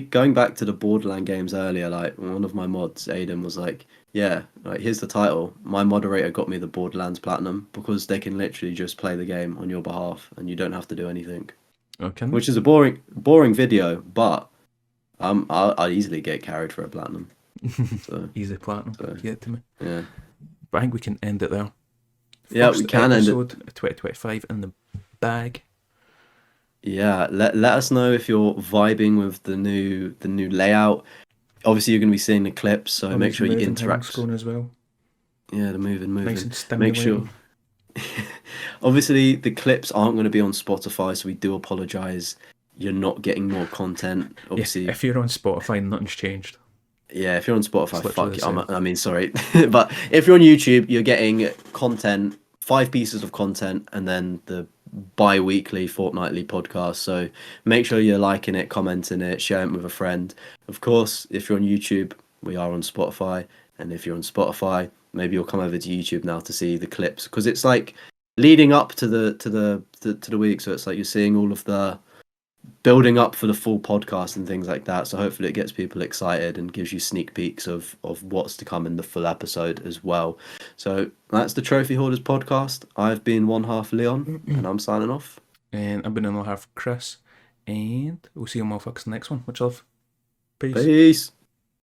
going back to the Borderland games earlier, like one of my mods, Aiden, was like, "Yeah, like here's the title. My moderator got me the Borderlands Platinum because they can literally just play the game on your behalf and you don't have to do anything." Oh, can Which is a boring video, but I'd easily get carried for a platinum. So Easy platinum. So- Get it to me. yeah, But I think we can end it there. Yeah, we can end it. Episode 2025 in the bag. yeah. Let us know if you're vibing with the new layout. Obviously, you're going to be seeing the clips, so make sure you Moving interact. things going as well. Yeah, the moving. Nice and Make stimulating. sure. Obviously, the clips aren't going to be on Spotify, so we do apologize. You're not getting more content. Obviously, Yeah, if you're on Spotify, nothing's changed. yeah, if you're on Spotify, It's fuck literally you. the I mean, sorry. But if you're on YouTube, you're getting content, 5 pieces of content, and then the bi-weekly, fortnightly podcast. So make sure you're liking it, commenting it, sharing it with a friend. Of course, if you're on YouTube, we are on Spotify. And if you're on Spotify, maybe you'll come over to YouTube now to see the clips. Because it's like leading up to the week. So it's like you're seeing all of the building up for the full podcast and things like that. So hopefully it gets people excited and gives you sneak peeks of what's to come in the full episode as well. So that's the Trophy Hoarders podcast. I've been one half Leon and I'm signing off. And I've been in the half Chris. And we'll see you motherfuckers in the next one. Much love. Peace. Peace.